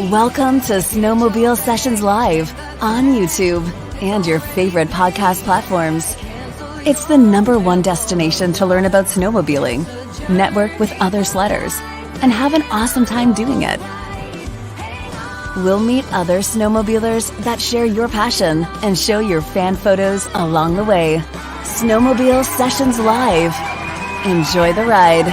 Welcome to Snowmobile Sessions Live on YouTube and your favorite podcast platforms. It's the #1 destination to learn about snowmobiling, network with other sledders, and have an awesome time doing it. We'll meet other snowmobilers that share your passion and show your fan photos along the way. Snowmobile Sessions Live. Enjoy the ride.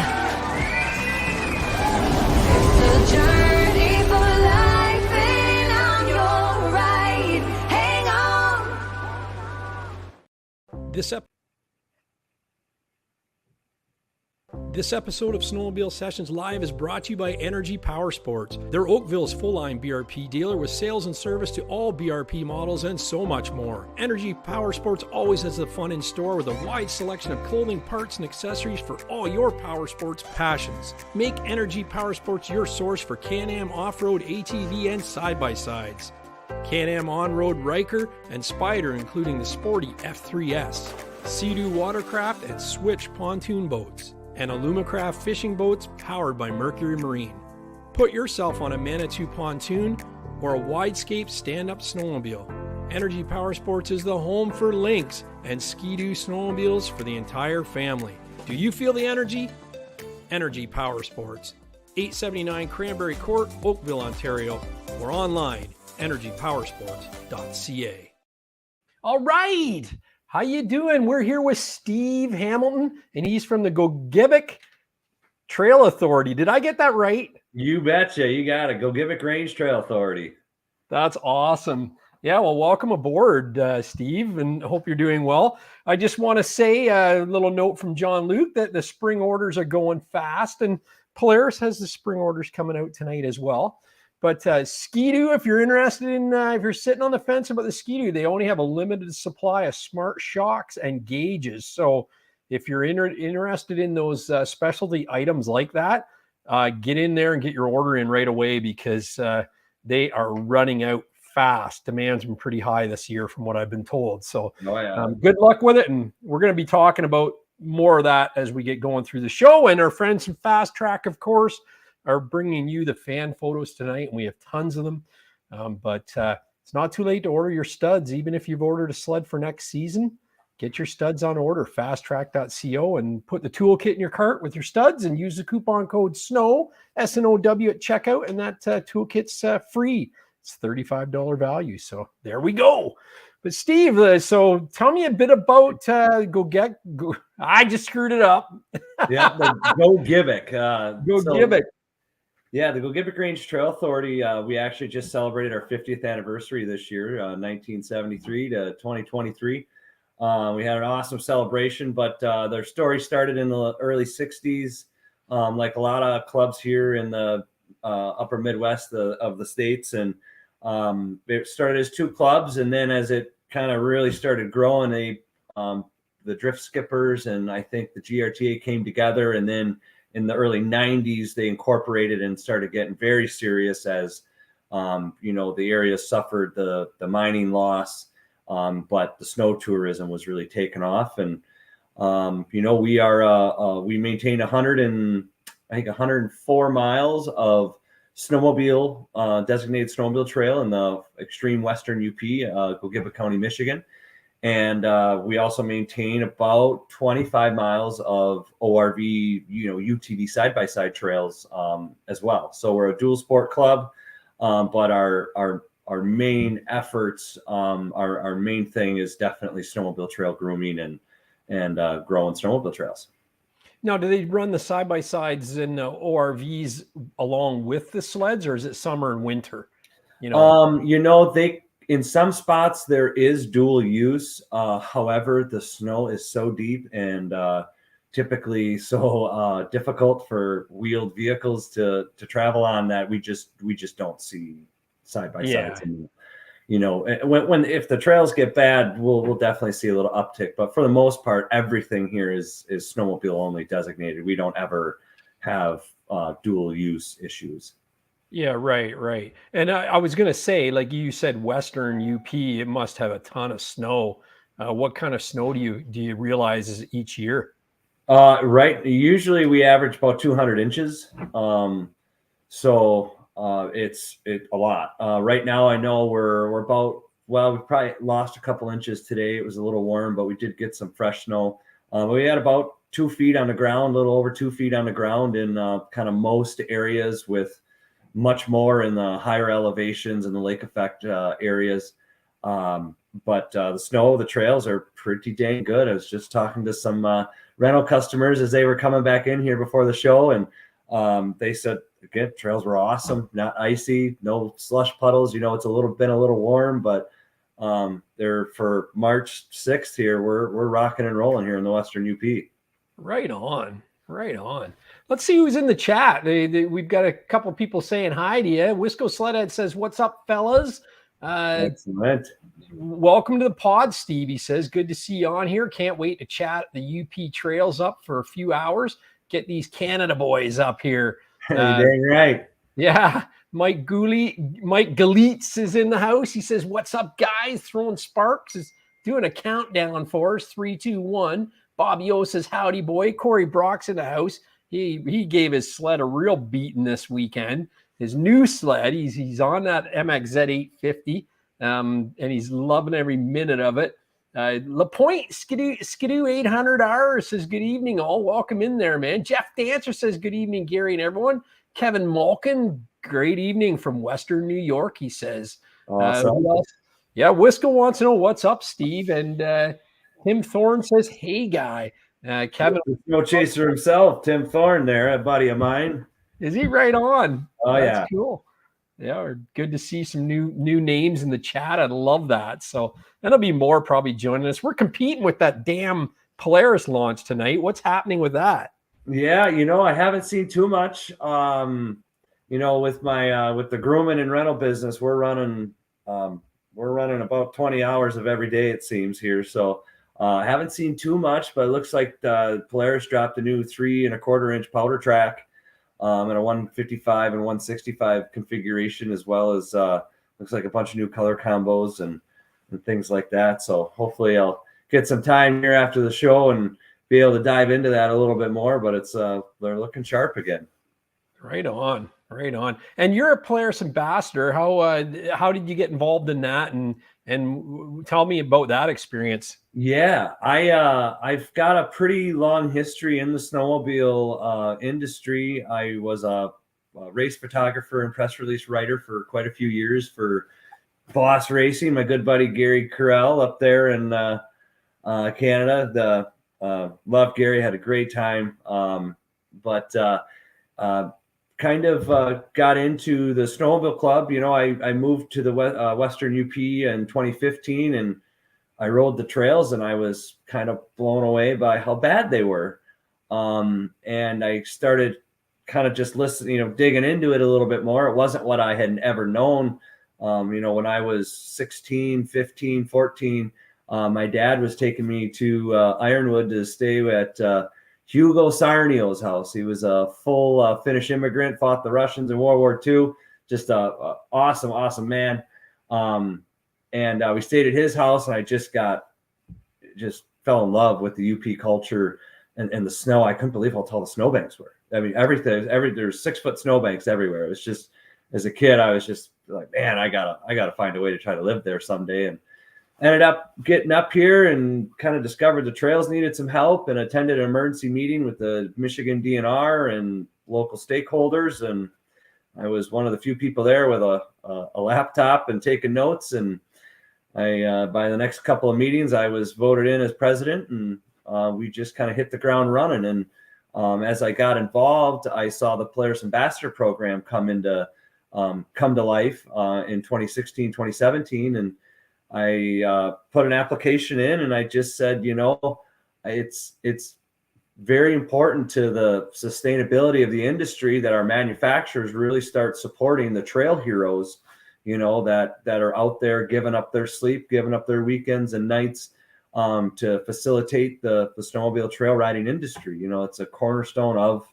This episode of Snowmobile Sessions Live is brought to you by Energy Power Sports. They're Oakville's full-line BRP dealer with sales and service to all BRP models and so much more. Energy Power Sports always has the fun in store with a wide selection of clothing, parts, and accessories for all your power sports passions. Make Energy Power Sports your source for Can-Am off-road, ATV, and side-by-sides. Can-Am on-road Riker and Spider, including the sporty F3S. Sea-Doo watercraft and Switch pontoon boats. And Alumacraft fishing boats powered by Mercury Marine. Put yourself on a Manitou pontoon or a Widescape stand-up snowmobile. Energy Power Sports is the home for Lynx and Ski-Doo snowmobiles for the entire family. Do you feel the energy? Energy Power Sports, 879 Cranberry Court, Oakville, Ontario, or online, energypowersports.ca. All right. How you doing? We're here with Steve Hamilton, and he's from the GOGEBIC Trail Authority. Did I get that right? You betcha. You got it. GOGEBIC Range Trail Authority. That's awesome. Yeah, well, welcome aboard, Steve, and hope you're doing well. I just want to say a little note from John Luke that the spring orders are going fast, and Polaris has the spring orders coming out tonight as well. But Ski-Doo, if you're interested in, if you're sitting on the fence about the Ski-Doo, they only have a limited supply of smart shocks and gauges. So if you're interested in those specialty items like that, get in there and get your order in right away because they are running out fast. Demand's been pretty high this year from what I've been told. So good luck with it. And we're going to be talking about more of that as we get going through the show. And our friends from Fast Track, of course, are bringing you the fan photos tonight, and we have tons of them. But it's not too late to order your studs. Even if you've ordered a sled for next season, get your studs on order, fasttrack.co, and put the toolkit in your cart with your studs and use the coupon code SNOW, S-N-O-W at checkout, and that toolkit's free. It's $35 value. So there we go. But Steve, so tell me a bit about I just screwed it up. Yeah, the GOGEBIC. GOGEBIC. Yeah, the GOGEBIC Range Trail Authority, we actually just celebrated our 50th anniversary this year, 1973 to 2023. We had an awesome celebration, but their story started in the early 60s, like a lot of clubs here in the upper Midwest of the States. And it started as 2 clubs, and then as it kind of really started growing, the Drift Skippers and I think the GRTA came together, and then in the early 90s, they incorporated and started getting very serious as, the area suffered the mining loss, but the snow tourism was really taking off. And, we maintain 104 miles of snowmobile, designated snowmobile trail in the extreme Western UP, GOGEBIC County, Michigan. And we also maintain about 25 miles of ORV, UTV side-by-side trails as well. So we're a dual sport club, but our main efforts, our main thing is definitely snowmobile trail grooming and growing snowmobile trails. Now, do they run the side-by-sides and ORVs along with the sleds, or is it summer and winter? They in some spots there is dual use. However, the snow is so deep and typically so difficult for wheeled vehicles to travel on that we just don't see side by sides. And, if the trails get bad, we'll definitely see a little uptick. But for the most part, everything here is snowmobile only designated. We don't ever have dual use issues. Yeah, right. And I was going to say, like you said, Western UP, it must have a ton of snow. What kind of snow do you realize is each year? Right. Usually we average about 200 inches. So it's a lot. Right now, I know we're about, well, we probably lost a couple inches today. It was a little warm, but we did get some fresh snow. We had about 2 feet on the ground, a little over 2 feet on the ground in kind of most areas, with much more in the higher elevations and the lake effect areas. But the trails are pretty dang good. I was just talking to some rental customers as they were coming back in here before the show, and they said, again, trails were awesome, not icy, no slush puddles. It's been a little warm, but they're for March 6th here. We're rocking and rolling here in the Western UP. Right on. Right on. Let's see who's in the chat. We've got a couple of people saying hi to you. Wisco Sledhead says, "What's up, fellas?" Excellent. Welcome to the pod, Steve. He says, "Good to see you on here. Can't wait to chat the UP trails up for a few hours. Get these Canada boys up here." Dang right. Yeah. Mike Galitz is in the house. He says, "What's up, guys?" Throwing sparks, is doing a countdown for us. 3, 2, 1. Bobby O says, "Howdy, boy." Corey Brock's in the house. He gave his sled a real beating this weekend. His new sled, he's on that MXZ 850, and he's loving every minute of it. LaPointe Skidoo 800R says, "Good evening, all. Welcome in there, man." Jeff Dancer says, "Good evening, Gary and everyone." Kevin Malkin, great evening from Western New York, he says. Awesome. Yeah, Wisco wants to know what's up, Steve. And Tim Thorne says, "Hey, guy." Kevin, no chaser himself, Tim Thorne there, a buddy of mine. is he right on? Oh, that's yeah. Cool. Yeah, good to see some new names in the chat. I love that. So there'll be more probably joining us. We're competing with that damn Polaris launch tonight. What's happening with that? Yeah, I haven't seen too much. With my with the grooming and rental business, we're running about 20 hours of every day, it seems, here. So I haven't seen too much, but it looks like Polaris dropped a new 3 1/4 inch powder track and a 155 and 165 configuration, as well as looks like a bunch of new color combos and things like that. So hopefully I'll get some time here after the show and be able to dive into that a little bit more, but it's they're looking sharp again. Right on. And you're a Polaris ambassador. How did you get involved in that? And tell me about that experience. Yeah, I've got a pretty long history in the snowmobile industry. I was a race photographer and press release writer for quite a few years for Boss Racing, my good buddy Gary Carell up there in Canada. Loved Gary, had a great time, but kind of got into the snowmobile club. I moved to the Western UP in 2015, and I rode the trails, and I was kind of blown away by how bad they were. And I started kind of just listening, digging into it a little bit more. It wasn't what I had ever known. When I was 16, 15, 14, my dad was taking me to Ironwood to stay at Hugo Sarnio's house. He was a full Finnish immigrant, fought the Russians in World War II. Just a awesome man. And we stayed at his house, and I just fell in love with the UP culture and the snow. I couldn't believe how tall the snowbanks were. I mean, there's 6-foot snowbanks everywhere. It was just, as a kid, I was just like, man, I gotta find a way to try to live there someday. And ended up getting up here and kind of discovered the trails needed some help, and attended an emergency meeting with the Michigan DNR and local stakeholders. And I was one of the few people there with a laptop and taking notes. And I, by the next couple of meetings, I was voted in as president, and we just kind of hit the ground running. And as I got involved, I saw the Polaris Ambassador Program come to life in 2016, 2017. And I put an application in, and I just said, it's very important to the sustainability of the industry that our manufacturers really start supporting the trail heroes, that are out there giving up their sleep, giving up their weekends and nights to facilitate the snowmobile trail riding industry. It's a cornerstone of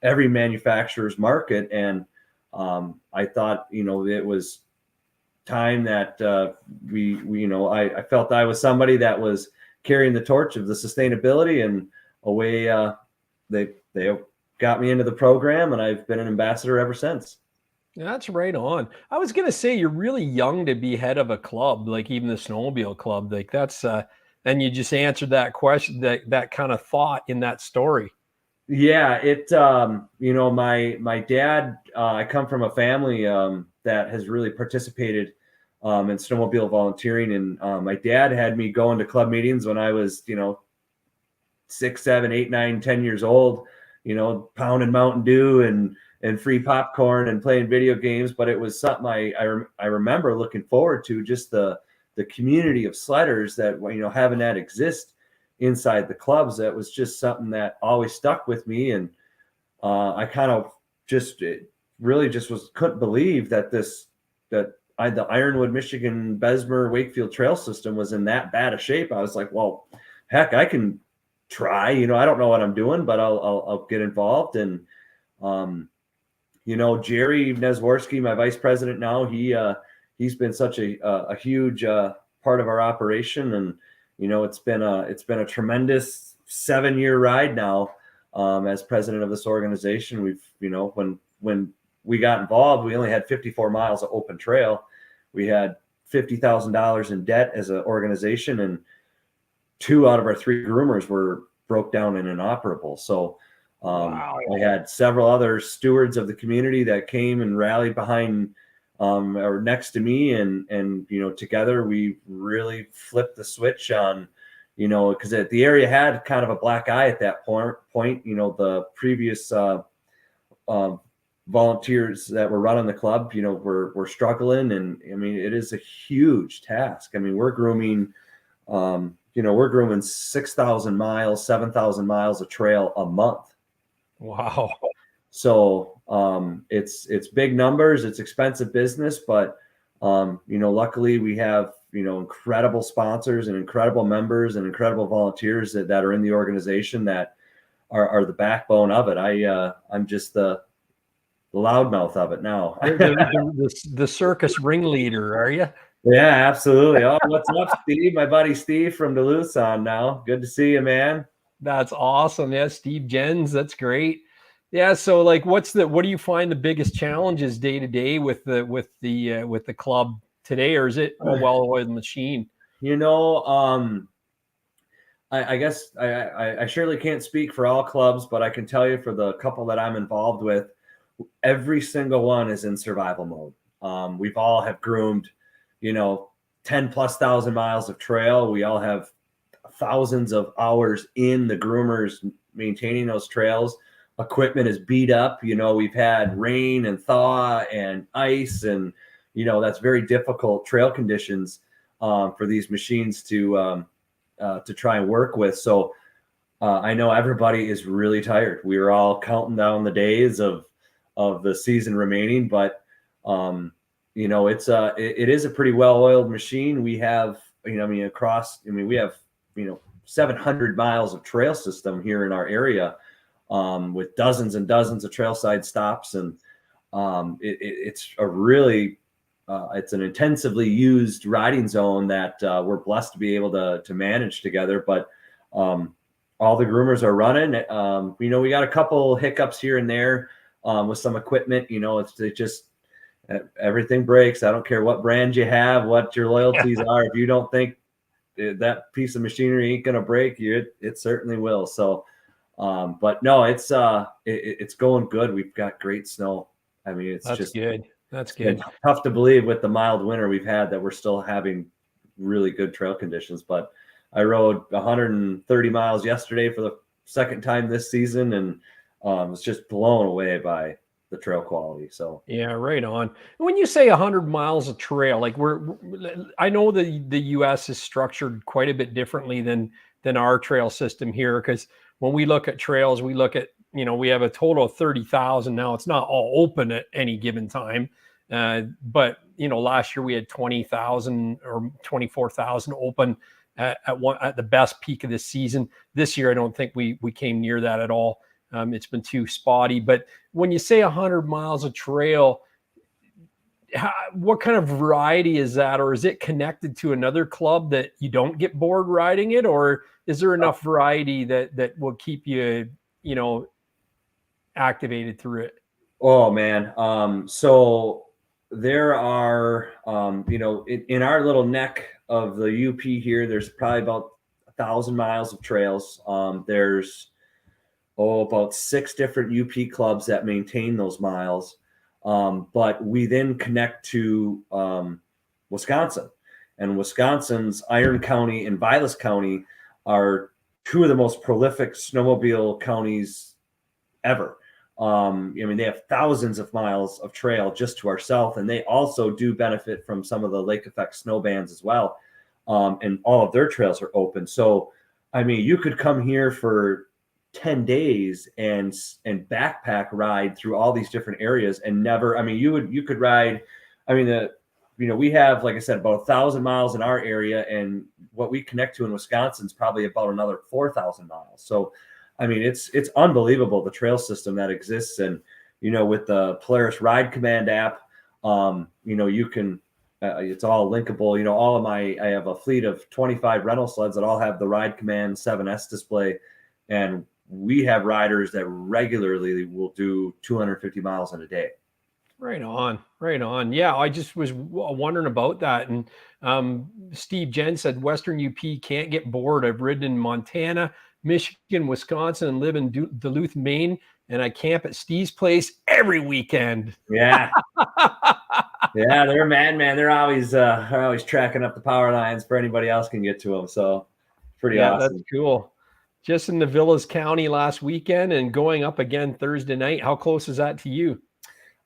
every manufacturer's market. And I thought, it was time that I felt I was somebody that was carrying the torch of the sustainability, and away they got me into the program, and I've been an ambassador ever since. That's right on. I was gonna say you're really young to be head of a club, like even the snowmobile club. Like that's and you just answered that question, that kind of thought in that story. Yeah, my dad, I come from a family that has really participated in snowmobile volunteering, and my dad had me going to club meetings when I was, 6, 7, 8, 9, 10 years old, pounding Mountain Dew and free popcorn and playing video games. But it was something I remember looking forward to, just the community of sledders that, having that exist inside the clubs. That was just something that always stuck with me. And I kind of really just couldn't believe that the Ironwood, Michigan, Bessemer, Wakefield trail system was in that bad a shape. I was like, well, heck, I can try. I don't know what I'm doing, but I'll get involved. And Jerry Nesworski, my vice president now, he's been such a huge part of our operation. And it's been a tremendous 7-year ride now. As president of this organization, we've, when we got involved, we only had 54 miles of open trail. We had $50,000 in debt as an organization, and 2 out of our 3 groomers were broke down and inoperable. So Wow. we had several other stewards of the community that came and rallied behind or next to me, and together we really flipped the switch on, because the area had kind of a black eye at that point. The previous volunteers that were running the club, were struggling, and I mean, it is a huge task. I mean, we're grooming 6,000 miles, 7,000 miles of trail a month. Wow. So it's big numbers, it's expensive business, but luckily we have incredible sponsors and incredible members and incredible volunteers that are in the organization that are the backbone of it. I'm just the loudmouth of it now. the circus ringleader, are you? Yeah, absolutely. Oh, what's up, Steve? My buddy Steve from Duluth on now. Good to see you, man. That's awesome. Yeah, Steve Jens, that's great. Yeah, so like what do you find the biggest challenges day to day with the club today, or is it a well-oiled machine? I guess I surely can't speak for all clubs, but I can tell you for the couple that I'm involved with, every single one is in survival mode. We've all have groomed, 10 plus thousand miles of trail. We all have thousands of hours in the groomers maintaining those trails. Equipment is beat up. We've had rain and thaw and ice, and that's very difficult trail conditions for these machines to try and work with. So I know everybody is really tired. We are all counting down the days of the season remaining, but it is a pretty well-oiled machine. We have, we have 700 miles of trail system here in our area, with dozens and dozens of trailside stops, and it's a really it's an intensively used riding zone that we're blessed to be able to manage together. But all the groomers are running. We got a couple hiccups here and there with some equipment. It just everything breaks. I don't care what brand you have, what your loyalties are. If you don't think that piece of machinery ain't gonna break you, it certainly will. So but no, it's going good. We've got great snow. I mean, That's good. That's good. Tough to believe with the mild winter we've had that we're still having really good trail conditions. But I rode 130 miles yesterday for the second time this season, and was just blown away by the trail quality. So yeah, right on. When you say 100 miles of trail, like I know the U.S. is structured quite a bit differently than our trail system here, because when we look at trails, we look at, we have a total of 30,000 now. It's not all open at any given time. But, last year we had 20,000 or 24,000 open at the best peak of the season. This year, I don't think we came near that at all. It's been too spotty. But when you say 100 miles of trail, what kind of variety is that? Or is it connected to another club that you don't get bored riding it? Or is there enough variety that will keep you, activated through it? Oh man. So there are, in our little neck of the UP here, there's probably about 1,000 miles of trails. There's about 6 different UP clubs that maintain those miles. But we then connect to Wisconsin, and Wisconsin's Iron County and Vilas County are 2 of the most prolific snowmobile counties ever. They have thousands of miles of trail just to ourselves, and they also do benefit from some of the lake effect snow bands as well. And all of their trails are open. So, you could come here for 10 days and backpack ride through all these different areas and never, you could ride, we have, like I said, about 1,000 miles in our area, and what we connect to in Wisconsin is probably about another 4,000 miles. So, it's unbelievable, the trail system that exists. And, with the Polaris Ride Command app, you can, it's all linkable. I have a fleet of 25 rental sleds that all have the Ride Command 7S display. And we have riders that regularly will do 250 miles in a day. Right on, right on. Yeah, I just was wondering about that. And Steve Jen said, Western UP can't get bored. I've ridden in Montana, Michigan, Wisconsin, and live in Duluth, Maine. And I camp at Steve's place every weekend. Yeah. Yeah, they're man. They're always tracking up the power lines for anybody else can get to them. So pretty awesome. That's cool. Just in the Villas County last weekend and going up again Thursday night. How close is that to you?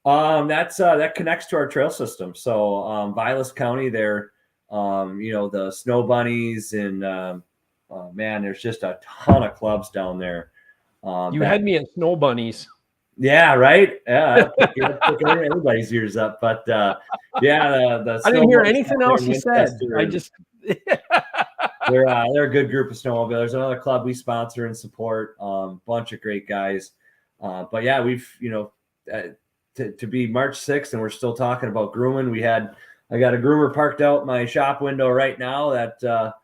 That connects to our trail system. So Vilas County, they're the Snow Bunnies, and there's just a ton of clubs down there. You had me at Snow Bunnies. Yeah, right. Yeah, pick everybody's ears up. But the I didn't hear anything else you said. I just they're a good group of snowmobilers. Another club we sponsor and support. Bunch of great guys. But yeah, we've to be March 6th, and we're still talking about grooming. I got a groomer parked out my shop window right now that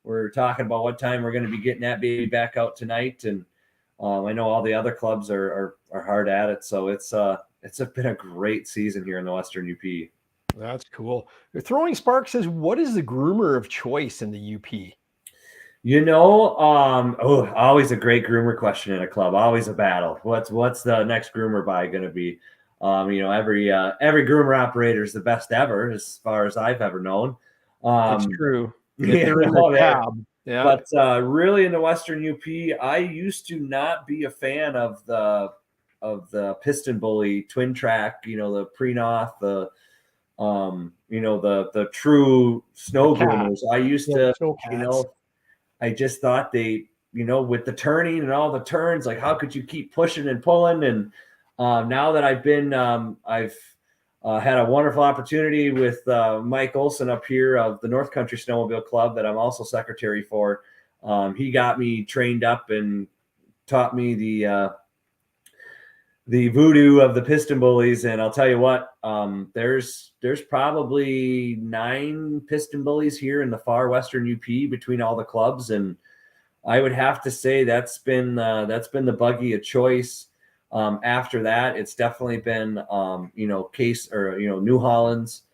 we're talking about what time we're going to be getting that baby back out tonight. And I know all the other clubs are hard at it. So it's been a great season here in the Western UP. That's cool. Throwing Spark says, what is the groomer of choice in the UP? Always a great groomer question in a club. Always a battle. What's the next groomer buy going to be? Every groomer operator is the best ever, as far as I've ever known. It's true. They're in the tab. Yeah. But really, in the Western UP, I used to not be a fan of the piston bully twin track. The Prenoth, the true snow groomers. I used to, I just thought they, with the turning and all the turns, like how could you keep pushing and pulling? And now that I've had a wonderful opportunity with Mike Olson up here of the North Country Snowmobile Club that I'm also secretary for. He got me trained up and taught me the voodoo of the piston bullies. And I'll tell you what, there's probably 9 piston bullies here in the far Western UP between all the clubs. And I would have to say that's been the buggy of choice. After that, it's definitely been, Case or, New Hollands,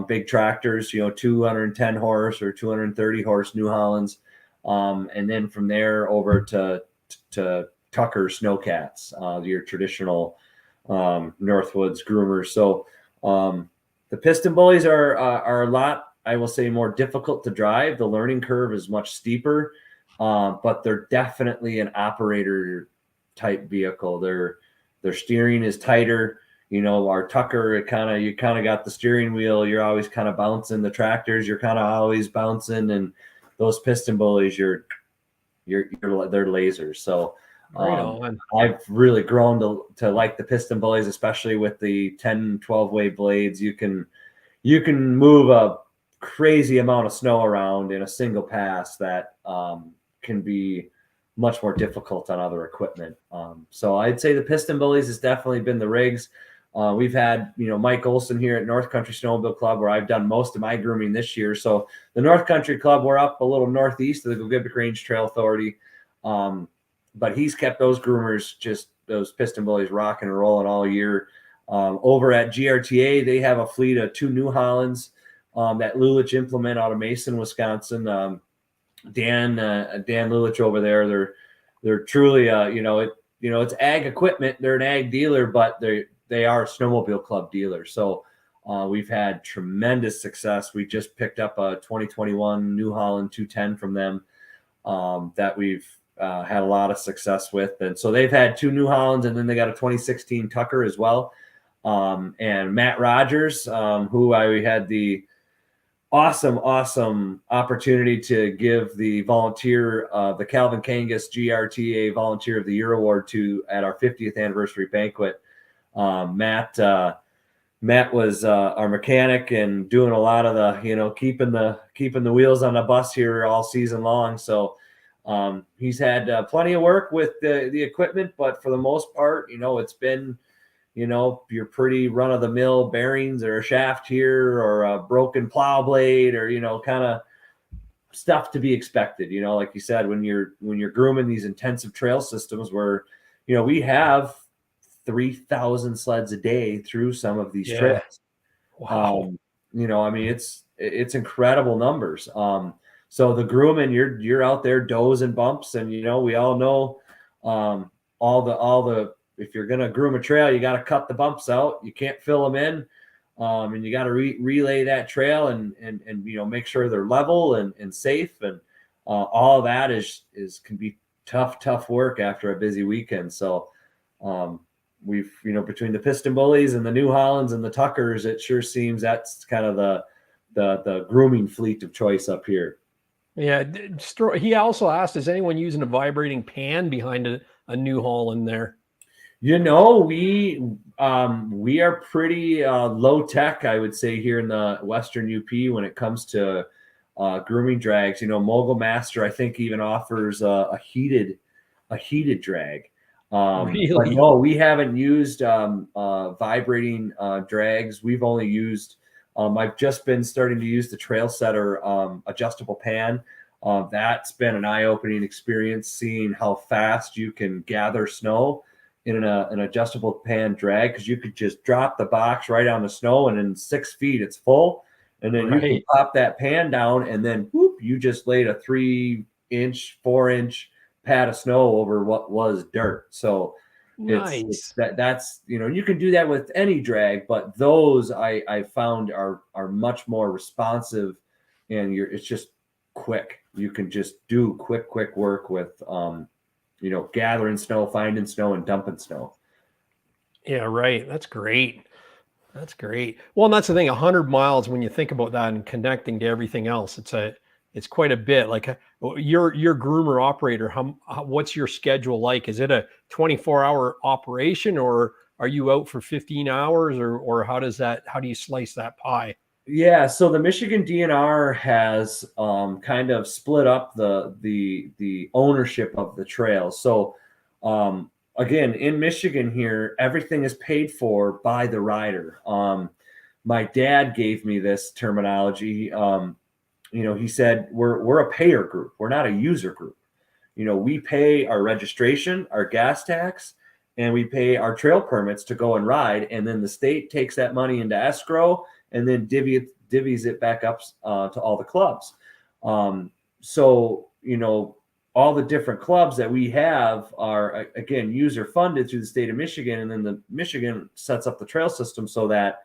big tractors, 210 horse or 230 horse New Hollands. And then from there over to Tucker Snowcats, your traditional, Northwoods groomers. So, the piston bullies are a lot, I will say, more difficult to drive. The learning curve is much steeper, but they're definitely an operator type vehicle. Their steering is tighter. Our Tucker, you kind of got the steering wheel. You're always kind of bouncing. The tractors, you're kind of always bouncing, and those piston bullies, they're lasers. So I've really grown to like the piston bullies, especially with the 10, 12 way blades. You can move a crazy amount of snow around in a single pass that can be much more difficult on other equipment. So I'd say the piston bullies has definitely been the rigs. We've had, Mike Olson here at North Country Snowmobile Club, where I've done most of my grooming this year. So the North Country Club, we're up a little northeast of the GOGEBIC Range Trail Authority. But he's kept those groomers, those piston bullies, rocking and rolling all year. Over at GRTA, they have a fleet of 2 New Hollands that Lulich implement out of Mason, Wisconsin. Dan Lulich over there, they're truly it's ag equipment. They're an ag dealer, but they are a snowmobile club dealer. So we've had tremendous success. We just picked up a 2021 New Holland 210 from them that we've had a lot of success with. And so they've had 2 New Hollands, and then they got a 2016 Tucker as well. And Matt Rogers, who I had the awesome opportunity to give the volunteer, the Calvin Kangas GRTA Volunteer of the Year Award to at our 50th anniversary banquet. Matt was our mechanic and doing a lot of the, keeping the wheels on the bus here all season long. So he's had plenty of work with the equipment, but for the most part, it's been, your pretty run-of-the-mill bearings or a shaft here or a broken plow blade or, kind of stuff to be expected. Like you said, when you're grooming these intensive trail systems where, we have 3,000 sleds a day through some of these trails. Wow. It's incredible numbers. So the grooming, you're out there does and bumps, and we all know all the if you're gonna groom a trail, you got to cut the bumps out. You can't fill them in, and you got to relay that trail and make sure they're level and safe, and all of that can be tough work after a busy weekend. So we've between the piston bullies and the New Hollands and the Tuckers, it sure seems that's kind of the grooming fleet of choice up here. Yeah. He also asked, is anyone using a vibrating pan behind a New Holland there? We are pretty low tech, I would say, here in the Western UP when it comes to grooming drags. Mogul Master, I think, even offers a heated drag. Really? But no, we haven't used vibrating drags. We've only used. I've just been starting to use the Trail Setter adjustable pan. That's been an eye-opening experience, seeing how fast you can gather snow in an adjustable pan drag, because you could just drop the box right on the snow, and in 6 feet it's full, and then you can pop that pan down, and then whoop, you just laid a 3-inch, 4-inch pad of snow over what was dirt. So nice. That's you can do that with any drag, but those I found are much more responsive, and it's just quick. You can just do quick work with gathering snow, finding snow, and dumping snow. Yeah, right. That's great. Well, and that's the thing, 100 miles, when you think about that and connecting to everything else, it's quite a bit. Like your groomer operator, what's your schedule like? Is it a 24-hour operation, or are you out for 15 hours, or how do you slice that pie? Yeah, so the Michigan DNR has kind of split up the ownership of the trail. So again, in Michigan here, everything is paid for by the rider. My dad gave me this terminology. He said we're a payer group. We're not a user group. We pay our registration, our gas tax, and we pay our trail permits to go and ride. And then the state takes that money into escrow and then divvies it back up to all the clubs. So all the different clubs that we have are, again, user funded through the state of Michigan. And then the Michigan sets up the trail system so that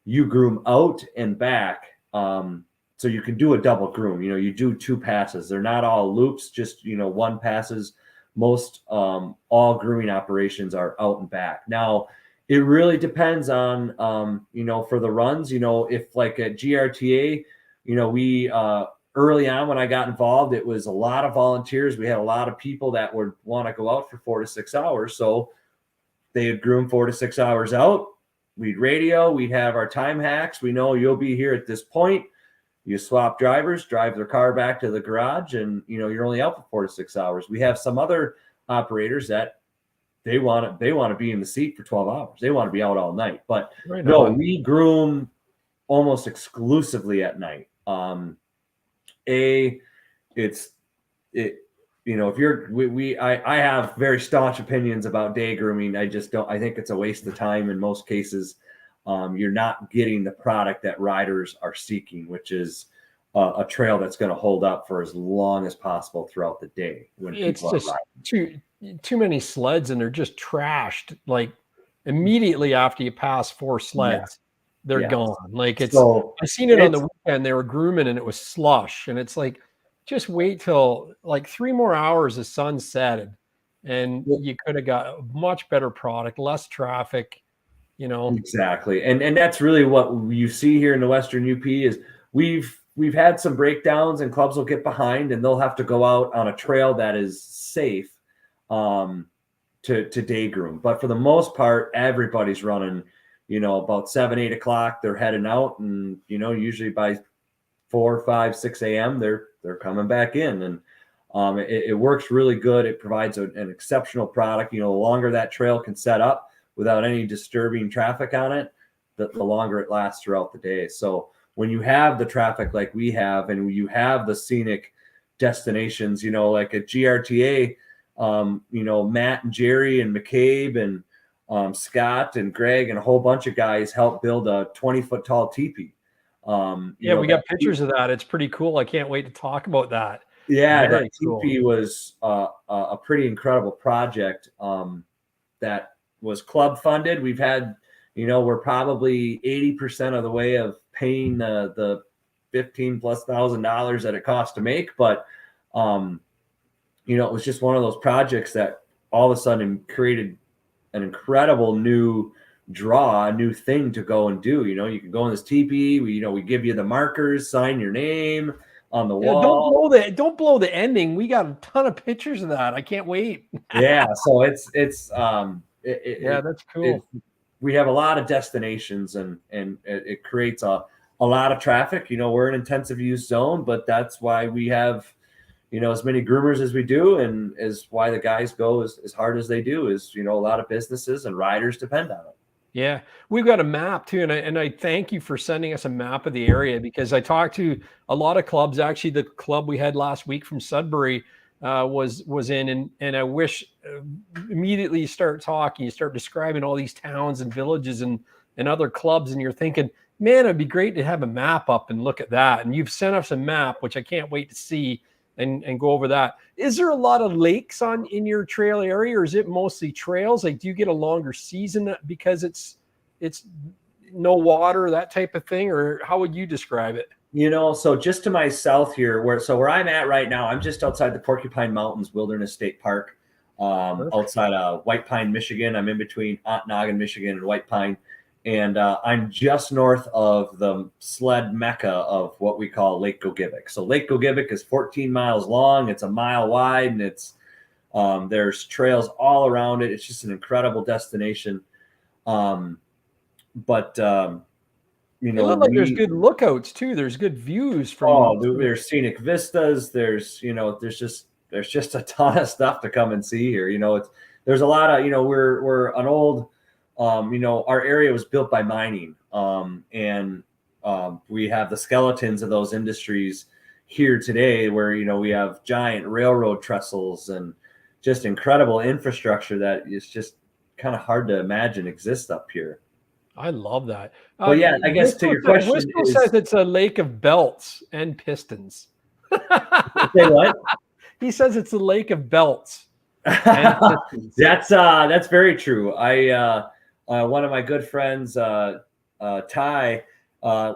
you groom out and back. So you can do a double groom. You do 2 passes. They're not all loops, just, 1 passes. Most all grooming operations are out and back. Now, it really depends on, for the runs, if like at GRTA, we early on when I got involved, it was a lot of volunteers. We had a lot of people that would want to go out for 4 to 6 hours. So they'd groom 4 to 6 hours out. We'd radio. We'd have our time hacks. We know you'll be here at this point. You swap drivers, drive their car back to the garage, and you're only out for 4 to 6 hours. We have some other operators that they want to be in the seat for 12 hours. They want to be out all night. But we groom almost exclusively at night. if I have very staunch opinions about day grooming. I think it's a waste of time in most cases. You're not getting the product that riders are seeking, which is a trail that's going to hold up for as long as possible throughout the day when It's people are just riding. too many sleds, and they're just trashed. Like immediately after you pass 4 Yeah. sleds, they're Yeah. gone. Like So I seen it on the weekend. They were grooming and it was slush, and it's like, just wait till like 3 more hours the sun set, and you could have got a much better product, less traffic. Exactly. And that's really what you see here in the Western UP is we've had some breakdowns, and clubs will get behind and they'll have to go out on a trail that is safe to day groom. But for the most part, everybody's running, about 7, 8 o'clock, they're heading out, and usually by 4, 5, 6 a.m. they're coming back in, and it works really good. It provides an exceptional product. The longer that trail can set up without any disturbing traffic on it, the longer it lasts throughout the day. So when you have the traffic like we have, and you have the scenic destinations, like at GRTA, Matt and Jerry and McCabe and Scott and Greg and a whole bunch of guys helped build a 20-foot tall teepee. We got pictures of that. It's pretty cool. I can't wait to talk about that. Yeah, that teepee was a pretty incredible project that was club funded. We've had, we're probably 80% of the way of paying the $15,000+ that it cost to make. But, it was just one of those projects that all of a sudden created an incredible new draw, a new thing to go and do. You can go in this teepee. We give you the markers, sign your name on the wall. Don't blow the ending. We got a ton of pictures of that. I can't wait. Yeah. So it's that's cool. We have a lot of destinations, and it creates a lot of traffic. We're an intensive use zone, but that's why we have, as many groomers as we do, and is why the guys go as hard as they do, is, a lot of businesses and riders depend on it. Yeah, we've got a map too, and I thank you for sending us a map of the area, because I talked to a lot of clubs. Actually, the club we had last week from Sudbury was in, and I wish immediately you start talking, you start describing all these towns and villages and other clubs, and you're thinking, man, it'd be great to have a map up and look at that. And you've sent us a map, which I can't wait to see and go over that. Is there a lot of lakes in your trail area, or is it mostly trails? Like, do you get a longer season because it's no water, that type of thing, or how would you describe it? So just to my south here, where I'm at right now, I'm just outside the Porcupine Mountains Wilderness State Park, outside of White Pine, Michigan. I'm in between Ontonagon, Michigan, and White Pine. And I'm just north of the sled mecca of what we call Lake GOGEBIC. So Lake GOGEBIC is 14 miles long. It's a mile wide, and it's there's trails all around it. It's just an incredible destination. It look like there's good lookouts too. There's good views from. There's scenic vistas. There's just a ton of stuff to come and see here. There's a lot of, we're an old. Our area was built by mining, and we have the skeletons of those industries here today, where we have giant railroad trestles and just incredible infrastructure that is just kind of hard to imagine exists up here. I love that. Well, yeah, I guess to your question, Wisco says it's a lake of belts and pistons. Say what? He says it's a lake of belts. That's very true. One of my good friends, Ty,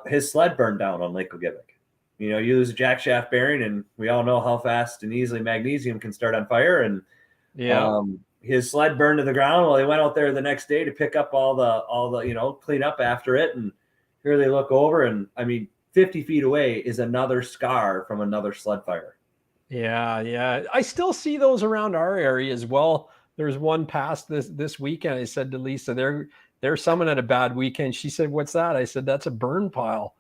his sled burned down on Lake GOGEBIC. You lose a jack shaft bearing, and we all know how fast and easily magnesium can start on fire. And his sled burned to the ground. Well, they went out there the next day to pick up all the clean up after it. And here they look over, and 50 feet away is another scar from another sled fire. Yeah. I still see those around our area as well. There's one past this weekend. I said to Lisa, they're someone had a bad weekend. She said, "What's that?" I said, "That's a burn pile."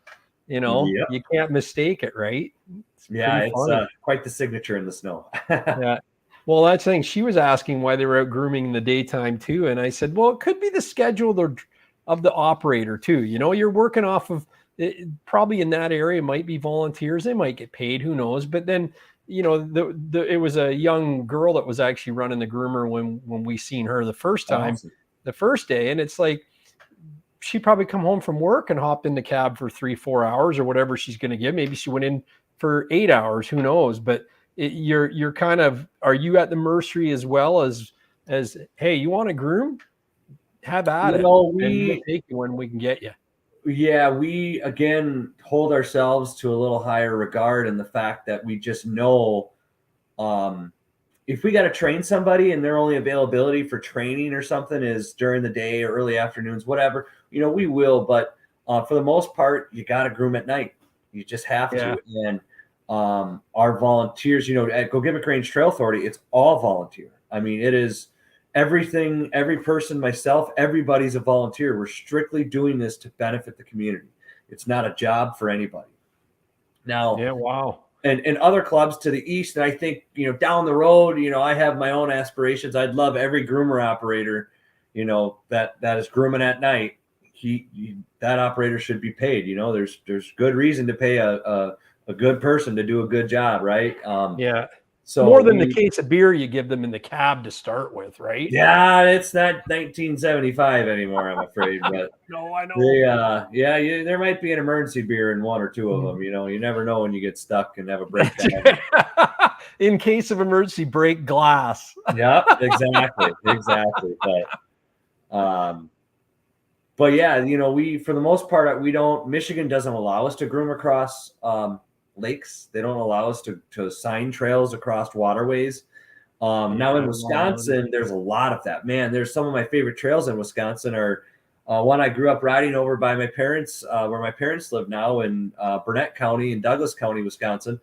You can't mistake it, right? It's quite the signature in the snow. Yeah. Well, that's the thing. She was asking why they were out grooming in the daytime too, and I said, well, it could be the schedule of the operator too. You're working off of it, probably in that area. Might be volunteers. They might get paid. Who knows? But then it was a young girl that was actually running the groomer when we seen her the first time, Awesome. the first day. And it's like, she probably come home from work and hopped in the cab for 3-4 hours or whatever she's going to give. Maybe she went in for 8 hours, who knows? But you're kind of, are you at the Mercery as well as, hey, you want to groom? Have at it. And we'll take you when we can get you. Yeah, we again hold ourselves to a little higher regard in the fact that we just know if we got to train somebody and their only availability for training or something is during the day or early afternoons, whatever, we will. But for the most part, you got to groom at night. You just have to. And our volunteers, at GOGEBIC Range Trail Authority, it's all volunteer. I mean, it is everything, every person, myself, everybody's a volunteer. We're strictly doing this to benefit the community. It's not a job for anybody. Now, yeah, wow. And other clubs to the east, and I think, down the road, I have my own aspirations. I'd love every groomer operator, that is grooming at night. That operator should be paid. There's good reason to pay a good person to do a good job, right? Yeah. So more than the case of beer you give them in the cab to start with, right? Yeah, it's not 1975 anymore, I'm afraid. But no, I know. There might be an emergency beer in one or two of them. You never know when you get stuck and have a breakdown. In case of emergency, break glass. Yep, exactly. But yeah, we, for the most part, Michigan doesn't allow us to groom across lakes. They don't allow us to sign trails across waterways. Now in Wisconsin, there's a lot of that. Man, there's some of my favorite trails in Wisconsin are one I grew up riding over by my parents, where my parents live now in Burnett County in Douglas County, Wisconsin.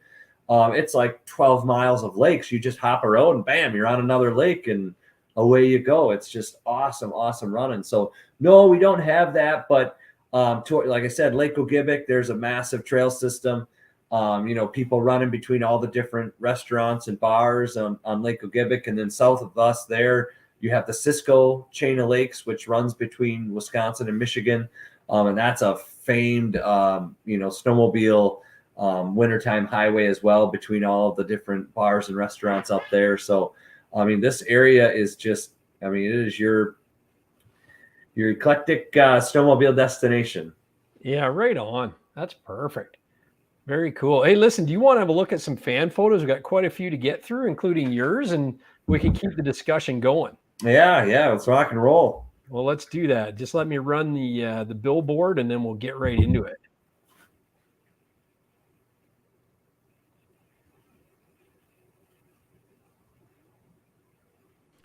It's like 12 miles of lakes. You just hop a road and bam, you're on another lake and away you go. It's just awesome running. So no, we don't have that. But like I said, Lake GOGEBIC, there's a massive trail system. People running between all the different restaurants and bars on Lake GOGEBIC. And then south of us there, you have the Cisco chain of lakes, which runs between Wisconsin and Michigan. And that's a famed, snowmobile wintertime highway as well between all of the different bars and restaurants up there. So, this area is just, it is your eclectic snowmobile destination. Yeah, right on. That's perfect. Very cool. Hey, listen, do you want to have a look at some fan photos? We've got quite a few to get through, including yours, and we can keep the discussion going. Yeah, let's rock and roll. Well, let's do that. Just let me run the billboard, and then we'll get right into it.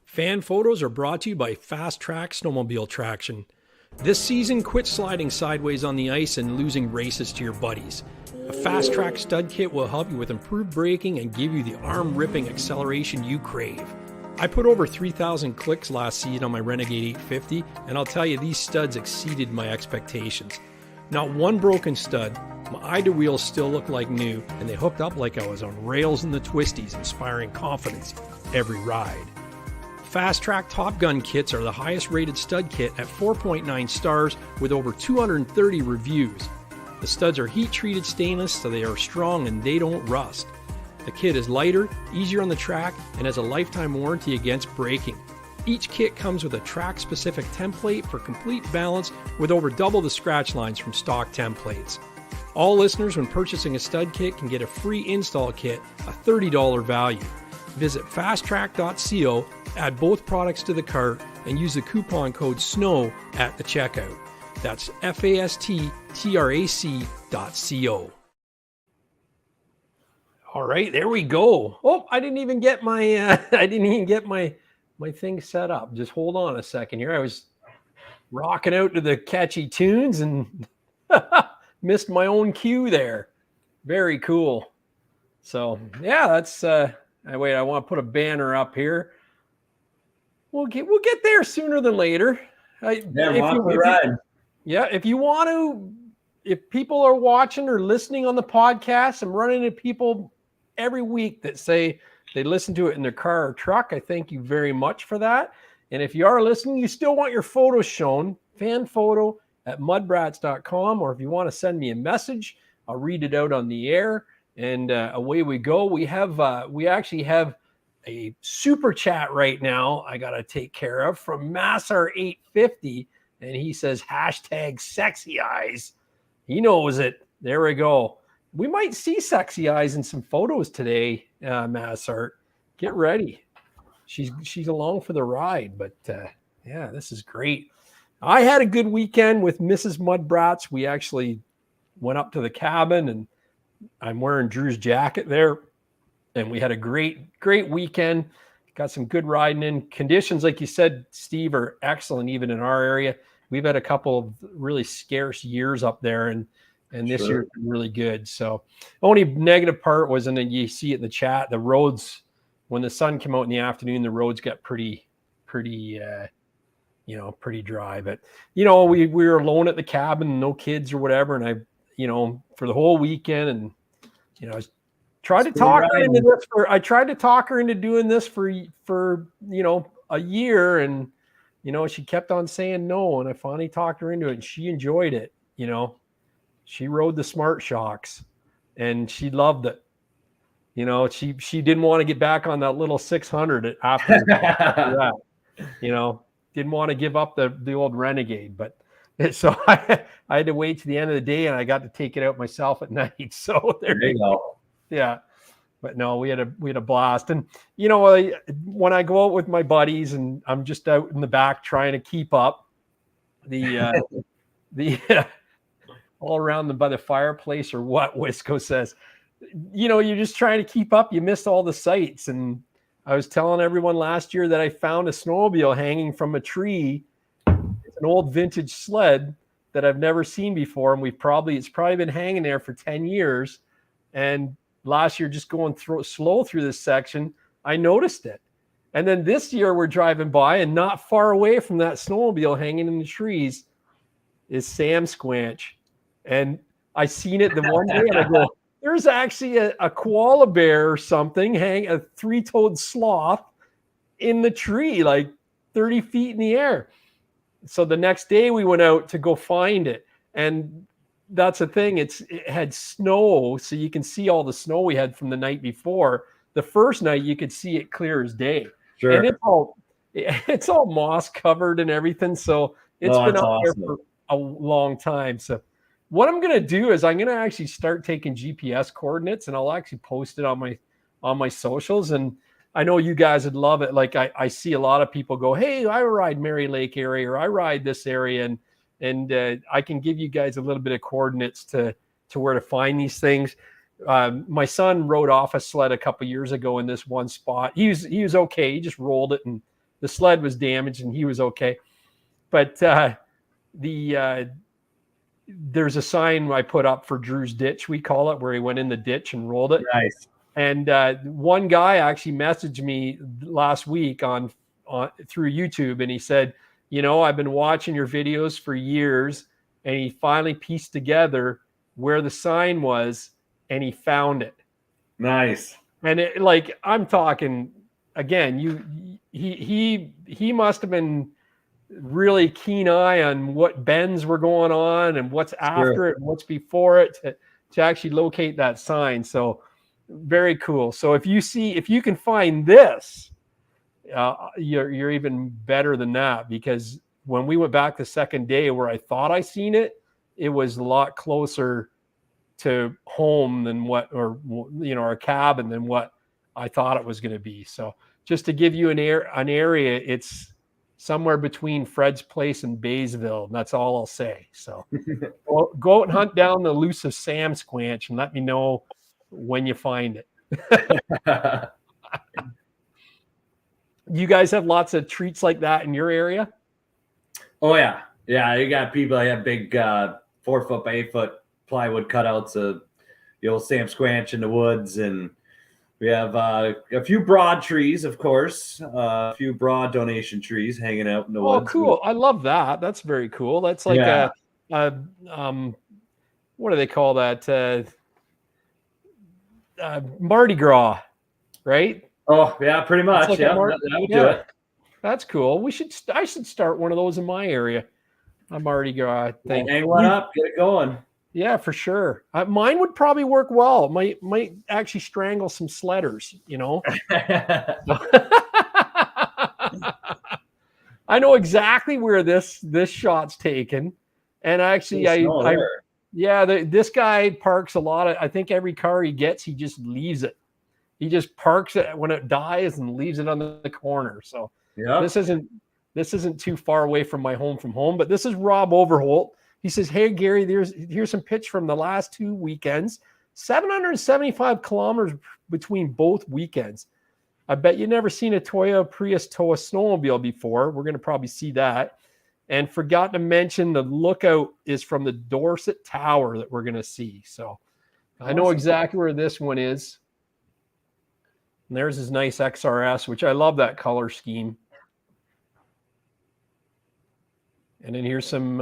Fan photos are brought to you by Fast Track Snowmobile Traction. This season, quit sliding sideways on the ice and losing races to your buddies. A Fast Track stud kit will help you with improved braking and give you the arm-ripping acceleration you crave. I put over 3,000 clicks last season on my Renegade 850, and I'll tell you, these studs exceeded my expectations. Not one broken stud, my eye-to wheels still look like new, and they hooked up like I was on rails in the twisties, inspiring confidence every ride. Fast Track Top Gun kits are the highest rated stud kit at 4.9 stars with over 230 reviews. The studs are heat treated stainless so they are strong and they don't rust. The kit is lighter, easier on the track, and has a lifetime warranty against breaking. Each kit comes with a track specific template for complete balance with over double the scratch lines from stock templates. All listeners when purchasing a stud kit can get a free install kit, a $30 value. Visit fasttrack.co, add both products to the cart, and use the coupon code SNOW at the checkout. That's fasttrac.co. All right, there we go. Oh, I didn't even get my my thing set up. Just hold on a second here. I was rocking out to the catchy tunes and missed my own cue there. Very cool. So yeah, that's wait, I want to put a banner up here. We'll get there sooner than later. If you want to, if people are watching or listening on the podcast, I'm running into people every week that say they listen to it in their car or truck. I thank you very much for that. And if you are listening, you still want your photos shown, fan photo at mudbrats.com, or if you want to send me a message, I'll read it out on the air. and away we go. We actually have a super chat right now I got to take care of from Massar 850, and he says hashtag sexy eyes. He knows it. There we go. We might see sexy eyes in some photos today, Massar. Get ready. She's along for the ride, but yeah, this is great. I had a good weekend with Mrs. Mudbrats. We actually went up to the cabin, and I'm wearing Drew's jacket there, and we had a great weekend. Got some good riding in. Conditions, like you said, Steve, are excellent even in our area. We've had a couple of really scarce years up there, and this Sure. year's been really good. So only negative part was, and then you see it in the chat, the roads, when the sun came out in the afternoon, the roads got pretty dry. But we were alone at the cabin, no kids or whatever, and I for the whole weekend, and I tried to talk her into this I tried to talk her into doing this for a year, and she kept on saying no, and I finally talked her into it, and she enjoyed it. She rode the Smart Shocks, and she loved it. She didn't want to get back on that little 600 after that. Didn't want to give up the old Renegade, but so I had to wait to the end of the day, and I got to take it out myself at night. So there you go. Yeah. But no, we had a blast. And when I go out with my buddies and I'm just out in the back trying to keep up, the all around by the fireplace, or what Wisco says, you're just trying to keep up. You miss all the sights. And I was telling everyone last year that I found a snowmobile hanging from a tree. It's an old vintage sled that I've never seen before, and it's probably been hanging there for 10 years. And last year, just going slow through this section, I noticed it. And then this year we're driving by, and not far away from that snowmobile hanging in the trees is Sam Squanch. And I seen it the one day, and I go, there's actually a koala bear or something, a three-toed sloth in the tree, like 30 feet in the air. So the next day we went out to go find it. And that's the thing. It had snow, so you can see all the snow we had from the night before. The first night you could see it clear as day. Sure. And it's all moss covered and everything. So it's been up there for a long time. So what I'm going to do is I'm going to actually start taking GPS coordinates, and I'll actually post it on my socials. And I know you guys would love it. Like I see a lot of people go, hey, I ride Mary Lake area, or I ride this area. And I can give you guys a little bit of coordinates to where to find these things. My son rode off a sled a couple years ago in this one spot. He was okay. He just rolled it, and the sled was damaged, and he was okay. But there's a sign I put up for Drew's ditch, we call it, where he went in the ditch and rolled it. Nice. And one guy actually messaged me last week on through YouTube, and he said, I've been watching your videos for years, and he finally pieced together where the sign was, and he found it. Nice. And I'm talking again, he must have been really keen eye on what bends were going on and what's after it and what's before it to actually locate that sign. So very cool. So if you can find this, you're even better than that, because when we went back the second day where I thought I seen it, it was a lot closer to home than our cabin than what I thought it was going to be. So just to give you an area, it's somewhere between Fred's Place and Baysville, and that's all I'll say. So go out and hunt down the elusive Sam Squanch, and let me know when you find it. You guys have lots of treats like that in your area? Oh yeah. You got people that have big 4 foot by 8 foot plywood cutouts of the old Sam Squanch in the woods, and we have a few broad trees, of course, a few broad donation trees hanging out in the woods. Oh, cool! I love that. That's very cool. That's like what do they call that? Mardi Gras, right? Oh yeah, pretty much. Like do it. That's cool. I should start one of those in my area. A Mardi Gras thing. Hang one up, get it going. Yeah, for sure. Mine would probably work well. Might actually strangle some sledders, you know. I know exactly where this shot's taken, and actually, Snow I there. yeah, this guy parks a lot of. I think every car he gets, he just leaves it. He just parks it when it dies and leaves it on the corner. So Yep. this isn't too far away from my home from home. But this is Rob Overholt. He says, "Hey Gary, here's some pitch from the last 2 weekends. 775 kilometers between both weekends. I bet you never seen a Toyota Prius tow a snowmobile before. We're going to probably see that. And forgot to mention the lookout is from the Dorset Tower that we're going to see. So I know Awesome. exactly where this one is. And there's his nice XRS, which I love that color scheme. And then here's some.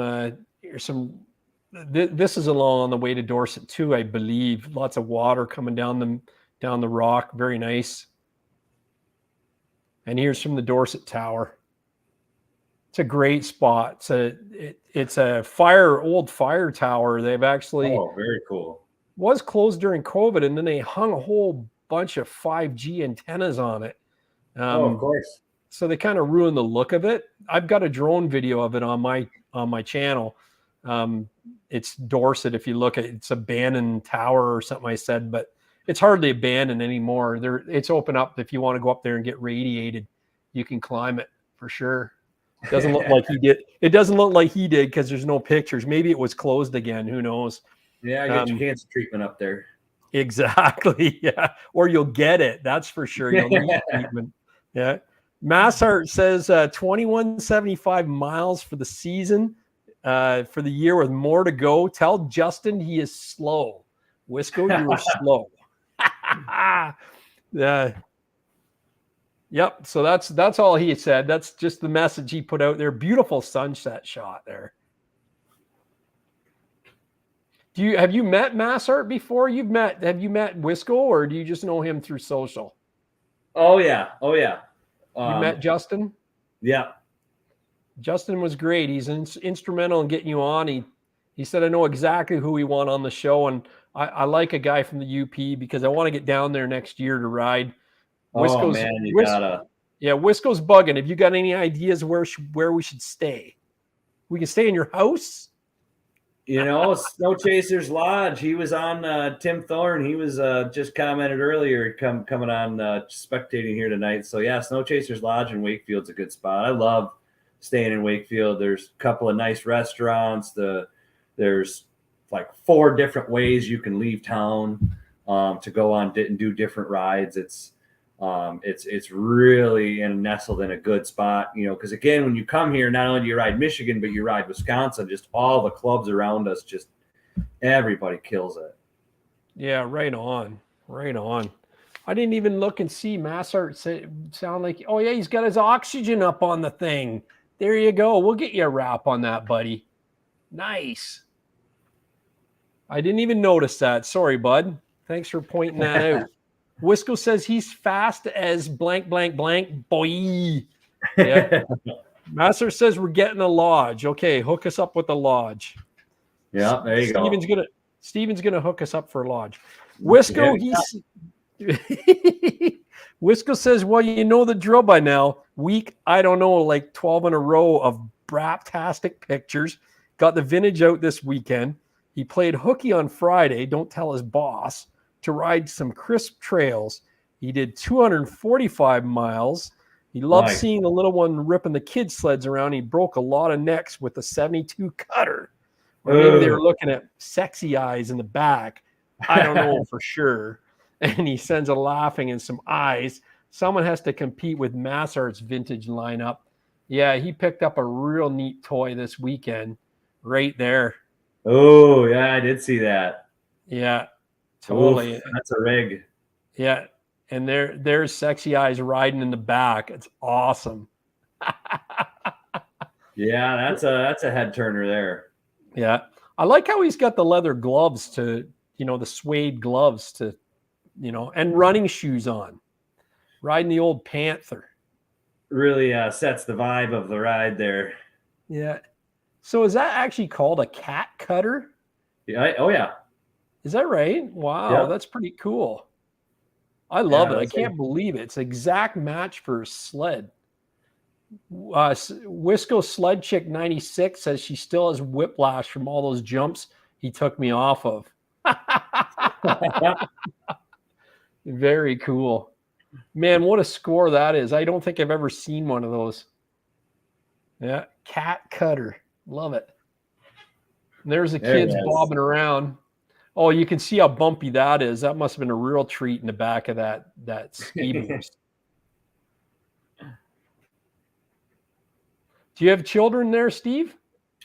This is along on the way to Dorset too, I believe. Lots of water coming down the rock. Very nice. And here's from the Dorset Tower. It's a great spot. It's a old fire tower. They've actually very cool. Was closed during COVID, and then they hung a whole bunch of 5G antennas on it. Of course. So they kind of ruined the look of it. I've got a drone video of it on my channel. It's Dorset. If you look at it's abandoned tower or something I said, but it's hardly abandoned anymore. It's open up. If you want to go up there and get radiated, you can climb it for sure. It doesn't look like he did. It doesn't look like he did because there's no pictures. Maybe it was closed again. Who knows? Yeah, get your cancer treatment up there. Exactly. Yeah. Or you'll get it. That's for sure. You'll need treatment. Yeah. Massart says 2175 miles for the season, for the year with more to go. Tell Justin he is slow. Wisco, you were slow. Yeah. Yep. So that's all he said. That's just the message he put out there. Beautiful sunset shot there. Have you met Massart before? Have you met Wisco, or do you just know him through social? Oh yeah. You met Justin? Yeah. Justin was great. He's instrumental in getting you on. He said, I know exactly who we want on the show, and I like a guy from the UP because I want to get down there next year to ride. Oh man, you gotta. Yeah, Wisco's bugging. Have you got any ideas where we should stay? We can stay in your house. You know, Snow Chasers Lodge. He was on Tim Thorne. He was just commented earlier, coming on spectating here tonight. So yeah, Snow Chasers Lodge in Wakefield's a good spot. I love staying in Wakefield. There's a couple of nice restaurants. There's like 4 different ways you can leave town to go on and do different rides. It's really nestled in a good spot, you know, because again, when you come here, not only do you ride Michigan, but you ride Wisconsin. Just all the clubs around us, just everybody kills it. Yeah, right on. I didn't even look and see Massart sound like, oh yeah, he's got his oxygen up on the thing. There you go. We'll get you a wrap on that, buddy. Nice. I didn't even notice that. Sorry, bud. Thanks for pointing that out. Wisco says he's fast as blank, blank, blank, boy. Yeah. Master says we're getting a lodge. Okay, hook us up with a lodge. Yeah, there you go. Steven's gonna hook us up for a lodge. Wisco, Wisco says, well, you know the drill by now. Week, I don't know, like 12 in a row of braptastic pictures. Got the vintage out this weekend. He played hooky on Friday. Don't tell his boss. To ride some crisp trails. He did 245 miles. He loved seeing the little one ripping the kids' sleds around. He broke a lot of necks with the 72 cutter. Or maybe they were looking at sexy eyes in the back. I don't know for sure. And he sends a laughing and some eyes. Someone has to compete with Massart's vintage lineup. Yeah, he picked up a real neat toy this weekend right there. Oh, yeah, I did see that. Yeah. Totally. Oof, that's a rig. Yeah. And there's sexy eyes riding in the back. It's awesome. Yeah, that's a head turner there. Yeah. I like how he's got the leather gloves the suede gloves and running shoes on. Riding the old Panther. Really sets the vibe of the ride there. Yeah. So is that actually called a cat cutter? Yeah. Oh yeah. Is that right? Wow, Yeah. that's pretty cool. I love Yeah. it. I That's like, can't believe it. It's an exact match for a sled. Wisco Sled Chick 96 says she still has whiplash from all those jumps he took me off of. Very cool. Man, what a score that is. I don't think I've ever seen one of those. Yeah, cat cutter. Love it. And there's the there it kids is. bobbing around. Oh, you can see how bumpy that is. That must have been a real treat in the back of that ski boost. Do you have children there, Steve?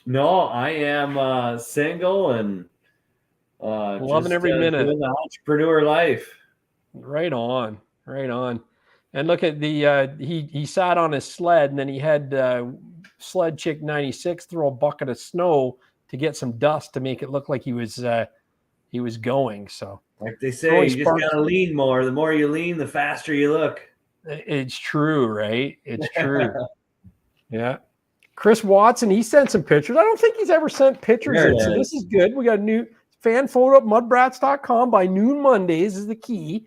No, I am single and Loving just every minute. doing the entrepreneur life. Right on. Right on. And look at the he sat on his sled and then he had Sled Chick 96 throw a bucket of snow to get some dust to make it look like he was going. So Like they say, throwing you just sparks. gotta lean more. The more you lean, the faster you look. It's true, right? It's true. Yeah. Chris Watson, he sent some pictures. I don't think he's ever sent pictures There in. it So is. this is good. We got a new fan photo at mudbrats.com by noon Mondays is the key.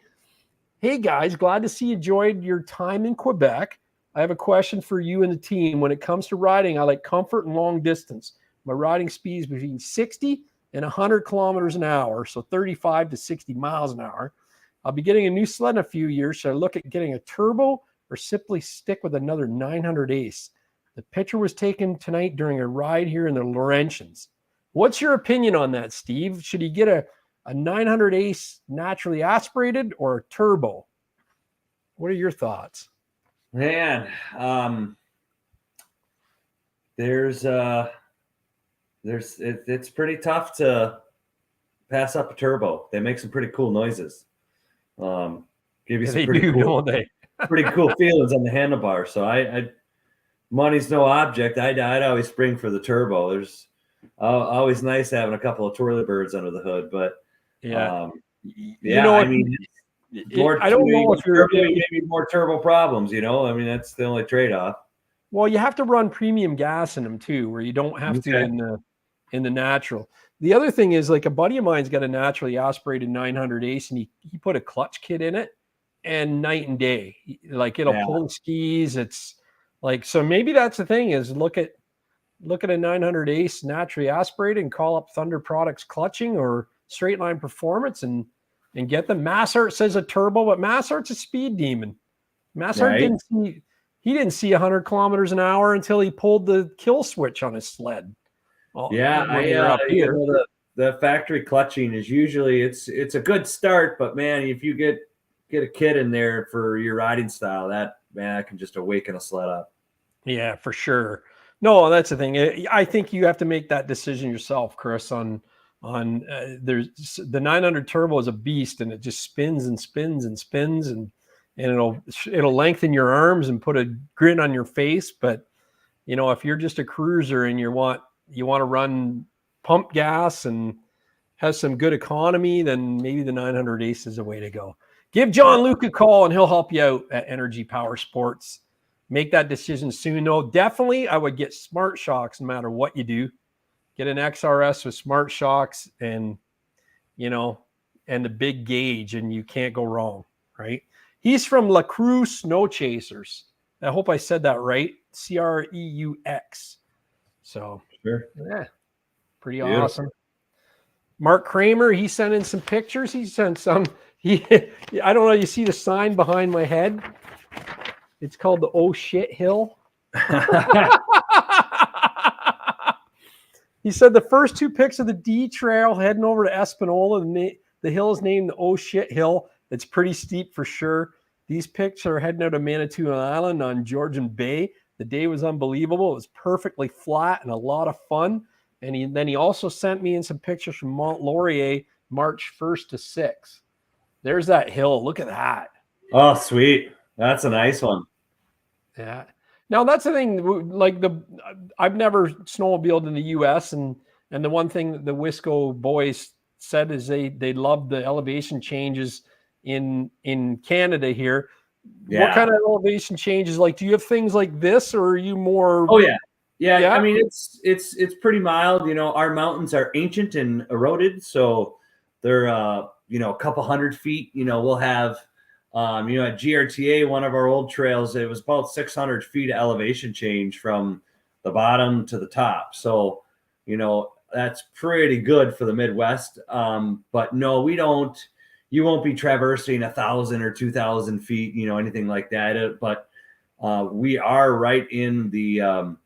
Hey guys, glad to see you enjoyed your time in Quebec. I have a question for you and the team. When it comes to riding, I like comfort and long distance. My riding speed is between 60 and 100 kilometers an hour, so 35 to 60 miles an hour. I'll be getting a new sled in a few years. Should I look at getting a turbo or simply stick with another 900 Ace? The picture was taken tonight during a ride here in the Laurentians. What's your opinion on that, Steve? Should he get a 900 Ace naturally aspirated or a turbo? What are your thoughts? Man, it's pretty tough to pass up a turbo. They make some pretty cool noises. Give you some They pretty do, cool, don't they? pretty cool feelings on the handlebar. So I money's no object. I'd always spring for the turbo. There's always nice having a couple of twirly birds under the hood, but Yeah. yeah, I mean, I don't know if you're maybe more turbo problems. I mean, that's the only trade-off. well, you have to run premium gas in them too, where you don't have to Okay. in the natural. The other thing is like a buddy of mine's got a naturally aspirated 900 Ace and he put a clutch kit in it and night and day. Like it'll Yeah. pull the skis. It's like so maybe that's the thing is look at a 900 Ace naturally aspirated and call up Thunder Products clutching or Straight Line Performance and get them. Massart says a turbo, but Massart's a speed demon. Massart Right. didn't see 100 kilometers an hour until he pulled the kill switch on his sled. Yeah, When we were up here. the factory clutching is usually it's a good start, but man, if you get a kid in there for your riding style, that can just awaken a sled up. Yeah, for sure. No, that's the thing. I think you have to make that decision yourself, Chris. There's the 900 turbo is a beast, and it just spins and spins and spins, and it'll lengthen your arms and put a grin on your face. But if you're just a cruiser and you want to run pump gas and have some good economy, then maybe the 900 Ace is a way to go. Give John Luke a call and he'll help you out at Energy Power Sports. Make that decision soon. No, definitely I would get smart shocks no matter what you do. Get an XRS with smart shocks and the big gauge, and you can't go wrong, right? He's from La Cruz Snow Chasers. I hope I said that right. Creux. So Sure. yeah, pretty Beautiful. awesome. Mark Kramer, he sent in some pictures. He sent some. I don't know. You see the sign behind my head? It's called the Oh Shit Hill. He said the first two pics of the D trail heading over to Espanola, the hill is named the Oh Shit Hill. It's pretty steep for sure. These pics are heading out of Manitoulin Island on Georgian Bay. The day was unbelievable. It was perfectly flat and a lot of fun. And then he also sent me in some pictures from Mont Laurier, March 1st to 6th. There's that hill. Look at that. Oh, sweet. That's a nice one. Yeah. Now that's the thing. Like I've never snowmobiled in the U.S. and the one thing that the Wisco boys said is they love the elevation changes in Canada here. Yeah. What kind of elevation changes? Like, do you have things like this, or are you more? Oh yeah. Yeah, I mean it's pretty mild. You know, our mountains are ancient and eroded, so they're you know, a couple 100 feet. You know, we'll have you know, at GRTA, one of our old trails, it was about 600 feet of elevation change from the bottom to the top. So, you know, that's pretty good for the Midwest. But no, we don't. You won't be traversing 1,000 or 2,000 feet, you know, anything like that. But we are right in the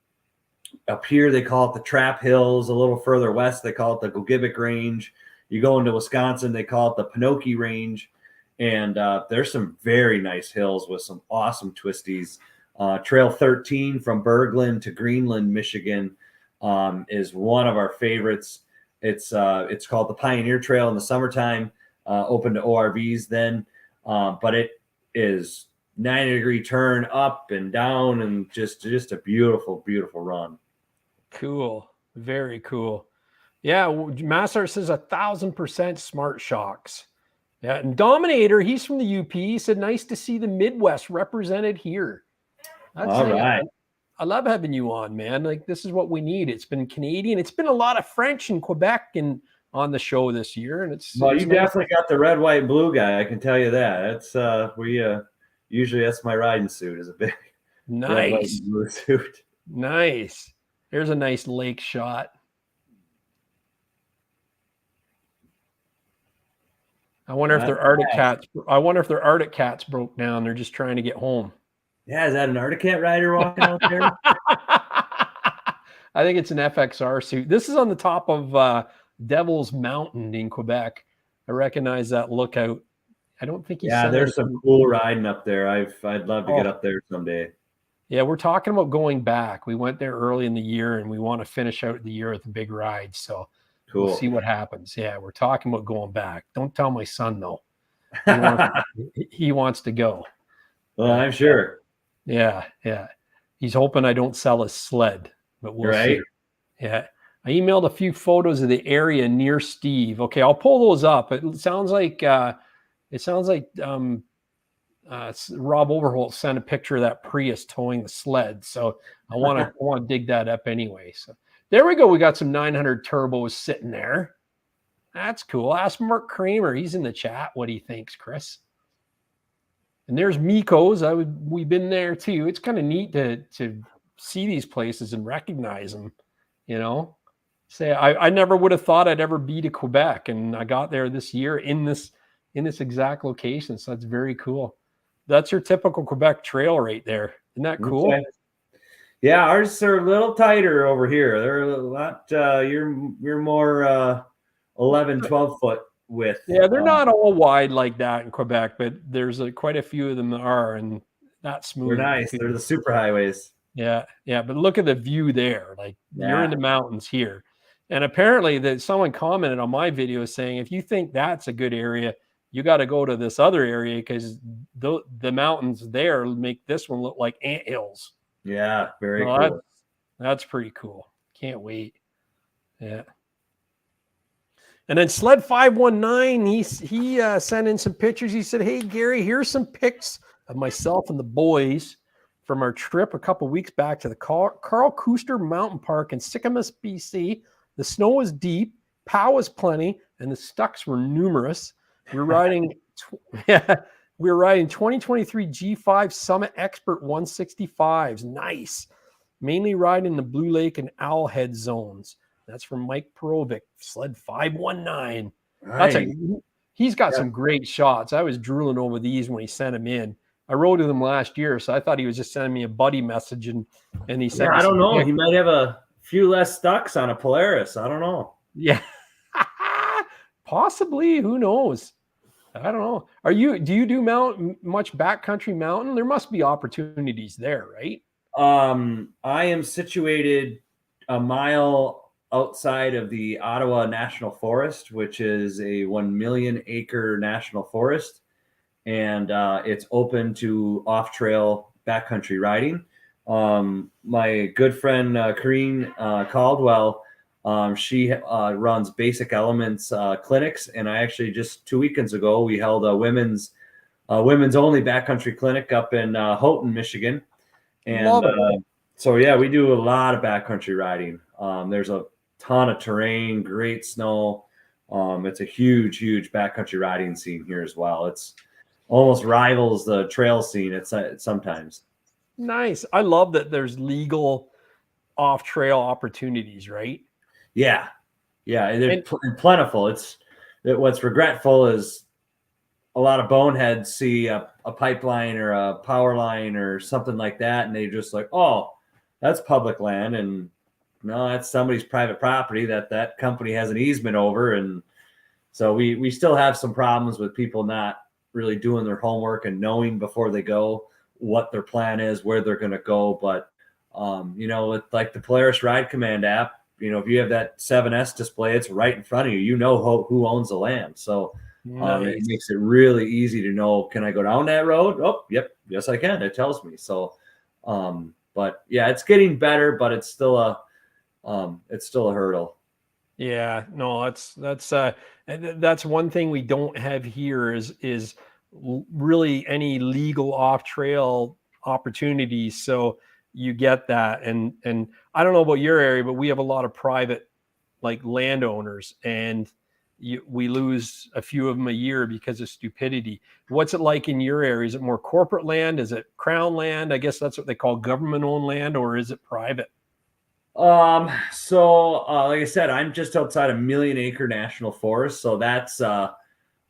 up here, they call it the Trap Hills. A little further west, they call it the GOGEBIC Range. You go into Wisconsin, they call it the Pinocchio Range. And there's some very nice hills with some awesome twisties. Trail 13 from Berglund to Greenland, Michigan, is one of our favorites. It's called the Pioneer Trail in the summertime, open to ORVs then. But it is 90-degree turn up and down, and just a beautiful, beautiful run. Cool. Very cool. Yeah. Massar says 1,000% smart shocks. Yeah. And Dominator, he's from the UP. He said, nice to see the Midwest represented here. All right. I love having you on, man. Like, this is what we need. It's been Canadian. It's been a lot of French and Quebec and on the show this year. And well, you definitely got the red, white, and blue guy. I can tell you that. That's usually that's my riding suit, is a big nice red, white, and blue suit. Nice. There's a nice lake shot. I wonder if their Arctic cats. I wonder if their Arctic cats broke down. They're just trying to get home. Yeah, is that an Arctic cat rider walking out there? I think it's an FXR suit. This is on the top of Devil's Mountain in Quebec. I recognize that lookout. I don't think he's. Yeah, there's some cool riding up there. I'd love to get up there someday. Yeah, we're talking about going back. We went there early in the year, and we want to finish out the year with a big ride. So cool. We'll see what happens. Yeah, we're talking about going back. Don't tell my son though. He wants to go. Well, I'm sure. Yeah. He's hoping I don't sell his sled, but we'll see. Yeah. I emailed a few photos of the area near Steve. Okay, I'll pull those up. It sounds like Rob Overholt sent a picture of that Prius towing the sled. So I want to dig that up anyway. So there we go. We got some 900 turbos sitting there. That's cool. Ask Mark Kramer. He's in the chat what he thinks, Chris. And there's Miko's. We've been there too. It's kind of neat to see these places and recognize them. You know, say I never would have thought I'd ever be to Quebec, and I got there this year in this exact location. So that's very cool. That's your typical Quebec trail right there. Isn't that cool? Okay. Yeah, ours are a little tighter over here. They're a lot. You're more 11, 12 foot width. Yeah, they're not all wide like that in Quebec, but there's quite a few of them that are, and that's smooth. They're nice. They're the super highways. Yeah. But look at the view there. Like you're in the mountains here, and apparently that someone commented on my video saying, if you think that's a good area, you got to go to this other area because the mountains there make this one look like anthills. Yeah, very cool. That's pretty cool. Can't wait. Yeah. And then Sled 519, he sent in some pictures. He said, "Hey Gary, here's some pics of myself and the boys from our trip a couple weeks back to the Carl Cooster Mountain Park in Sycamus, BC. The snow was deep, pow was plenty, and the stucks were numerous. We were riding, 2023 G5 Summit Expert 165s. Nice. Mainly riding the Blue Lake and Owlhead zones." That's from Mike Perovic, Sled 519. Right. He's got some great shots. I was drooling over these when he sent them in. I rode with him last year, so I thought he was just sending me a buddy message, and he sent. I don't know. He might have a few less stucks on a Polaris. I don't know. Yeah, possibly. Who knows? I don't know. Do you do much backcountry mountain? There must be opportunities there, right? I am situated a mile outside of the Ottawa National Forest, which is a 1 million acre national forest, and it's open to off-trail backcountry riding. My good friend Corrine Caldwell, she runs Basic Elements clinics, and I actually just 2 weekends ago we held a women's only backcountry clinic up in Houghton, Michigan, and So yeah, we do a lot of backcountry riding. There's a ton of terrain, great snow. It's a huge backcountry riding scene here as well. It's almost rivals the trail scene. It's sometimes. Nice. I love that there's legal off-trail opportunities, right? Yeah, and they're plentiful. What's regretful is a lot of boneheads see a pipeline or a power line or something like that, and they just like, oh, that's public land, and no, that's somebody's private property that company has an easement over. And so we still have some problems with people not really doing their homework and knowing before they go what their plan is, where they're going to go. But with like the Polaris Ride Command app, if you have that 7S display, it's right in front of you. You know who owns the land. So it makes it really easy to know, can I go down that road? Oh, yep. Yes, I can. It tells me. So, but yeah, it's getting better, but it's still a hurdle. Yeah, no, that's one thing we don't have here is really any legal off-trail opportunities. So you get that, and I don't know about your area, but we have a lot of private like landowners, and we lose a few of them a year because of stupidity. What's it like in your area? Is it more corporate land? Is it crown land? I guess that's what they call government-owned land, or is it private? So like I said, I'm just outside a 1,000,000-acre national forest. So that's I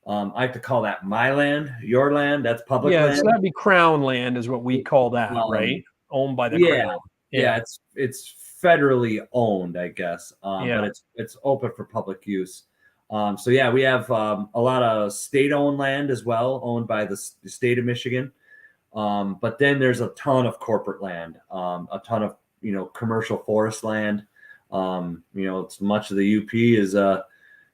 like to call that my land, your land. That's public land. So that'd be crown land is what we call that, right? Owned by the crown. Yeah, it's federally owned, I guess. But it's open for public use. So yeah, we have a lot of state-owned land as well, owned by the state of Michigan. But then there's a ton of corporate land, a ton of commercial forest land. It's much of the UP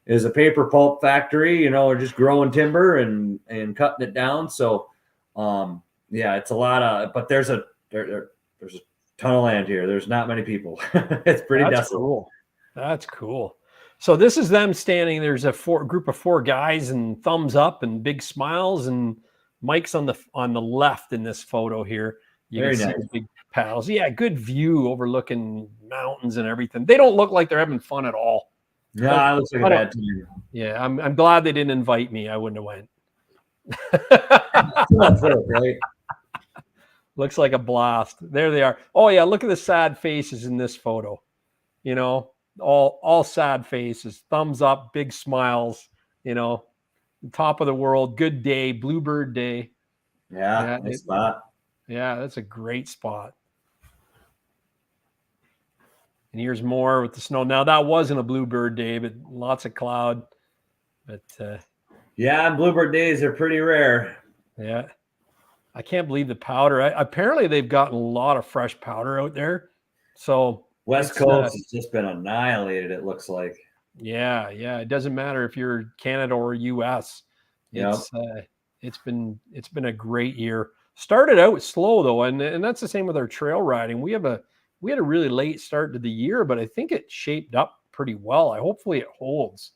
is a paper pulp factory, or just growing timber and cutting it down. So it's a lot of, but there's a ton of land here. There's not many people. It's pretty desolate. Cool. That's cool. So this is them standing. There's a group of 4 guys and thumbs up and big smiles, and Mike's on the left in this photo here. Very nice. Big paddles. Yeah, good view overlooking mountains and everything. They don't look like they're having fun at all. Yeah, it looks like a bad time. Yeah, I'm glad they didn't invite me. I wouldn't have went. That's it, right? Looks like a blast. There they are. Oh yeah, look at the sad faces in this photo. All sad faces. Thumbs up, big smiles. Top of the world. Good day, Bluebird Day. Yeah, nice spot. Yeah, that's a great spot. And here's more with the snow. Now that wasn't a Bluebird Day, but lots of cloud. But Bluebird days are pretty rare. Yeah, I can't believe the powder. Apparently, they've gotten a lot of fresh powder out there. So West Coast has just been annihilated. It looks like. Yeah. It doesn't matter if you're Canada or US. It's been a great year. Started out slow though, and that's the same with our trail riding. We had a really late start to the year, but I think it shaped up pretty well. Hopefully it holds.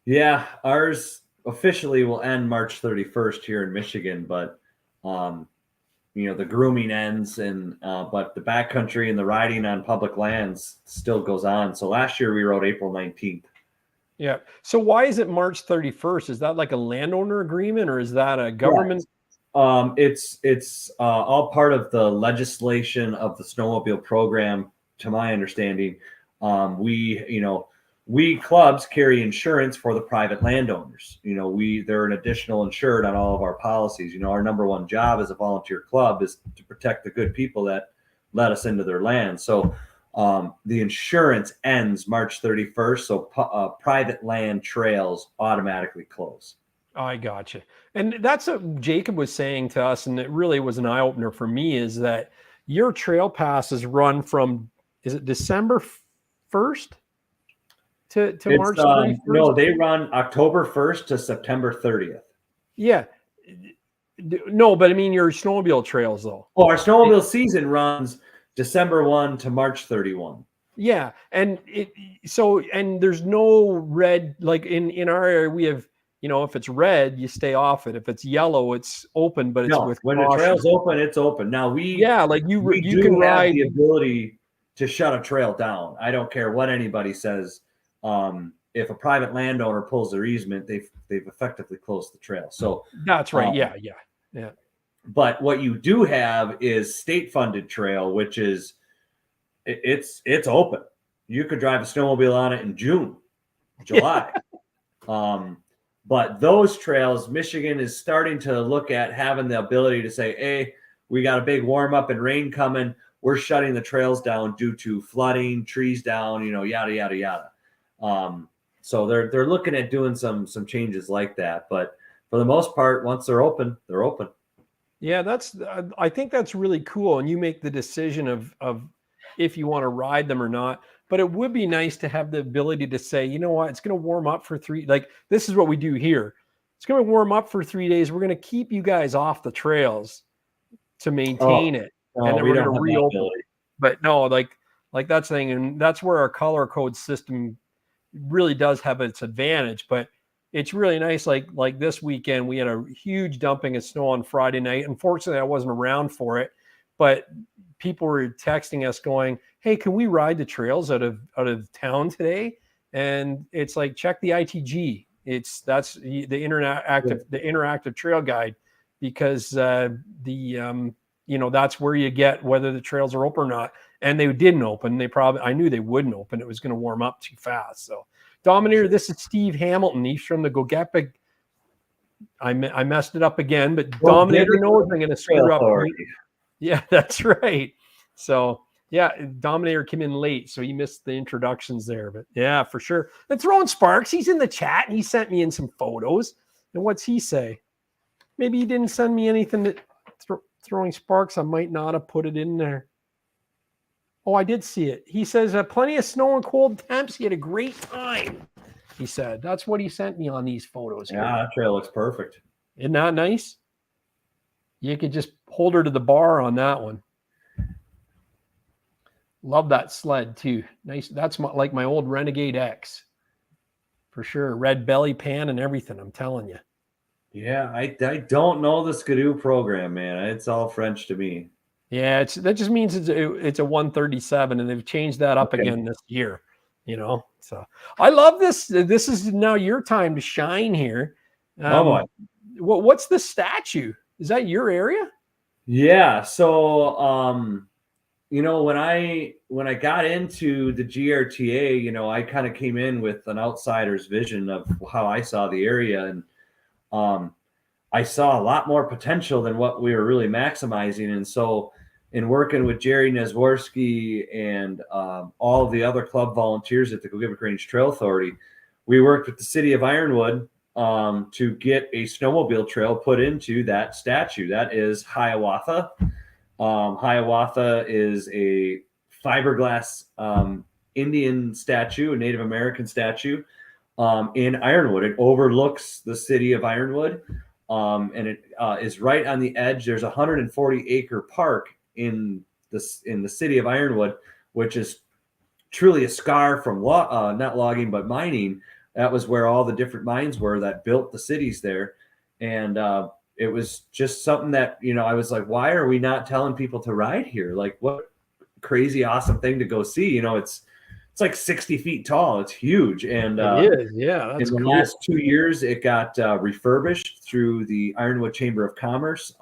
Yeah, ours officially will end March 31st here in Michigan, but the grooming ends, and but the backcountry and the riding on public lands still goes on. So last year we rode April 19th. Yeah. So why is it March 31st? Is that like a landowner agreement, or is that a government? It's all part of the legislation of the snowmobile program, to my understanding. We clubs carry insurance for the private landowners. They're an additional insured on all of our policies. Our number one job as a volunteer club is to protect the good people that let us into their land. So the insurance ends March 31st. So private land trails automatically close. I gotcha. And that's what Jacob was saying to us, and it really was an eye-opener for me, is that your trail passes run from, is it December 1st to March 31st? No, they run October 1st to September 30th. Yeah. No, but I mean your snowmobile trails though. Oh, our snowmobile season runs December 1 to March 31. Yeah. And there's no red, like in our area, we have, if it's red, you stay off it. If it's yellow, it's open, but it's with when caution. the trail's open, it's open. Now we can ride the ability to shut a trail down. I don't care what anybody says. If a private landowner pulls their easement, they've effectively closed the trail. So that's right. Yeah. But what you do have is state-funded trail, which is it's open. You could drive a snowmobile on it in June, July. But those trails, Michigan is starting to look at having the ability to say, hey, we got a big warm up and rain coming. We're shutting the trails down due to flooding, trees down, yada, yada, yada. So they're looking at doing some changes like that. But for the most part, once they're open, they're open. Yeah, I think that's really cool. And you make the decision of if you want to ride them or not. But it would be nice to have the ability to say, you know what, it's going to warm up for this is what we do here. It's going to warm up for 3 days. We're going to keep you guys off the trails to maintain it. And then we're going to reopen. But no, like that's the thing. And that's where our color code system really does have its advantage. But it's really nice. Like this weekend, we had a huge dumping of snow on Friday night. Unfortunately, I wasn't around for it, but people were texting us going, hey, can we ride the trails out of town today? And it's like, check the ITG. That's the interactive trail guide, because that's where you get whether the trails are open or not. And they didn't open. I knew they wouldn't open. It was going to warm up too fast. So Dominator, this is Steve Hamilton. He's from the GOGEBIC. I messed it up again, but Dominator knows I'm going to screw up. Yeah, that's right. So yeah, Dominator came in late, so he missed the introductions there. But yeah, for sure. And Throwing Sparks, he's in the chat, and he sent me in some photos. And what's he say? Maybe he didn't send me anything that Throwing Sparks. I might not have put it in there. Oh, I did see it. He says, plenty of snow and cold temps. He had a great time, he said. That's what he sent me on these photos. Yeah, that trail looks perfect. Isn't that nice? You could just hold her to the bar on that one. Love that sled too. Nice. That's like my old Renegade X. For sure. Red belly pan and everything, I'm telling you. Yeah, I don't know the Skidoo program, man. It's all French to me. Yeah, that just means it's a 137, and they've changed that up again this year. So I love this. This is now your time to shine here. Oh boy. What's the statue? Is that your area? Yeah. So when I got into the GRTA, I kind of came in with an outsider's vision of how I saw the area, and I saw a lot more potential than what we were really maximizing. And so in working with Jerry Nesworski and all of the other club volunteers at the GOGEBIC Range Trail Authority, we worked with the city of Ironwood to get a snowmobile trail put into that statue. That is Hiawatha. Hiawatha is a fiberglass Indian statue, a Native American statue in Ironwood. It overlooks the city of Ironwood, and it is right on the edge. There's a 140-acre park in the city of Ironwood, which is truly a scar from not logging but mining. That was where all the different mines were that built the cities there, and it was just something that I was like, why are we not telling people to ride here? Like, what crazy awesome thing to go see. It's like 60 feet tall. It's huge. And it is. Yeah, that's in the last 2 years, it got refurbished through the Ironwood Chamber of Commerce.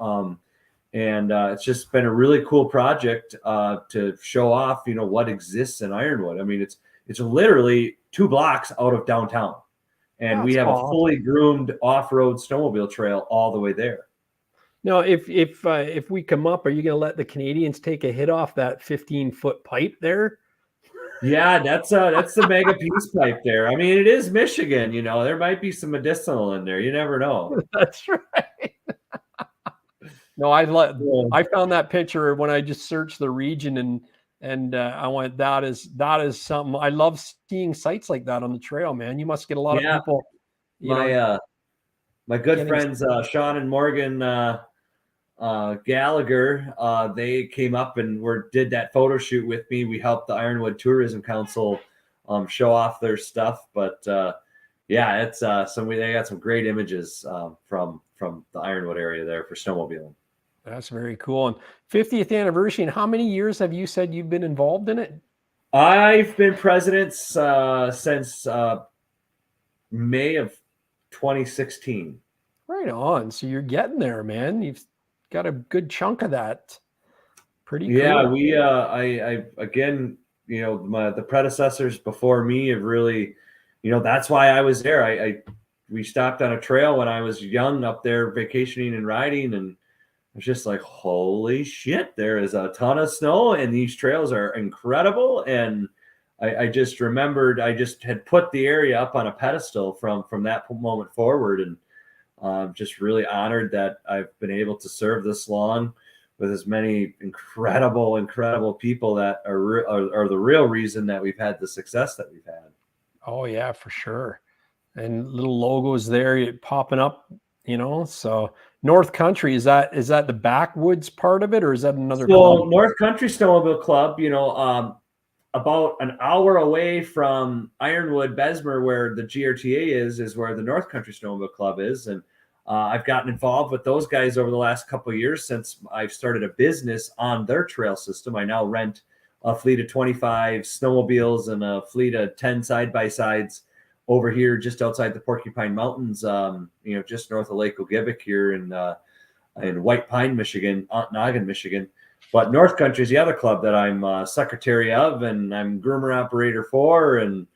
And it's just been a really cool project to show off, what exists in Ironwood. I mean, it's literally 2 blocks out of downtown, and we have a fully groomed off-road snowmobile trail all the way there. Now, if we come up, are you going to let the Canadians take a hit off that 15-foot pipe there? Yeah, that's the mega peace pipe there. I mean, it is Michigan, there might be some medicinal in there. You never know. That's right. No, I found that picture when I just searched the region, and I went, that is something. I love seeing sites like that on the trail, man. You must get a lot of people. My good friends Sean and Morgan Gallagher, they came up and did that photo shoot with me. We helped the Ironwood Tourism Council show off their stuff, but yeah, it's they got some great images from the Ironwood area there for snowmobiling. That's very cool. And 50th anniversary. And how many years have you said you've been involved in it? I've been president since May of 2016. Right on. So you're getting there, man. You've got a good chunk of that. Pretty cool. Yeah, we I again, the predecessors before me have really, that's why I was there. We stopped on a trail when I was young up there vacationing and riding, and I was just like, holy shit, there is a ton of snow and these trails are incredible. And I just remembered I just had put the area up on a pedestal from that moment forward, and just really honored that I've been able to serve this long with as many incredible people that are the real reason that we've had the success that we've had. Oh yeah, for sure. And little logos there popping up, so North Country, is that the backwoods part of it, or is that another club? North Country Snowmobile Club, about an hour away from Ironwood, Bessemer, where the GRTA is where the North Country Snowmobile Club is. And I've gotten involved with those guys over the last couple of years since I've started a business on their trail system. I now rent a fleet of 25 snowmobiles and a fleet of 10 side-by-sides over here just outside the Porcupine Mountains, just north of Lake GOGEBIC here in White Pine, Michigan, Ontonagon, Michigan. But North Country is the other club that I'm secretary of, and I'm groomer operator for, and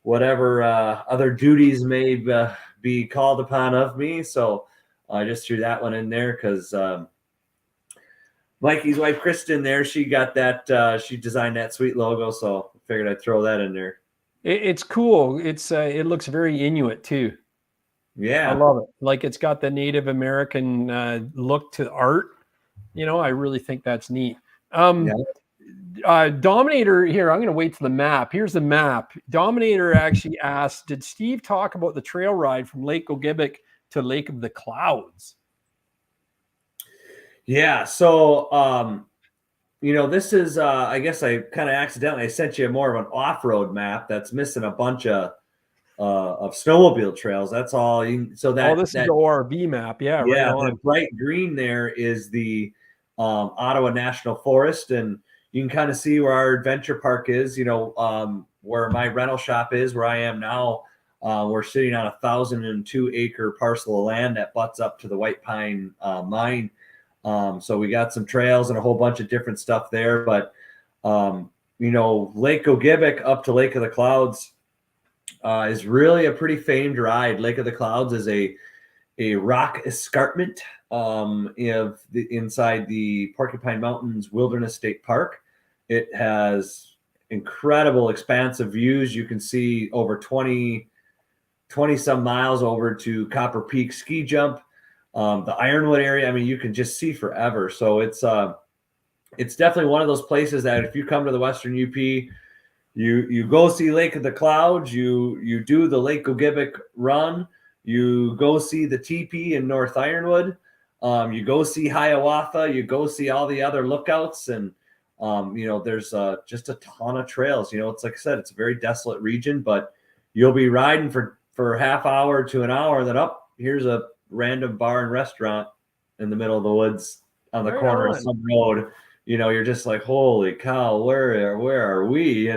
whatever other duties may be called upon of me. So I just threw that one in there because Mikey's wife, Kristen, there, she got that, she designed that sweet logo. So I figured I'd throw that in there. It's cool. It looks very Inuit too. Yeah. I love it. Like it's got the Native American look to art. I really think that's neat. Dominator here, I'm going to wait for the map. Here's the map. Dominator actually asked, did Steve talk about the trail ride from Lake GOGEBIC to Lake of the Clouds? Yeah. So, this is, I guess I kind of accidentally sent you more of an off-road map that's missing a bunch of snowmobile trails. That's all. This is the ORV map. Yeah. Yeah. Right on. The bright green there is the Ottawa National Forest, and you can kind of see where our adventure park is, where my rental shop is, where I am now. We're sitting on 1,002 acre parcel of land that butts up to the White Pine mine. So we got some trails and a whole bunch of different stuff there. But, Lake GOGEBIC up to Lake of the Clouds is really a pretty famed ride. Lake of the Clouds is a rock escarpment inside the Porcupine Mountains Wilderness State Park. It has incredible expansive views. You can see over 20 some miles over to Copper Peak ski jump. The Ironwood area, I mean, you can just see forever. So it's definitely one of those places that if you come to the Western UP, you go see Lake of the Clouds, you do the Lake GOGEBIC run, you go see the teepee in North Ironwood, you go see Hiawatha, you go see all the other lookouts, and there's just a ton of trails. It's like I said, it's a very desolate region, but you'll be riding for a half hour to an hour, and then here's a random bar and restaurant in the middle of the woods on the corner of some road. You're just like, holy cow, where are we?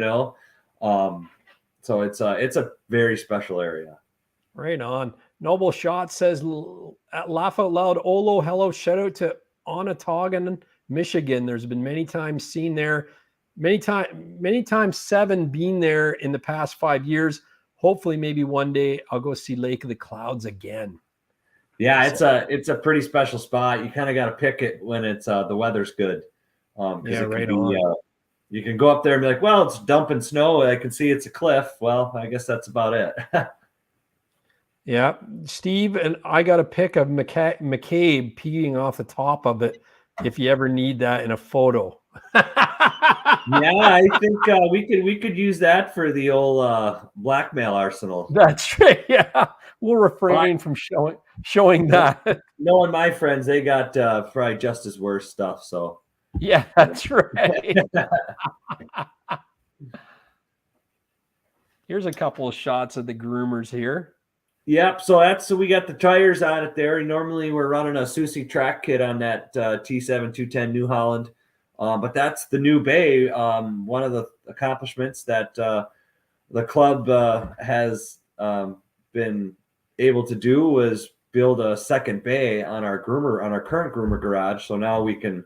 So it's a very special area. Right on. Noble Shot says, laugh out loud, Olo, hello, shout out to Ontonagon, Michigan. There's been many times seen there, many times 7 been there in the past 5 years. Hopefully maybe one day I'll go see Lake of the Clouds again. Yeah, it's a pretty special spot. You kind of got to pick it when it's the weather's good. Yeah, right on. You can go up there and be like, well, it's dumping snow. I can see it's a cliff. Well, I guess that's about it. Yeah, Steve, and I got a pic of McCabe peeing off the top of it if you ever need that in a photo. Yeah, I think we could use that for the old blackmail arsenal. That's right. Yeah, we'll refrain from showing that. Knowing my friends, they got probably just as worse stuff. So yeah, that's right. Here's a couple of shots of the groomers here. Yep. So we got the tires on it there. Normally we're running a Susi track kit on that T7 210 New Holland. But that's the new bay. One of the accomplishments that the club has been able to do was build a second bay on our current groomer garage. So now we can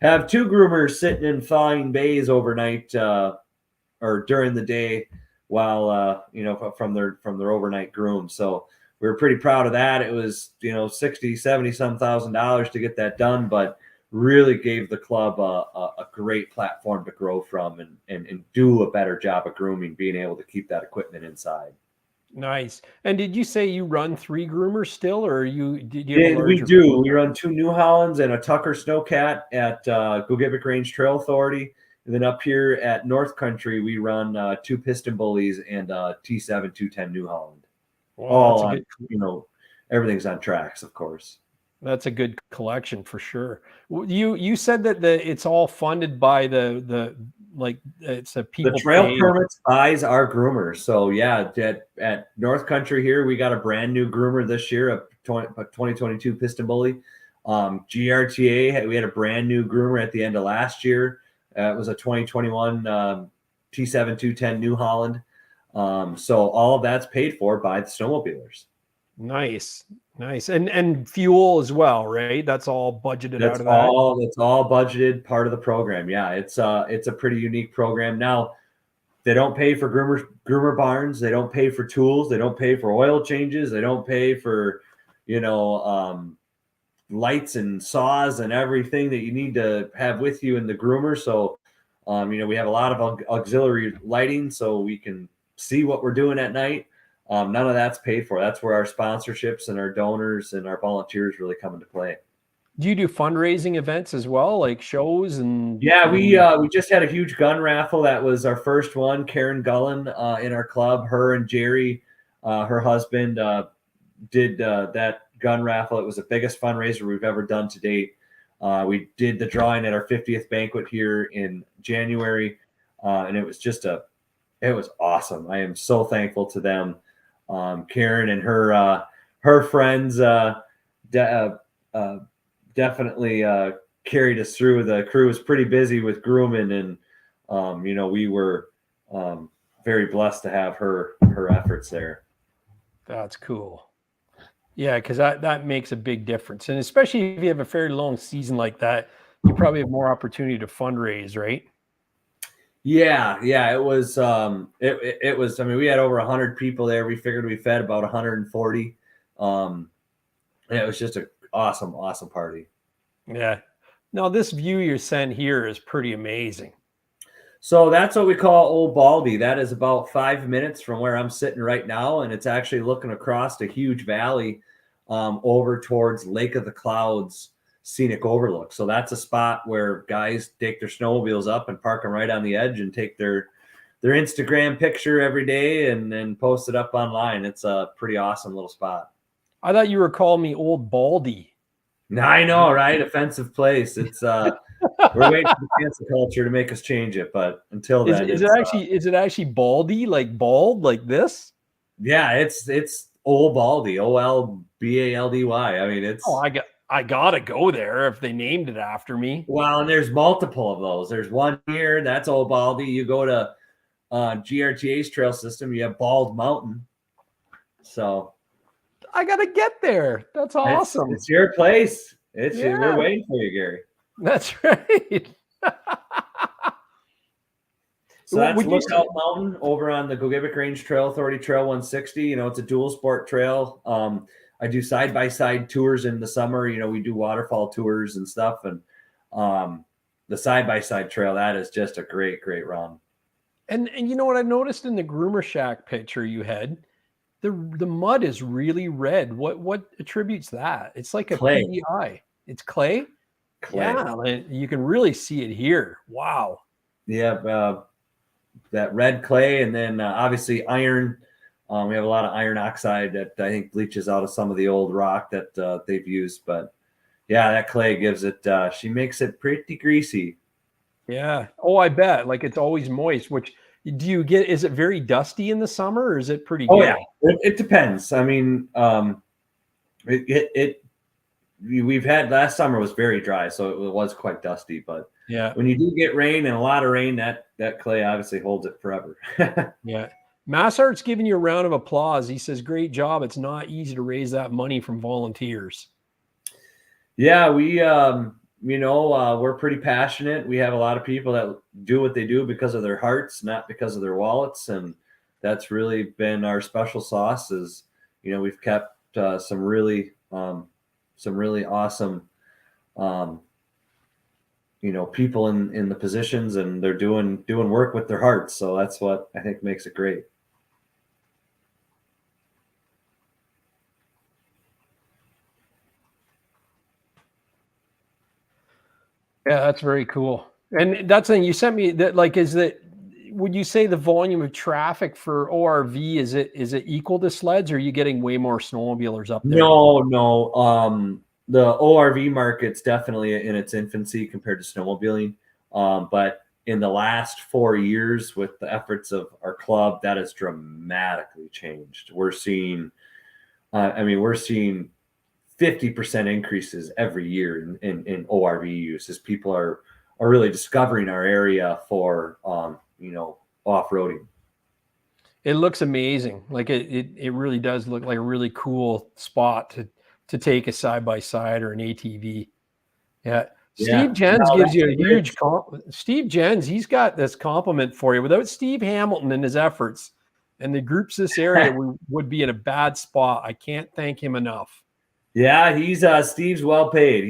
have two groomers sitting in thawing bays overnight or during the day while from their overnight groom. So we were pretty proud of that. It was 60, 70 some $1,000s to get that done, but really gave the club a great platform to grow from and do a better job of grooming, being able to keep that equipment inside. Nice. And did you say you run 3 groomers still, or did you have a We larger? do. We run 2 New Hollands and a Tucker Snowcat at GOGEBIC Range Trail Authority. And then up here at North Country, we run 2 piston bullies and T7 210 New Holland. Wow, that's Everything's on tracks, of course. That's a good collection for sure. You said that it's all funded by it's a people. The trail permits buys our groomers. So yeah, at North Country here, we got a brand new groomer this year, a 2022 piston bully. GRTA, we had a brand new groomer at the end of last year. It was a 2021 T7 210 New Holland. So all of that's paid for by the snowmobilers. Nice. And fuel as well, right? That's all budgeted out of that. That's all budgeted, part of the program. Yeah, it's a pretty unique program. Now, they don't pay for groomer barns. They don't pay for tools. They don't pay for oil changes. They don't pay for, lights and saws and everything that you need to have with you in the groomer. So, we have a lot of auxiliary lighting so we can see what we're doing at night. None of that's paid for. That's where our sponsorships and our donors and our volunteers really come into play. Do you do fundraising events as well, like shows and? Yeah, we just had a huge gun raffle. That was our first one. Karen Gullen in our club, her and Jerry, her husband, did that gun raffle. It was the biggest fundraiser we've ever done to date. We did the drawing at our 50th banquet here in January, and it was it was awesome. I am so thankful to them. Karen and her friends definitely carried us through. The crew was pretty busy with grooming, and we were very blessed to have her efforts there. That's cool. Yeah, because that makes a big difference, and especially if you have a fairly long season like that, you probably have more opportunity to fundraise, right? Yeah, it was. It was. I mean, we had over 100 people there. We figured we fed about 140. And it was just an awesome party. Yeah. Now this view you're sent here is pretty amazing. So that's what we call Old Baldy. That is about 5 minutes from where I'm sitting right now, and it's actually looking across a huge valley over towards Lake of the Clouds scenic overlook. So that's a spot where guys take their snowmobiles up and park them right on the edge and take their Instagram picture every day and then post it up online. It's a pretty awesome little spot. I thought you were calling me Old Baldy. I know, right? Offensive place. It's we're waiting for the cancel culture to make us change it, but until then, is it actually baldy, like bald, like this? Yeah, it's Old Baldy, OLBALDY. I mean, it's. Oh, I gotta go there if they named it after me. Well, and there's multiple of those. There's one here, that's Old Baldy. You go to GRTA's trail system, you have Bald Mountain. So I gotta get there. That's awesome. It's your place. We're waiting for you, Gary. That's right. So that's Lookout Mountain over on the GOGEBIC Range Trail Authority Trail 160. It's a dual sport trail. I do side-by-side tours in the summer. We do waterfall tours and stuff. And the side-by-side trail, that is just a great, great run. And you know what I noticed in the groomer shack picture you had? The mud is really red. What attributes that? It's like a clay. PEI. It's clay? Yeah, you can really see it here. Wow. Yeah, that red clay, and then obviously iron. We have a lot of iron oxide that I think bleaches out of some of the old rock that they've used. But yeah, that clay gives it, she makes it pretty greasy. Yeah. Oh, I bet. Like it's always moist, which Do you get, is it very dusty in the summer or is it pretty Oh good? yeah, it depends. I mean, we've had, last summer was very dry, so it was quite dusty, but Yeah. when you do get rain, and a lot of rain, that clay obviously holds it forever. Yeah. Massart's giving you a round of applause. He says, great job. It's not easy to raise that money from volunteers. Yeah, we're pretty passionate. We have a lot of people that do what they do because of their hearts, not because of their wallets, and that's really been our special sauce. Is, we've kept some really awesome, people in the positions, and they're doing work with their hearts. So that's what I think makes it great. Yeah, that's very cool. And that's the thing you sent me, that like, would you say the volume of traffic for ORV, is it equal to sleds, or are you getting way more snowmobilers up there? No. The ORV market's definitely in its infancy compared to snowmobiling. But in the last 4 years, with the efforts of our club, that has dramatically changed. We're seeing 50% increases every year in ORV use, as people are really discovering our area for off-roading. It looks amazing. Like it really does look like a really cool spot to take a side by side or an ATV. Yeah. Yeah. Steve Jens No, gives you a that's huge Steve Jens, he's got this compliment for you. Without Steve Hamilton and his efforts and the groups this area, we would be in a bad spot. I can't thank him enough. Yeah, Steve's well paid.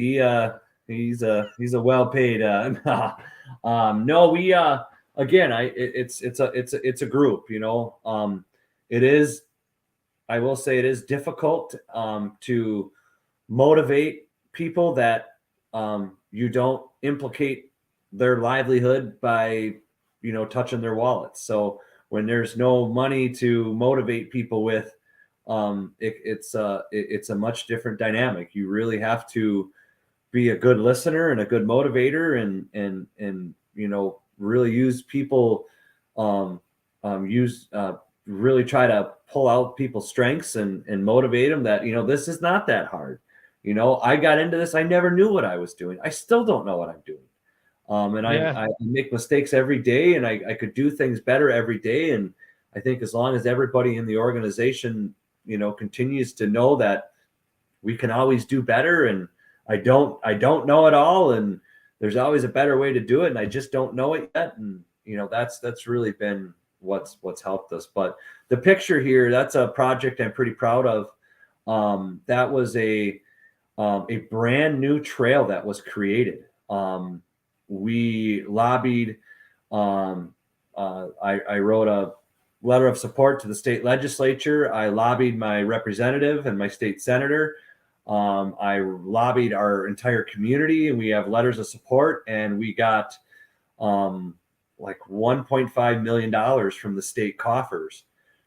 He's a well paid. No, we again, it's a group. It is. I will say it is difficult to motivate people that you don't implicate their livelihood by touching their wallets. So when there's no money to motivate people with, it's a much different dynamic. You really have to be a good listener and a good motivator, and really use people, really try to pull out people's strengths and motivate them that this is not that hard. I got into this, I never knew what I was doing. I still don't know what I'm doing. And Yeah. I make mistakes every day, and I could do things better every day. And I think as long as everybody in the organization continues to know that we can always do better, and I don't know it all, and there's always a better way to do it, and I just don't know it yet. And that's really been what's helped us. But the picture here, that's a project I'm pretty proud of. That was a brand new trail that was created. We lobbied. I wrote a letter of support to the state legislature. I lobbied my representative and my state senator. I lobbied our entire community, and we have letters of support, and we got like $1.5 million from the state coffers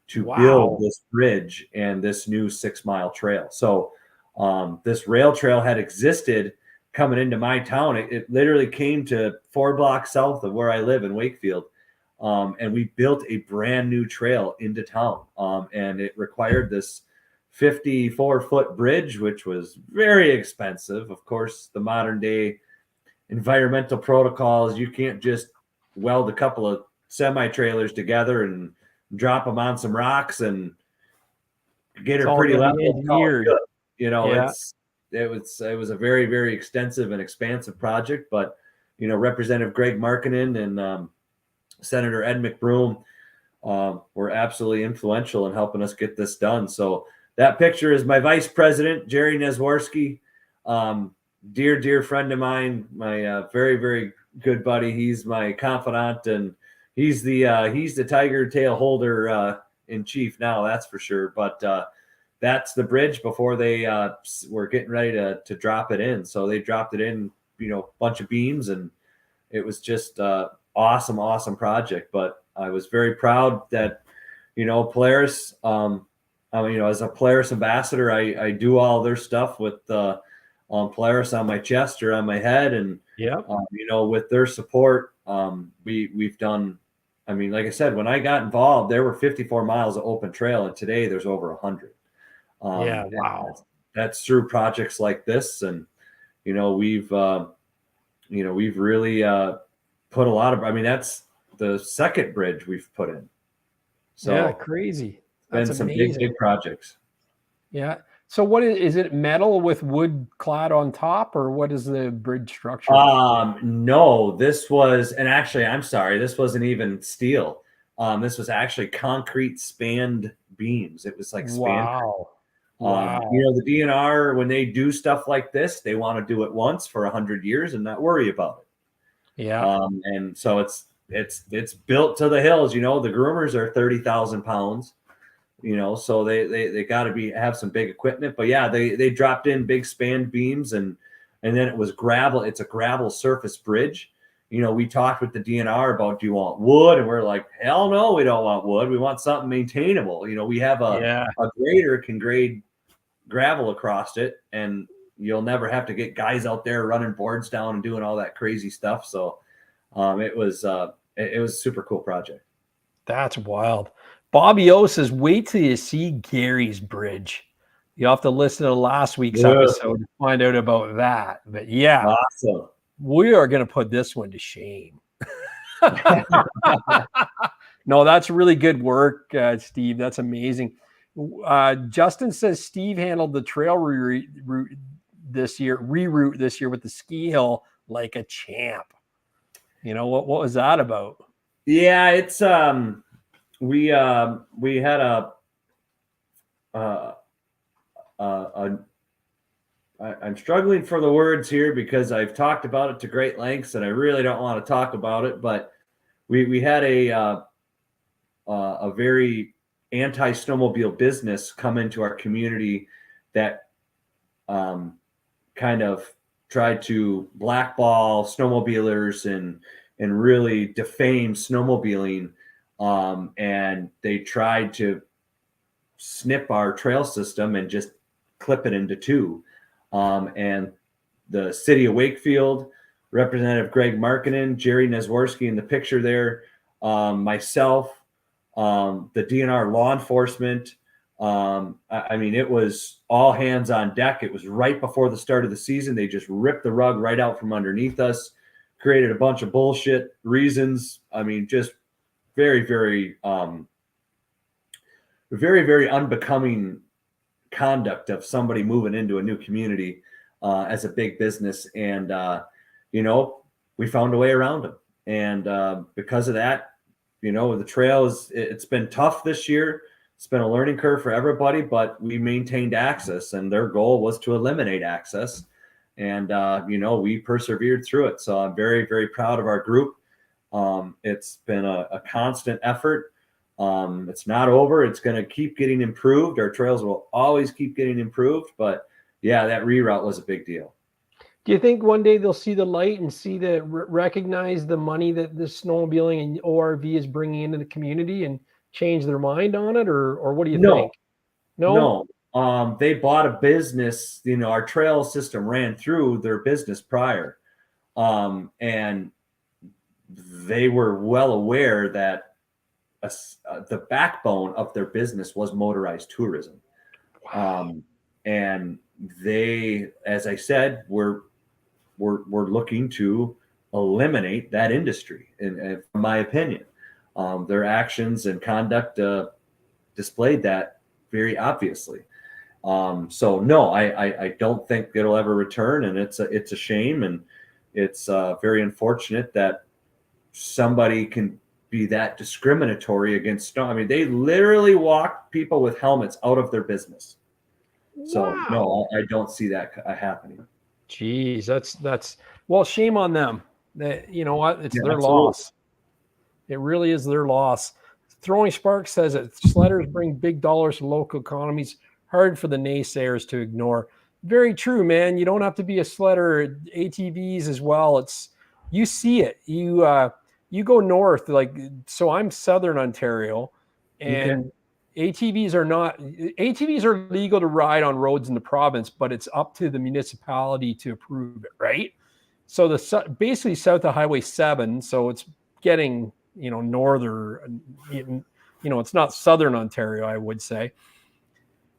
to build this bridge and this new 6-mile trail. So this rail trail had existed coming into my town. It literally came to 4 blocks south of where I live in Wakefield. And we built a brand new trail into town. And it required this 54-foot bridge, which was very expensive. Of course, the modern day environmental protocols, you can't just weld a couple of semi-trailers together and drop them on some rocks and get her pretty level. Yeah. It was a very, very extensive and expansive project, but Representative Greg Markkinen and Senator Ed McBroom were absolutely influential in helping us get this done. So that picture is my vice president, Jerry Nesworski, dear friend of mine, my very, very good buddy. He's my confidant, and he's the tiger tail holder in chief now, that's for sure. But that's the bridge before they were getting ready to drop it in. So they dropped it in, a bunch of beams, and it was just awesome project. But I was very proud that Polaris, as a Polaris ambassador, I do all their stuff with Polaris on my chest or on my head, and with their support, we've done I mean, like I said, when I got involved, there were 54 miles of open trail, and today there's over 100. Yeah, And wow. that's through projects like this. And, we've really put a lot of, I mean, that's the second bridge we've put in. Yeah, So crazy. been That's some big, amazing. big projects. Yeah. So what is it, metal with wood clad on top, or what is the bridge structure like? No, this was, and actually, I'm sorry, this wasn't even steel. This was actually concrete spanned beams. It was like span. Wow. Wow. The DNR, when they do stuff like this, they want to do it once for 100 years and not worry about it. Yeah. And so it's built to the hills. The groomers are 30,000 pounds. So they got to have some big equipment. But yeah, they dropped in big span beams, and then it was gravel. It's a gravel surface bridge. We talked with the DNR about, do you want wood? And we're like, hell no, we don't want wood. We want something maintainable. We have Yeah. a grader can grade gravel across it, and you'll never have to get guys out there running boards down and doing all that crazy stuff. So it was a super cool project. That's wild. Bobby O says, wait till you see Gary's bridge. You have to listen to last week's episode to find out about that. But yeah, Awesome. we are going to put this one to shame. No, that's really good work, Steve. That's amazing. Justin says Steve handled the trail reroute this year with the ski hill like a champ. What was that about? Yeah, it's we had I'm struggling for the words here because I've talked about it to great lengths and I really don't want to talk about it, but we had a very anti-snowmobile business come into our community that kind of tried to blackball snowmobilers and really defame snowmobiling. And they tried to snip our trail system and just clip it into two. And the city of Wakefield, Representative Greg Markkinen, Jerry Nesworski in the picture there, myself, the DNR law enforcement. I mean, it was all hands on deck. It was right before the start of the season. They just ripped the rug right out from underneath us, created a bunch of bullshit reasons. I mean, just very, very, very, very unbecoming conduct of somebody moving into a new community as a big business. And, we found a way around them. And because of that, the trail it's been tough this year. It's been a learning curve for everybody, but we maintained access, and their goal was to eliminate access. And, we persevered through it. So I'm very, very proud of our group. It's been a constant effort. It's not over. It's going to keep getting improved. Our trails will always keep getting improved. But yeah, that reroute was a big deal. Do you think one day they'll see the light and recognize the money that this snowmobiling and ORV is bringing into the community and change their mind on it, or what do you think? No. They bought a business. Our trail system ran through their business prior, and they were well aware that the backbone of their business was motorized tourism. Wow. And they, as I said, were looking to eliminate that industry. And from my opinion, their actions and conduct displayed that very obviously. So no, I don't think it'll ever return, and it's a shame, and it's very unfortunate that somebody can be that discriminatory against snow. I mean, they literally walked people with helmets out of their business. So Wow. no, I don't see that happening. Geez, that's well, shame on them. You know what? It's their absolutely. loss. It really is their loss. Throwing Sparks says that sledders bring big dollars to local economies. Hard for the naysayers to ignore. Very true, man. You don't have to be a sledder. ATVs as well. You see it. You go north, so I'm Southern Ontario, and ATVs are legal to ride on roads in the province, but it's up to the municipality to approve it, right? So basically south of Highway 7, so it's getting northern, it's not southern Ontario, I would say.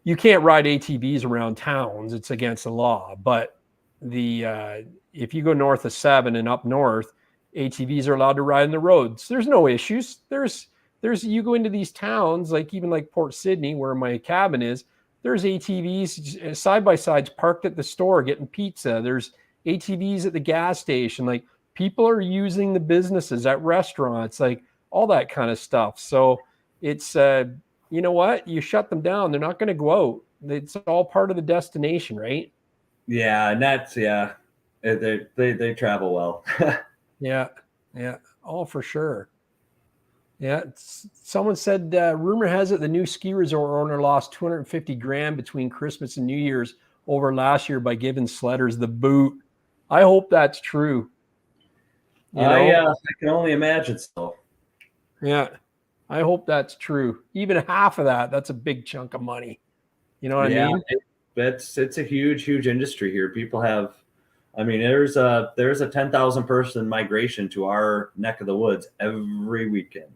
You can't ride ATVs around towns. It's against the law. But if you go north of 7 and up north, ATVs are allowed to ride on the roads. There's no issues. There's you go into these towns, even like Port Sydney, where my cabin is, there's ATVs side-by-sides parked at the store getting pizza. There's ATVs at the gas station. People are using the businesses at restaurants, all that kind of stuff. So it's, you know what? You shut them down, they're not going to go out. It's all part of the destination, right? Yeah, and that's they travel well. Yeah, oh, for sure. Yeah, someone said, rumor has it the new ski resort owner lost $250,000 between Christmas and New Year's over last year by giving sledders the boot. I hope that's true. I can only imagine so. Yeah, I hope that's true. Even half of that's a big chunk of money. You know what I mean? It's a huge industry here. People have, there's a 10,000 person migration to our neck of the woods every weekend.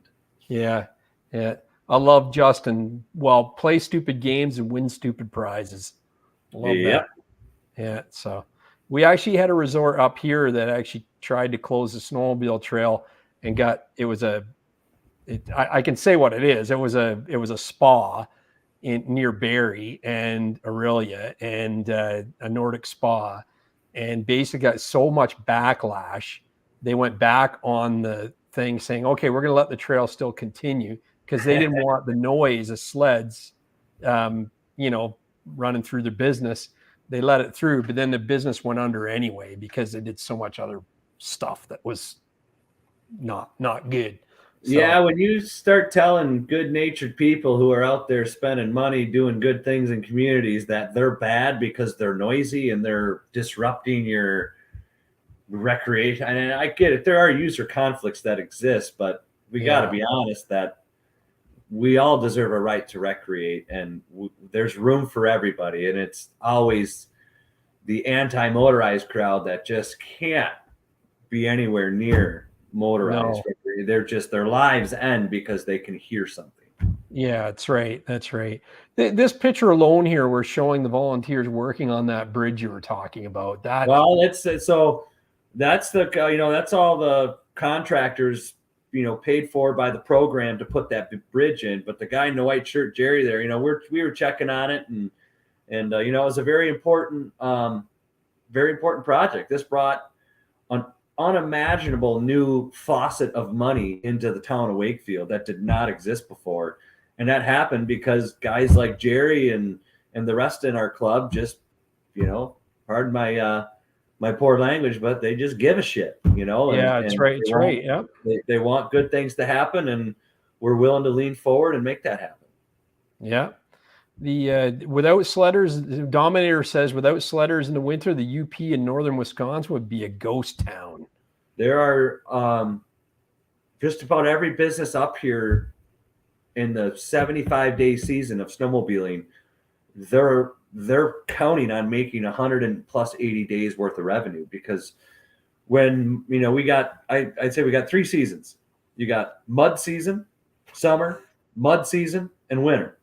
Yeah. I love Justin. Well, play stupid games and win stupid prizes. Love that. Yeah. So we actually had a resort up here that actually tried to close the snowmobile trail and I can say what it is. It was a spa near Barrie and Aurelia and a Nordic spa, and basically got so much backlash. They went back on the thing saying, okay, we're going to let the trail still continue, because they didn't want the noise of sleds, running through their business. They let it through, but then the business went under anyway because they did so much other stuff that was not good. So, yeah, when you start telling good-natured people who are out there spending money doing good things in communities that they're bad because they're noisy and they're disrupting your recreation, and I get it, there are user conflicts that exist, but we got to be honest that we all deserve a right to recreate, and there's room for everybody. And it's always the anti-motorized crowd that just can't be anywhere near motorized. No. They're just, their lives end because they can hear something. Yeah, that's right. This picture alone here, we're showing the volunteers working on that bridge you were talking about. That's that's all the contractors, paid for by the program to put that bridge in. But the guy in the white shirt, Jerry, there, we were checking on it, and it was a very important project. This brought an unimaginable new faucet of money into the town of Wakefield that did not exist before. And that happened because guys like Jerry and the rest in our club just, pardon my poor language, but they just give a shit, Yeah, that's right. It's right. Yeah. They want good things to happen, and we're willing to lean forward and make that happen. Yeah. Without sledders, Dominator says, without sledders in the winter, the UP in northern Wisconsin would be a ghost town. There are just about every business up here in the 75-day season of snowmobiling, they're counting on making 180 days worth of revenue, because when I'd say we got 3 seasons. You got mud season, summer, mud season, and winter.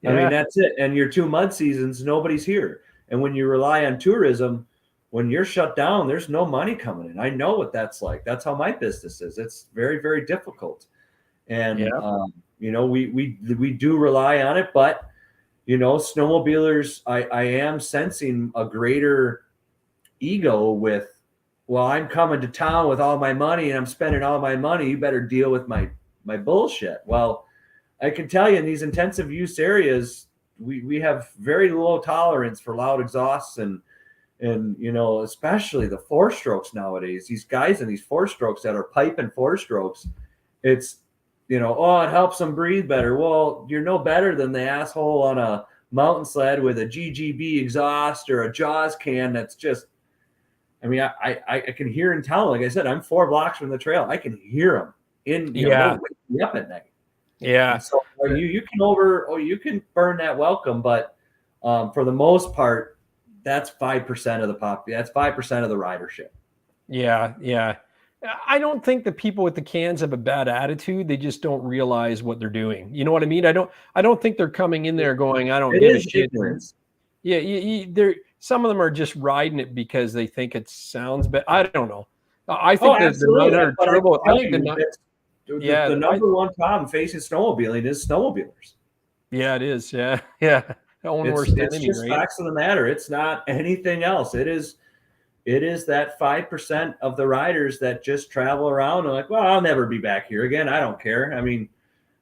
Yeah. That's it. And your 2 mud seasons, nobody's here. And when you rely on tourism, when you're shut down, there's no money coming in. I know what that's like. That's how my business is. It's very, very difficult. And we do rely on it, but snowmobilers, I am sensing a greater ego with, well, I'm coming to town with all my money and I'm spending all my money. You better deal with my bullshit. Well, I can tell you, in these intensive use areas, we have very low tolerance for loud exhausts and especially the 4-strokes nowadays. These guys in these 4-strokes that are piping 4-strokes, it's it helps them breathe better. Well, you're no better than the asshole on a mountain sled with a GGB exhaust or a Jaws can. That's just, I can hear and tell. Like I said, I'm 4 blocks from the trail. I can hear them they'll wake me up at night. Yeah. And so you can burn that welcome, but for the most part, that's 5% of the that's 5% of the ridership. Yeah. I don't think the people with the cans have a bad attitude. They just don't realize what they're doing. You know what I mean? I don't think they're coming in there going, I don't It give a is shit. ignorance. Yeah, they're some of them are just riding it because they think it sounds better. I don't know. I Oh, think the absolutely. 900 But I can turbo. I tell think you that yeah, the number one problem facing snowmobiling is snowmobilers. yeah, it is. Yeah, yeah. The own worst It's enemy, just right? facts of the matter. It's not anything else. It is that 5% of the riders that just travel around and like, well, I'll never be back here again. I don't care. I mean,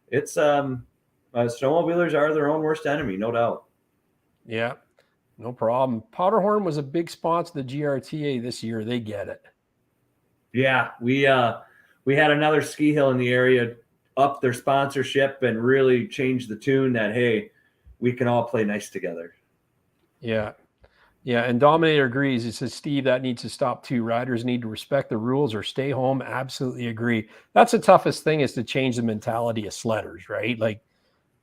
it's snowmobilers are their own worst enemy, no doubt. Yeah, no problem. Powderhorn was a big sponsor of the GRTA this year. They get it. Yeah, we had another ski hill in the area up their sponsorship and really change the tune that, hey, we can all play nice together. Yeah. Yeah. And Dominator agrees. He says, Steve, that needs to stop too. Riders need to respect the rules or stay home. Absolutely agree. That's the toughest thing, is to change the mentality of sledders, right? Like,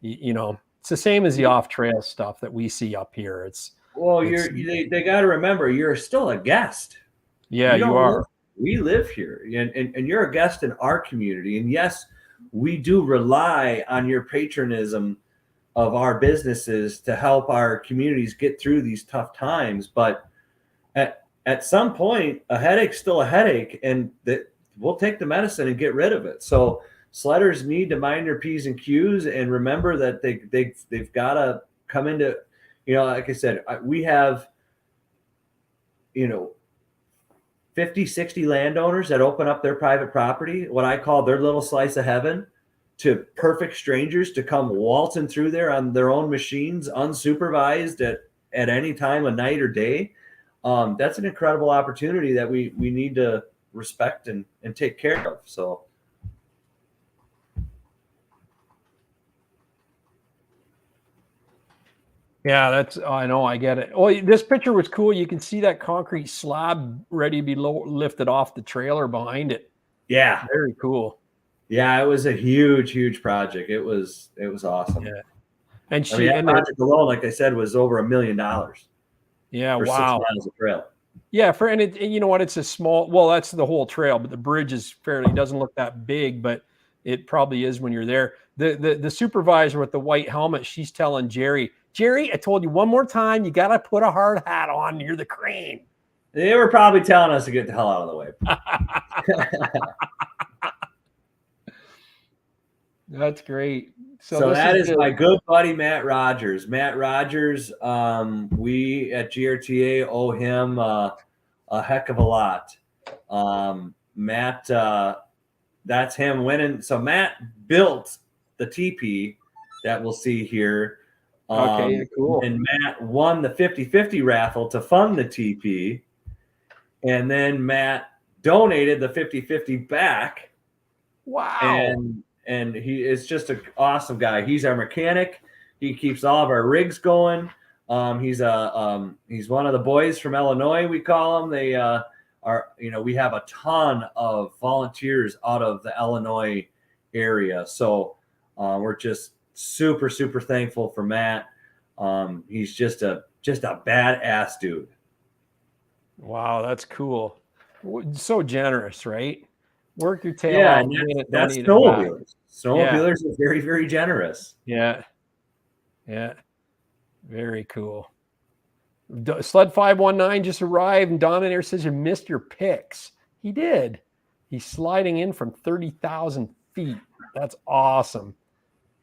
you know, it's the same as the off trail stuff that we see up here. They got to remember, you're still a guest. Yeah, you are. We live here, and you're a guest in our community. And yes, we do rely on your patronism of our businesses to help our communities get through these tough times. But at some point, a headache's still a headache, and that we'll take the medicine and get rid of it. So sledders need to mind their P's and Q's and remember that they've got to come into, like I said, we have, 50, 60 landowners that open up their private property, what I call their little slice of heaven, to perfect strangers to come waltzing through there on their own machines, unsupervised at any time of night or day. That's an incredible opportunity that we need to respect and take care of. So. Yeah, I know, I get it. Oh, this picture was cool. You can see that concrete slab ready to be lifted off the trailer behind it. Yeah. Very cool. Yeah, it was a huge project. It was awesome. Yeah. And that project alone, like I said, was over $1 million. Yeah, for wow. 6 miles of trail. Yeah, and you know what? It's a small. Well, that's the whole trail, but the bridge is doesn't look that big, but it probably is when you're there. The supervisor with the white helmet, she's telling Jerry, I told you one more time, you got to put a hard hat on. You're the crane. They were probably telling us to get the hell out of the way. That's great. So that is my good buddy, Matt Rogers. Matt Rogers, we at GRTA owe him a heck of a lot. Matt, that's him winning. So Matt built the TP that we'll see here. Okay, cool. And Matt won the 50-50 raffle to fund the TP. And then Matt donated the 50-50 back. Wow. And he is just an awesome guy. He's our mechanic. He keeps all of our rigs going. He's one of the boys from Illinois, we call him. They we have a ton of volunteers out of the Illinois area. So we're just super thankful for Matt. He's just a badass dude. Wow, that's cool. So generous, right? Work your tail off. That's snowmobilers. Snowmobilers are very, very generous. Yeah. Very cool. Sled 519 just arrived, and Dominator says you missed your picks. He did. He's sliding in from 30,000 feet. That's awesome.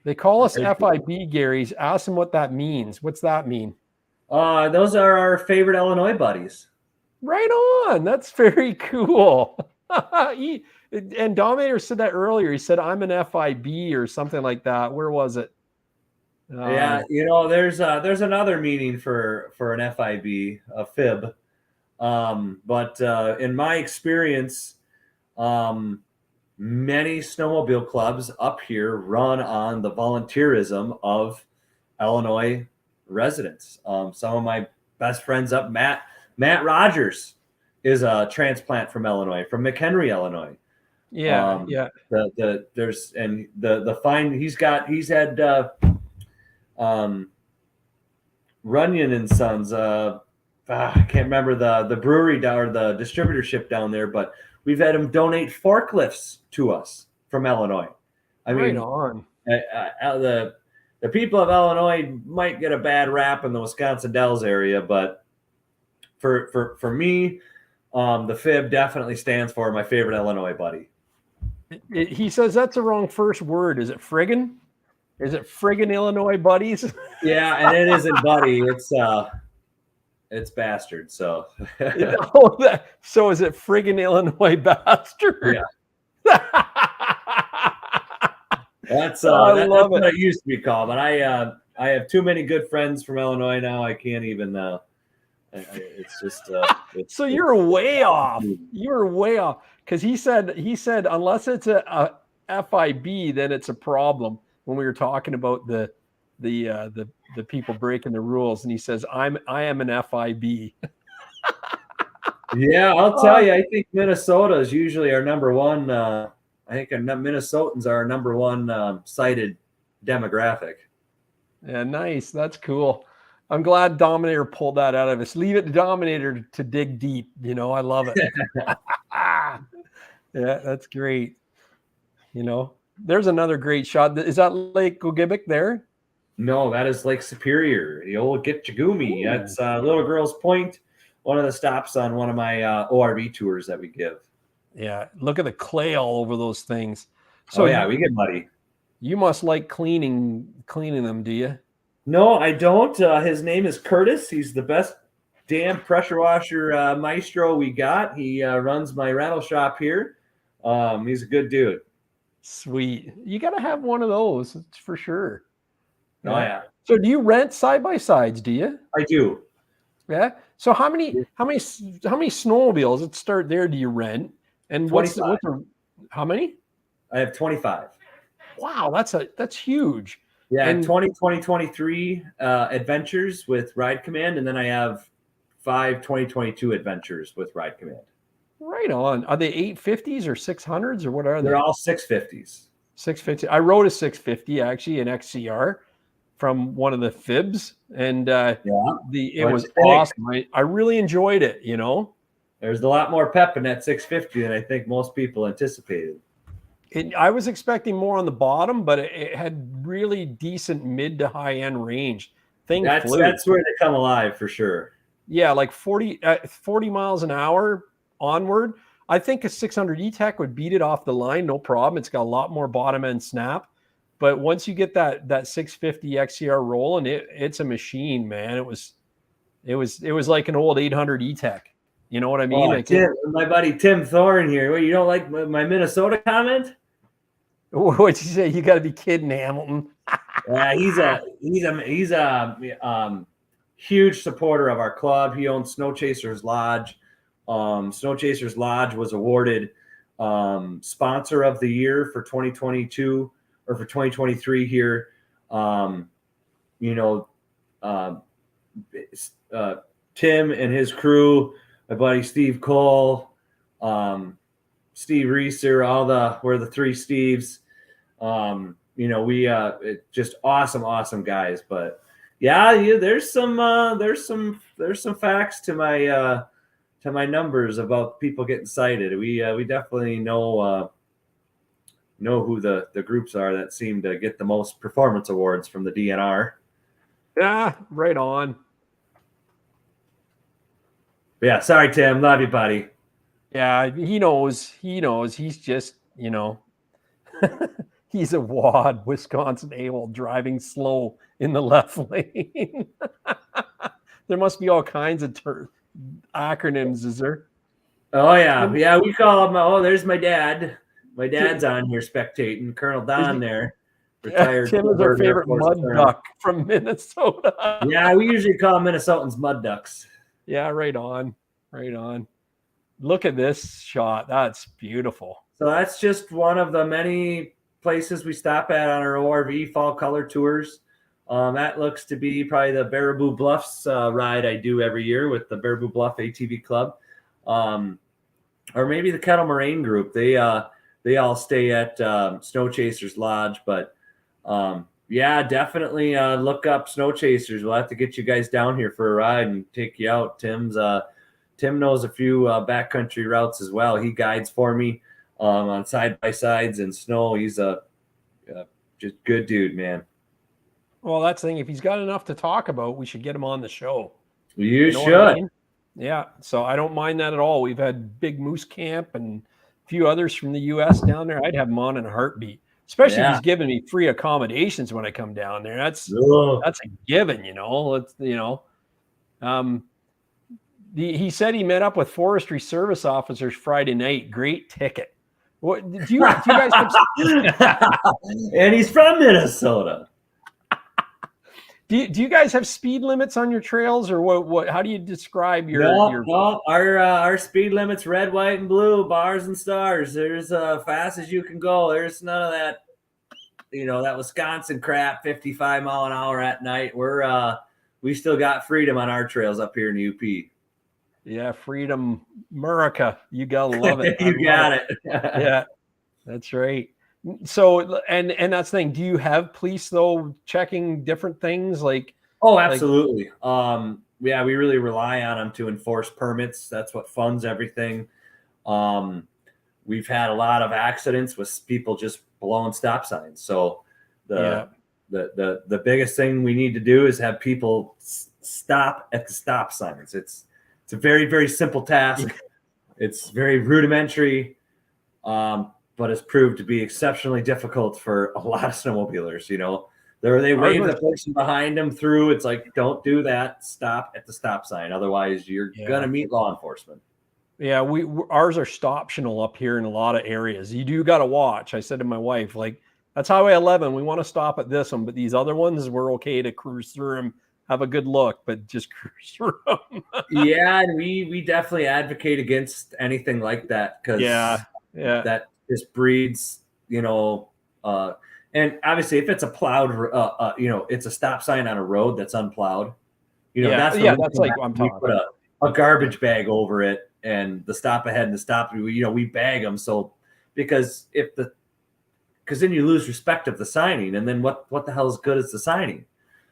They call us FIB, Gary's. Ask him what that means. What's that mean? Those are our favorite Illinois buddies. Right on. That's very cool. And Dominator said that earlier. He said, I'm an FIB or something like that. Where was it? Yeah, there's another meaning for an FIB, a fib. But in my experience, many snowmobile clubs up here run on the volunteerism of Illinois residents. Some of my best friends up, Matt Rogers is a transplant from Illinois, from McHenry, Illinois. Yeah. He's had Runyon and Sons. I can't remember the brewery down or the distributorship down there, but we've had them donate forklifts to us from Illinois. I Right mean, on. the people of Illinois might get a bad rap in the Wisconsin Dells area, but for me, the fib definitely stands for my favorite Illinois buddy. He says that's the wrong first word. Is it friggin'? Is it friggin' Illinois buddies? Yeah, and it isn't buddy. It's bastard. So So is it friggin' Illinois bastard? Yeah. That's what it used to be called. But I have too many good friends from Illinois now. I can't even. It's just. So you're way off. You're way off because he said unless it's a FIB, then it's a problem. When we were talking about the people breaking the rules, and he says I am an FIB. Yeah, I'll tell you. I think Minnesota is usually our number one. I think Minnesotans are our number one cited demographic. Yeah, nice. That's cool. I'm glad Dominator pulled that out of us. Leave it to Dominator to dig deep. You know, I love it. Yeah, that's great. You know, there's another great shot. Is that Lake GOGEBIC there? No, that is Lake Superior, the old Gitchagumi. That's Little Girls Point, one of the stops on one of my ORV tours that we give. Yeah, look at the clay all over those things. So yeah, we get muddy. You must like cleaning them, do you? No, I don't. His name is Curtis. He's the best damn pressure washer maestro we got. He runs my rental shop here. He's a good dude. Sweet. You got to have one of those. It's for sure. Oh yeah. So do you rent side-by-sides, do you? I do. Yeah. So how many snowmobiles, let's start there, do you rent? And how many? I have 25. Wow, that's huge. Yeah, and 2023 adventures with Ride Command, and then I have 5 2022 adventures with Ride Command. Right on. Are they 850s or 600s or what are they? They're all 650s. 650. I rode a 650 actually, an XCR from one of the fibs, and it was awesome. I really enjoyed it. You know, there's a lot more pep in that 650 than I think most people anticipated. I was expecting more on the bottom, but it had really decent mid to high end range. That's where they come alive for sure. Yeah, like 40 miles an hour onward. I think a 600 E-Tech would beat it off the line, no problem. It's got a lot more bottom end snap. But once you get that 650 XCR rolling, it's a machine, man. It was like an old 800 E-Tech. You know what I mean? My buddy Tim Thorne here. Wait, you don't like my Minnesota comment? What'd you say? You got to be kidding, Hamilton. He's a huge supporter of our club. He owns Snow Chasers Lodge. Snow Chasers Lodge was awarded sponsor of the year for 2022 or for 2023 here. Tim and his crew, my buddy Steve Cole, Steve Reeser, we're the three Steves. Just awesome guys. But there's some facts to my numbers about people getting cited. We definitely know who the groups are that seem to get the most performance awards from the DNR. Yeah, right on. Yeah, sorry, Tim. Love you, buddy. Yeah, he knows. He's just, he's a wad Wisconsin a-hole driving slow in the left lane. There must be all kinds of acronyms, is there? Oh, yeah. Yeah, we call him, there's my dad. My dad's on here spectating. Colonel Don there. Retired. Tim is our favorite mud duck from Minnesota. Yeah, we usually call Minnesotans mud ducks. Yeah, right on. Look at this shot. That's beautiful. So that's just one of the many places we stop at on our ORV fall color tours. That looks to be probably the Baraboo Bluffs ride I do every year with the Baraboo Bluff ATV Club. Or maybe the Kettle Moraine group. They all stay at Snow Chasers Lodge. But definitely look up Snow Chasers. We'll have to get you guys down here for a ride and take you out. Tim knows a few backcountry routes as well. He guides for me on side-by-sides and snow. He's a just good dude, man. Well, that's the thing. If he's got enough to talk about, we should get him on the show. You know should. what I mean? Yeah. So I don't mind that at all. We've had Big Moose Camp and a few others from the U.S. down there. I'd have him on in a heartbeat, especially if he's giving me free accommodations when I come down there. That's a given, you know. It's, you know, he said he met up with Forestry Service officers Friday night. Great ticket. What do you guys have? And he's from Minnesota. Do you guys have speed limits on your trails, or what? How do you describe your? No. Our speed limits red, white, and blue, bars and stars. There's fast as you can go. There's none of that, you know, that Wisconsin crap. 55 mile an hour at night. We still got freedom on our trails up here in UP. Yeah, freedom, America. You gotta love it. You got it. Yeah, that's right. So, and that's the thing. Do you have police though checking different things like? Oh, absolutely. Yeah, we really rely on them to enforce permits. That's what funds everything. We've had a lot of accidents with people just blowing stop signs. So the biggest thing we need to do is have people stop at the stop signs. It's a very, very simple task. It's very rudimentary. But it's proved to be exceptionally difficult for a lot of snowmobilers. You know, they wave the person behind them through. It's like, don't do that. Stop at the stop sign. Otherwise, you're gonna meet law enforcement. Yeah, ours are stoptional up here in a lot of areas. You do got to watch. I said to my wife, like, that's Highway 11. We want to stop at this one, but these other ones, we're okay to cruise through them. Have a good look, but just cruise through them. Yeah, and we definitely advocate against anything like that because that just breeds, you know, and obviously if it's a plowed, you know, it's a stop sign on a road that's unplowed. You know, that's like I'm talking. Put a garbage bag over it, and the stop ahead and the stop, you know, we bag them because then you lose respect of the signing, and then what the hell is good as the signing?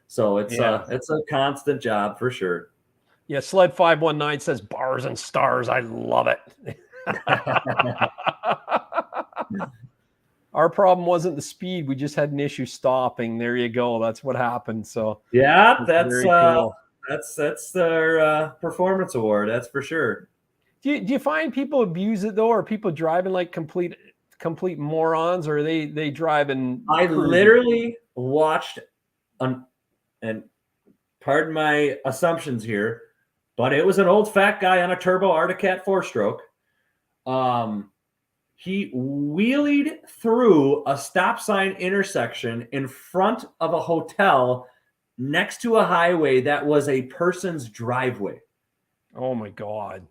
So it's a constant job for sure. Yeah, Sled 519 says bars and stars. I love it. Our problem wasn't the speed. We just had an issue stopping. There you go. That's what happened. So yeah, that's cool. That's their performance award. That's for sure. Do you find people abuse it though? Or are people driving like complete morons, or are they driving? I literally watched and pardon my assumptions here, but it was an old fat guy on a turbo Arctic Cat 4-stroke. He wheelied through a stop sign intersection in front of a hotel next to a highway that was a person's driveway. Oh my God.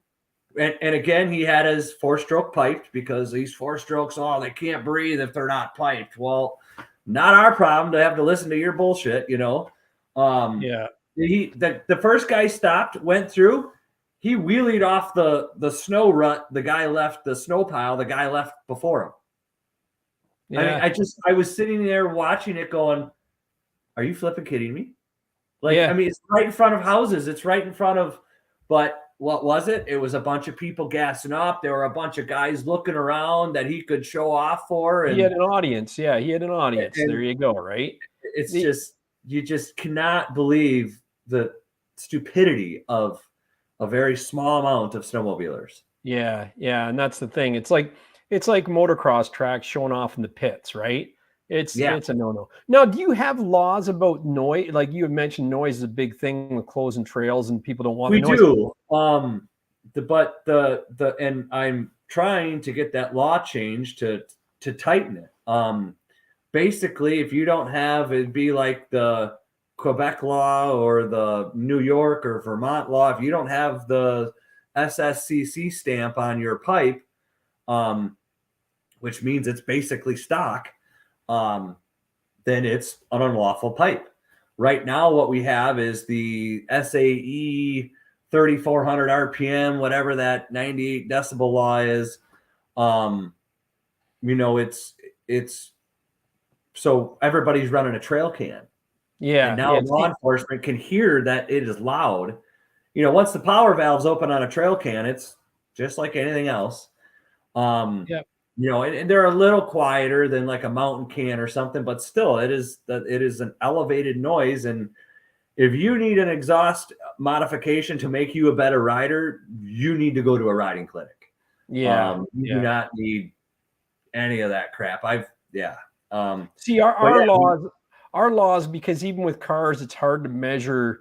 And again, he had his 4-stroke piped because these 4-strokes, they can't breathe if they're not piped. Well, not our problem to have to listen to your bullshit, you know? The first guy stopped, went through. He wheelied off the snow rut. The guy left the snow pile. The guy left before him. Yeah. I mean, I was sitting there watching it going, are you flipping kidding me? Like, I mean, it's right in front of houses. It's right in front of, but what was it? It was a bunch of people gassing up. There were a bunch of guys looking around that he could show off for. And he had an audience. Yeah, he had an audience. There you go, right? It's you just cannot believe the stupidity of a very small amount of snowmobilers. Yeah, and that's the thing. It's like motocross tracks showing off in the pits, right? It's a no-no. Now, do you have laws about noise? Like you had mentioned, noise is a big thing with closing trails, and people don't want the noise. We do. And I'm trying to get that law changed to tighten it. Basically, if you don't have, it'd be like the Quebec law or the New York or Vermont law. If you don't have the SSCC stamp on your pipe, which means it's basically stock, then it's an unlawful pipe. Right now, what we have is the SAE 3,400 RPM, whatever that 98 decibel law is. You know, it's so everybody's running a trail cam. Yeah. And now law enforcement can hear that it is loud. once the power valve's open on a trail can, it's just like anything else. Yeah. And they're a little quieter than like a mountain can or something, but still it is an elevated noise. And if you need an exhaust modification to make you a better rider, you need to go to a riding clinic. You do not need any of that crap. See, our laws, because even with cars, it's hard to measure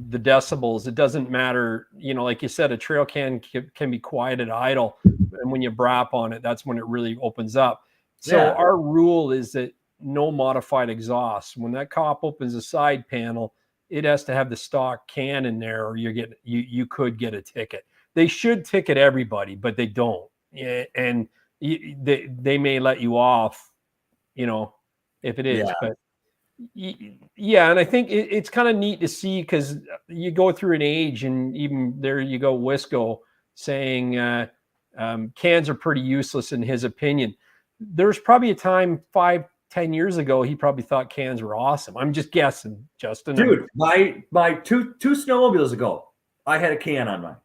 the decibels. It doesn't matter, like you said, a trail can be quiet at idle, and when you brap on it, that's when it really opens up. So our rule is that no modified exhaust. When that cop opens a side panel, it has to have the stock can in there, or you could get a ticket. They should ticket everybody, but they don't. And they may let you off, if it is. But and I think it's kind of neat to see, because you go through an age, and even there you go, Wisco saying cans are pretty useless in his opinion. There's probably a time 5-10 years ago he probably thought cans were awesome. I'm just guessing, Justin. Dude, my two snowmobiles ago, I had a can on mine.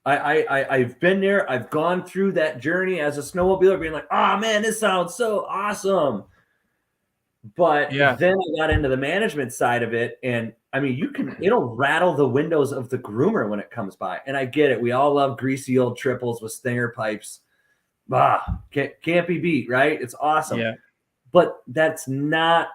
I've been there. I've gone through that journey as a snowmobiler, being like, oh man, this sounds so awesome. But then I got into the management side of it, and I mean, it'll rattle the windows of the groomer when it comes by. And I get it. We all love greasy old triples with stinger pipes. Can't be beat, right? It's awesome. Yeah. But that's not,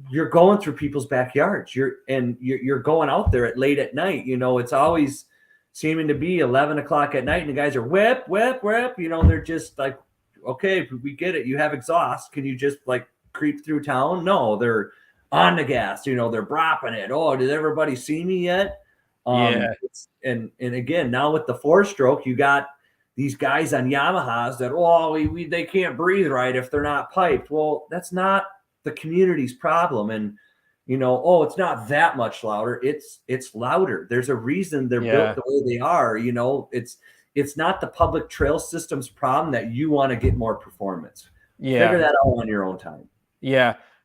you're going through people's backyards. You're going out there late at night. It's always seeming to be 11 o'clock at night, and the guys are whip. They're just like, okay, we get it. You have exhaust. Can you just like creep through town? No, they're on the gas. They're bropping it. Oh, did everybody see me yet? And again, now with the 4-stroke, you got these guys on Yamahas that they can't breathe right if they're not piped. Well, that's not the community's problem. And it's not that much louder. It's louder. There's a reason they're built the way they are. It's not the public trail system's problem that you want to get more performance. Figure that out on your own time.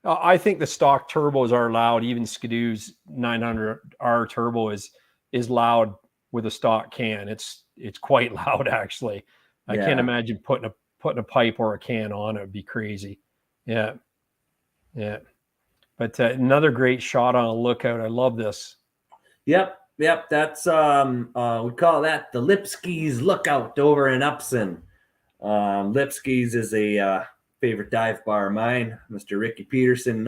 I think the stock turbos are loud. Even Skidoo's 900R turbo is loud with a stock can. It's quite loud, actually. I can't imagine putting a pipe or a can on it. Would be crazy. Yeah. But another great shot on a lookout. I love this. Yep. That's we call that the Lipsky's lookout over in Upson. Lipsky's is a favorite dive bar of mine. Mr. Ricky Peterson,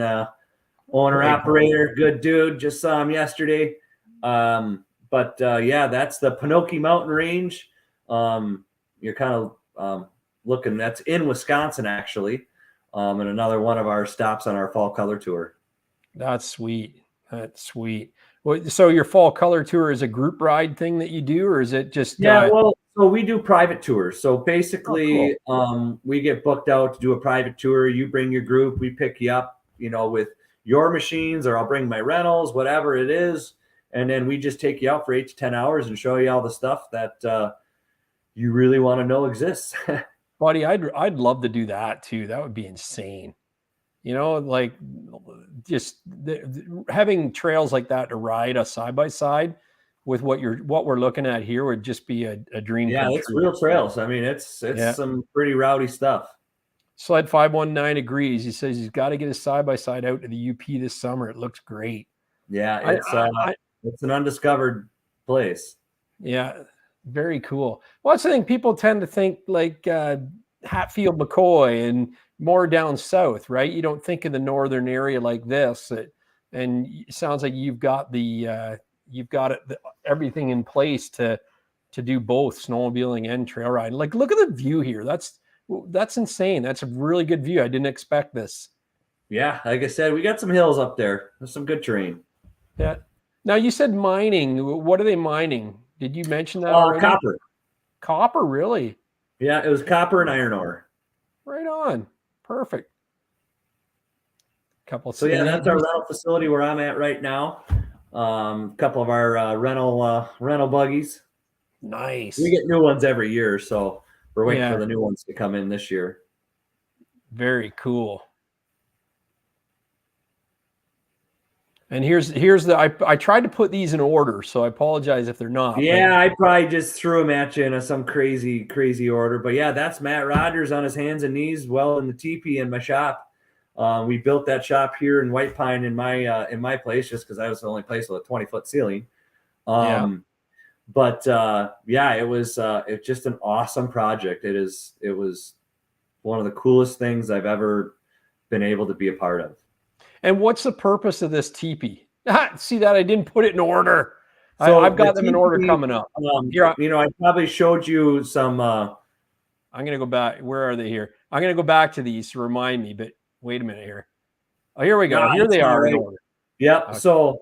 owner operator, good dude. Just saw him yesterday. But that's the Pinocchio Mountain Range. You're kind of looking. That's in Wisconsin, actually. And another one of our stops on our fall color tour. That's sweet. Well, so your fall color tour is a group ride thing that you do, or is it just? So we do private tours. So basically, we get booked out to do a private tour. You bring your group, we pick you up, with your machines, or I'll bring my rentals, whatever it is, and then we just take you out for 8 to 10 hours and show you all the stuff that you really want to know exists. Buddy, I'd love to do that too. That would be insane. Like just having trails like that to ride a side by side with what we're looking at here would just be a dream. Yeah, it's real trails. I mean, it's some pretty rowdy stuff. Sled 519 agrees. He says he's got to get his side by side out to the UP this summer. It looks great. Yeah, it's an undiscovered place. Yeah, very cool. Well, that's the thing. People tend to think like Hatfield, McCoy, and more down south, right? You don't think of the northern area like this. And it sounds like you've got everything in place to do both snowmobiling and trail riding. Like, look at the view here. That's insane. That's a really good view. I didn't expect this. Yeah, like I said, we got some hills up there. There's some good terrain. Yeah. Now you said mining. What are they mining? Did you mention that already? Copper. Copper, really? Yeah, it was copper and iron ore. Right on. Perfect. So yeah, that's our rental facility where I'm at right now. A couple of our rental buggies. Nice. We get new ones every year, so we're waiting for the new ones to come in this year. Very cool. And here's the I tried to put these in order, so I apologize if they're not. Yeah, I probably just threw them at you in some crazy order. But yeah, that's Matt Rogers on his hands and knees, well in the teepee in my shop. We built that shop here in White Pine in my place, just because I was the only place with a 20-foot ceiling. But yeah, it was it's just an awesome project. It was one of the coolest things I've ever been able to be a part of. And what's the purpose of this teepee? See that I didn't put it in order. So I've got them in order coming up. Here, I probably showed you some. I'm going to go back. Where are they here? I'm going to go back to these to remind me, but wait a minute here. Oh, here we go. Here they are. Right. In order. Yep. Okay. So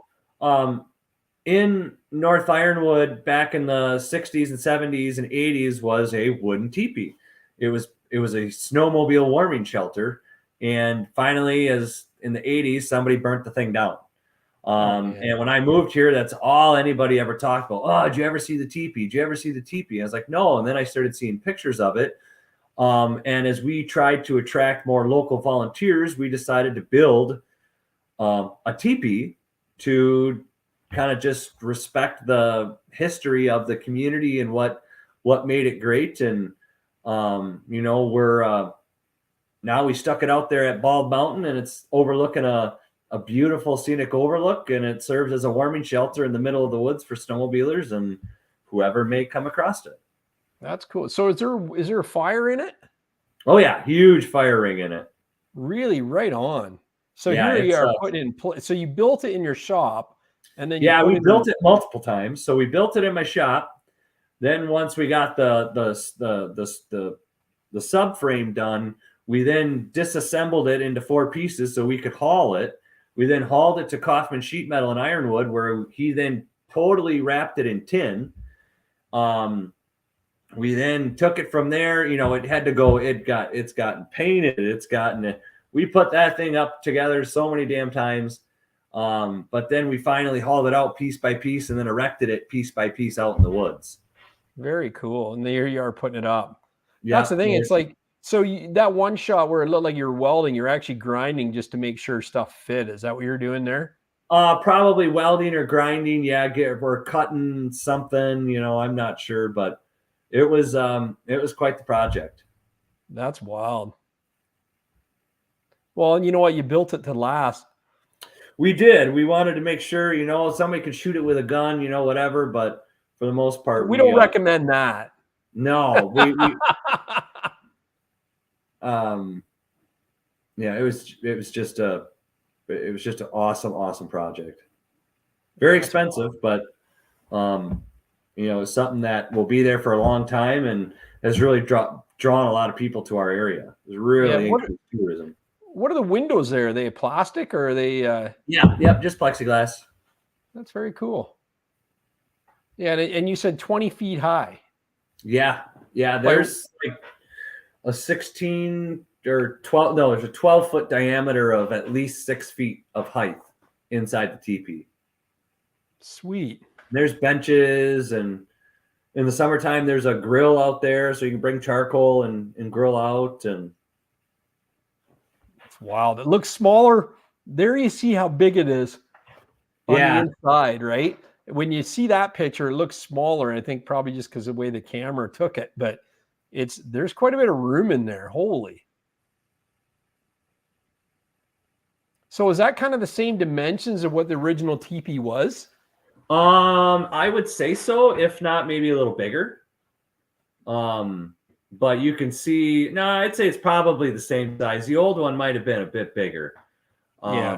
in North Ironwood back in the 60s and 70s and 80s was a wooden teepee. It was a snowmobile warming shelter. And finally, as in the 80s, somebody burnt the thing down. And when I moved here, that's all anybody ever talked about. Oh, did you ever see the teepee? Did you ever see the teepee? I was like, no. And then I started seeing pictures of it. And as we tried to attract more local volunteers, we decided to build a teepee to kind of just respect the history of the community and what made it great. And, we're now we stuck it out there at Bald Mountain, and it's overlooking a beautiful scenic overlook, and it serves as a warming shelter in the middle of the woods for snowmobilers and whoever may come across it. That's cool. So is there a fire in it? Oh yeah, huge fire ring in it. Really, right on. So yeah, here you are putting in place. So you built it in your shop, and then we built it multiple times. So we built it in my shop. Then once we got the subframe done, we then disassembled it into 4 pieces so we could haul it. We then hauled it to Kaufman Sheet Metal in Ironwood, where he then totally wrapped it in tin. We then took it from there. It had to go. It's gotten painted. We put that thing up together so many damn times. But then we finally hauled it out piece by piece and then erected it piece by piece out in the woods. Very cool. And there you are putting it up. Yeah, that's the thing. It's like, so that one shot where it looked like you're welding, you're actually grinding just to make sure stuff fit. Is that what you're doing there? Probably welding or grinding. Yeah, we're cutting something. I'm not sure, but it was quite the project. That's wild. Well, and you know what? You built it to last. We did. We wanted to make sure, somebody could shoot it with a gun, whatever. But for the most part, we don't recommend that. No, yeah, it was just an awesome project. Very expensive, but it's something that will be there for a long time and has really drawn a lot of people to our area. It's really increased tourism. What are the windows there? Are they plastic or are they? Just plexiglass. That's very cool. Yeah, and you said 20 feet high. Yeah. There's like a 16 or 12. No, there's a 12-foot diameter of at least 6 feet of height inside the teepee. Sweet. There's benches, and in the summertime, there's a grill out there, so you can bring charcoal and grill out. And it's wild. It looks smaller. There you see how big it is on the inside, right? When you see that picture, it looks smaller. I think probably just because of the way the camera took it, but there's quite a bit of room in there. Holy. So is that kind of the same dimensions of what the original teepee was? I would say so, if not maybe a little bigger. But you can see, no, I'd say it's probably the same size. The old one might have been a bit bigger. I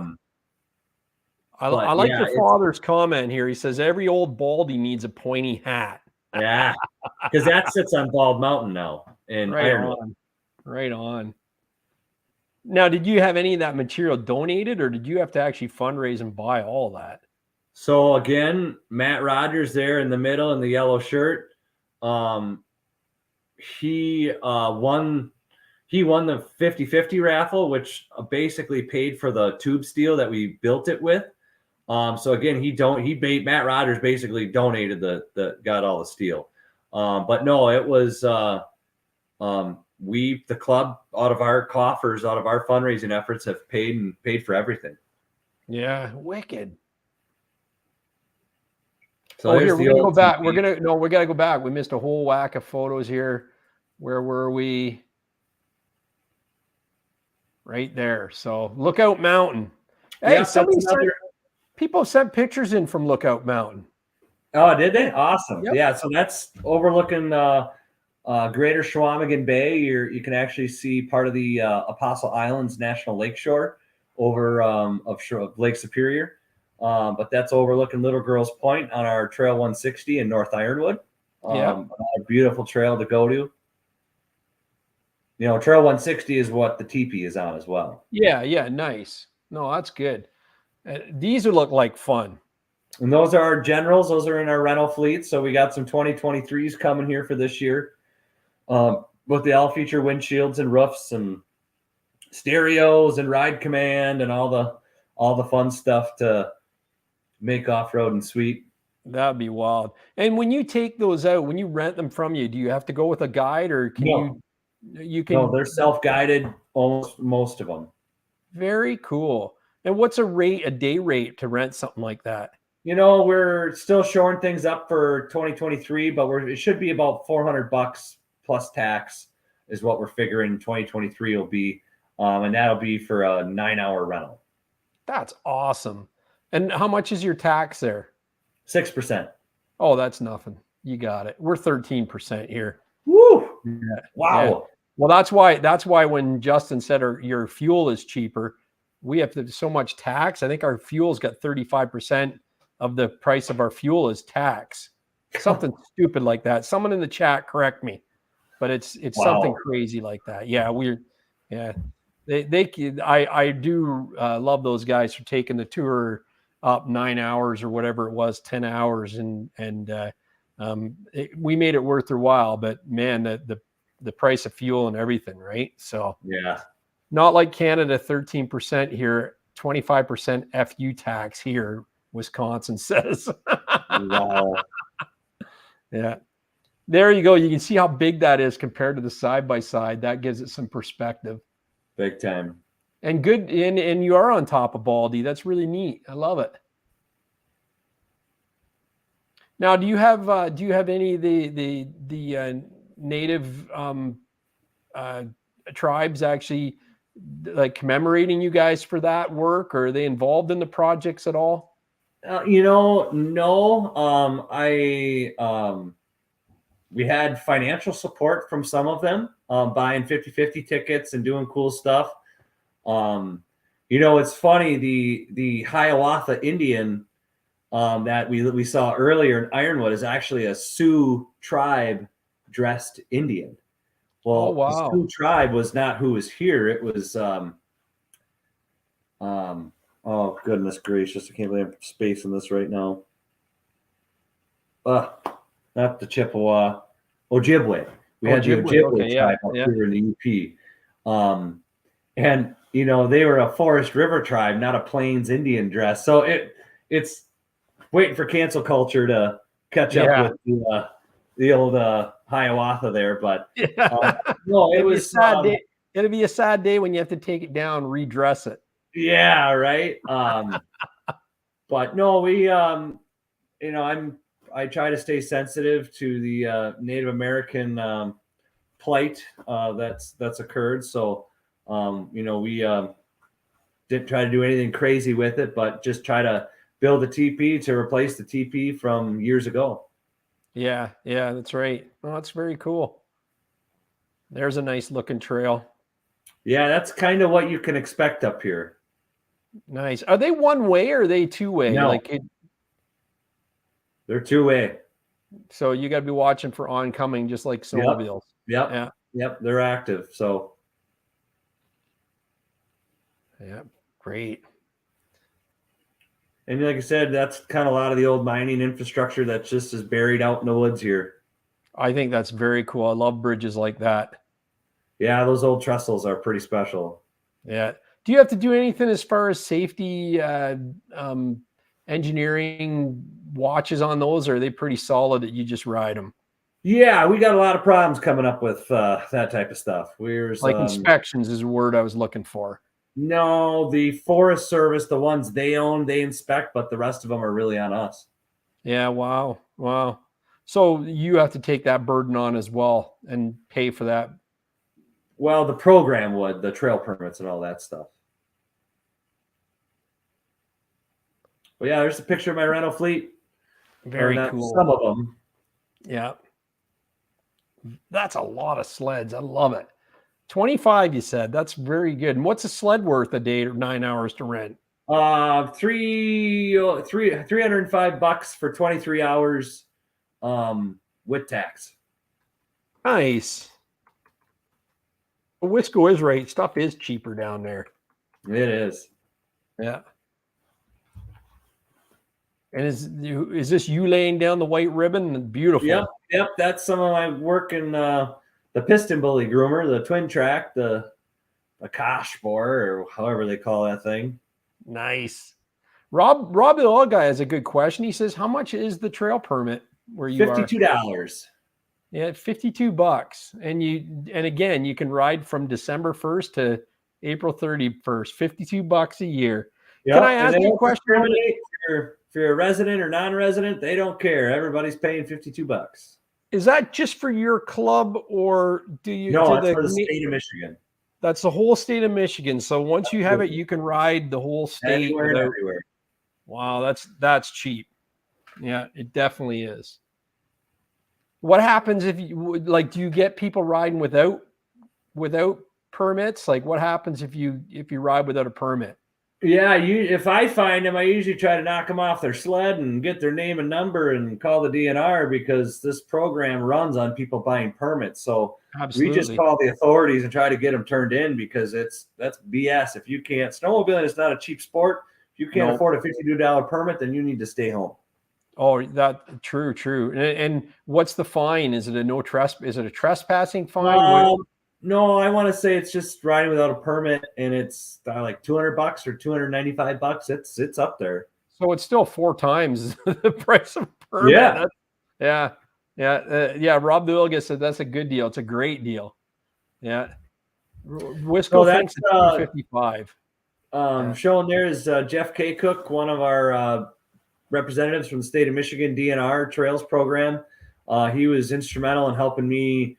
like your father's comment here. He says every old baldy needs a pointy hat. Yeah, because that sits on Bald Mountain now. Right on. Now, did you have any of that material donated, or did you have to actually fundraise and buy all that? So again, Matt Rogers there in the middle in the yellow shirt. He won the 50-50 raffle, which basically paid for the tube steel that we built it with. So again, Matt Rogers basically donated got all the steel. But no, it was the club, out of our coffers, out of our fundraising efforts, have paid for everything. Yeah, wicked. So Here we're gonna go back. TP. We gotta go back. We missed a whole whack of photos here. Where were we? Right there. So Lookout Mountain. Hey, Yeah, people sent pictures in from Lookout Mountain. Oh, did they? Awesome. Yep. Yeah, so that's overlooking Greater Chequamegon Bay. You can actually see part of the Apostle Islands National Lakeshore over of Lake Superior. But that's overlooking Little Girls Point on our Trail 160 in North Ironwood. A beautiful trail to go to. You know, Trail 160 is what the teepee is on as well. Yeah, nice. No, that's good. These would look like fun. And those are our generals. Those are in our rental fleet. So we got some 2023s coming here for this year. But they all feature windshields and roofs and stereos and ride command and all the fun stuff to make off-roading sweet. That'd be wild. And when you take those out, when you rent them from you, do you have to go with a guide, or can you can? No, they're self-guided, almost most of them. Very cool. And what's a day rate to rent something like that? You know, we're still shoring things up for 2023, but it should be about $400 plus tax is what we're figuring 2023 will be. And that'll be for a 9-hour rental. That's awesome. And how much is your tax there? 6%. Oh, that's nothing. You got it. We're 13% here. Woo! Yeah. Wow. Yeah. Well, that's why when Justin said your fuel is cheaper, we have so much tax. I think our fuel's got 35% of the price of our fuel is tax. Something stupid like that. Someone in the chat correct me, but it's something crazy like that. Yeah, I do love those guys for taking the tour up 9 hours or whatever it was, 10 hours, and we made it worth their while. But man, the price of fuel and everything, right? So yeah, not like Canada, 13% here, 25% FU tax here. Wisconsin says. Wow. Yeah. There you go. You can see how big that is compared to the side-by-side. That gives it some perspective. Big time. And good. And you are on top of Baldy. That's really neat. I love it. Now, do you have any of the native tribes actually like commemorating you guys for that work? Or are they involved in the projects at all? No. We had financial support from some of them, buying 50/50 tickets and doing cool stuff. It's funny, the Hiawatha Indian that we saw earlier in Ironwood is actually a Sioux tribe dressed Indian. Well, wow. The Sioux tribe was not who was here. It was oh, goodness gracious. I can't believe I'm spacing this right now. Not the Chippewa. Ojibwe. We had the Ojibwe tribe up here in the UP. And, they were a Forest River tribe, not a Plains Indian dress. So it's waiting for cancel culture to catch up with the old Hiawatha there. But no, it was sad day. It'll be a sad day when you have to take it down, redress it. Yeah, right. But no, we, I try to stay sensitive to the Native American plight that's occurred. So, we didn't try to do anything crazy with it, but just try to build a teepee to replace the teepee from years ago. Yeah, that's right. Oh, that's very cool. There's a nice looking trail. Yeah, that's kind of what you can expect up here. Nice. Are they one way or are they two way? No. They're two way. So you got to be watching for oncoming, just like snowmobiles. Yep. They're active. So. Yeah, great. And like I said, that's kind of a lot of the old mining infrastructure that just is buried out in the woods here. I think that's very cool. I love bridges like that. Yeah, those old trestles are pretty special. Yeah. Do you have to do anything as far as safety, engineering watches on those, or are they pretty solid that you just ride them? Yeah, we got a lot of problems coming up with that type of stuff. Inspections is a word I was looking for. No, the Forest Service, the ones they own, they inspect, but the rest of them are really on us. Yeah, wow. Wow. So you have to take that burden on as well and pay for that. Well, the program would, the trail permits and all that stuff. But yeah, there's a picture of my rental fleet. Very Or cool. some of them. Yeah. That's a lot of sleds. I love it. 25, you said. That's very good. And what's a sled worth a day or 9 hours to rent? $305 for 23 hours with tax. Nice. Well, Wisco is right. Stuff is cheaper down there. It is. Yeah. And is this you laying down the white ribbon? Beautiful. Yep. That's some of my work in the piston bully groomer, the twin track, the Kosh bore, or however they call that thing. Nice. Rob the old guy has a good question. He says, "How much is the trail permit where you $52. Yeah, $52. And again, you can ride from December 1st to April 31st. $52 a year. Yep. Can I ask you a question? If you're a resident or non-resident, they don't care. Everybody's paying $52. Is that just for your club, or do you? No, it's for the state of Michigan. That's the whole state of Michigan. So once you have it, you can ride the whole state. Anywhere and everywhere. Wow, that's cheap. Yeah, it definitely is. What happens if you do you get people riding without permits? Like what happens if you ride without a permit? Yeah, if I find them, I usually try to knock them off their sled and get their name and number and call the DNR, because this program runs on people buying permits. So Absolutely. We just call the authorities and try to get them turned in, because that's BS. If you can't, snowmobiling is not a cheap sport. If you can't afford a $52 permit, then you need to stay home. Oh, that true. And what's the fine? Is it a trespassing fine? No, I want to say it's just riding without a permit, and it's like $200 or $295. It's up there. So it's still 4 times the price of a permit. Yeah. Rob Duilga said that's a good deal. It's a great deal. Yeah. Wisco thinks it's $255. Showing there is Jeff K. Cook, one of our representatives from the state of Michigan DNR Trails program. He was instrumental in helping me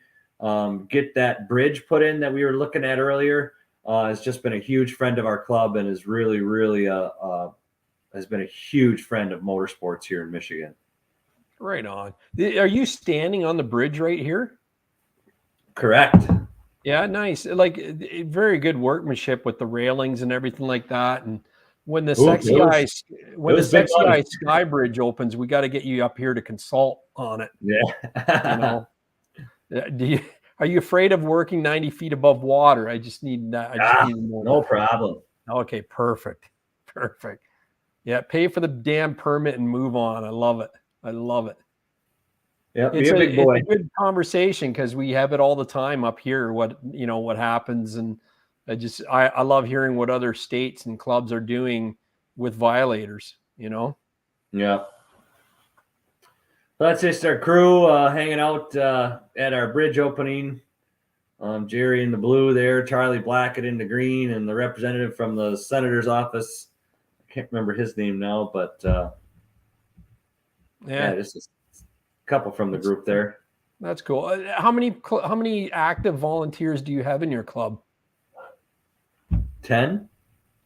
get that bridge put in that we were looking at earlier. Has just been a huge friend of our club, and is really has been a huge friend of motorsports here in Michigan. Right on. Are you standing on the bridge right here? Correct. Yeah, nice. Like very good workmanship with the railings and everything like that. And when the Sexy Eye Sky Bridge opens, we got to get you up here to consult on it. Yeah. Are you afraid of working 90 feet above water? I just need that. No problem. Okay, perfect. Yeah, pay for the damn permit and move on. I love it. Yeah, be a big boy. It's a good conversation because we have it all the time up here. What happens, and I love hearing what other states and clubs are doing with violators. Yeah. That's just our crew hanging out at our bridge opening. Jerry in the blue there, Charlie Blackett in the green, and the representative from the senator's office. I can't remember his name now, but just a couple from the group there. That's cool. How many active volunteers do you have in your club? 10.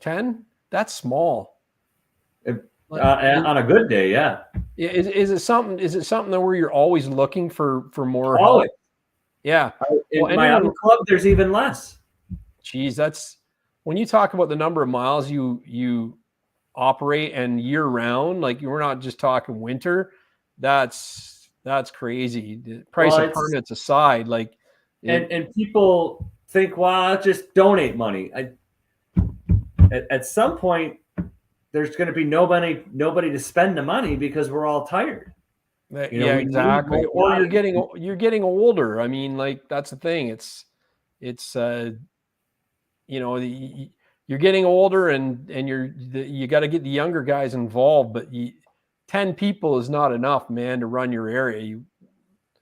10? That's small. On a good day, yeah. Is it something that where you're always looking for more always help? Yeah. In my other club, there's even less. Geez, that's when you talk about the number of miles you operate and year round, like we're not just talking winter. That's crazy. The price of permits aside, like and people think, well, I'll just donate money. At some point, there's going to be nobody to spend the money because we're all tired. Yeah, exactly. Or you're getting older. I mean, like that's the thing. You're getting older, and you got to get the younger guys involved. But 10 people is not enough, man, to run your area.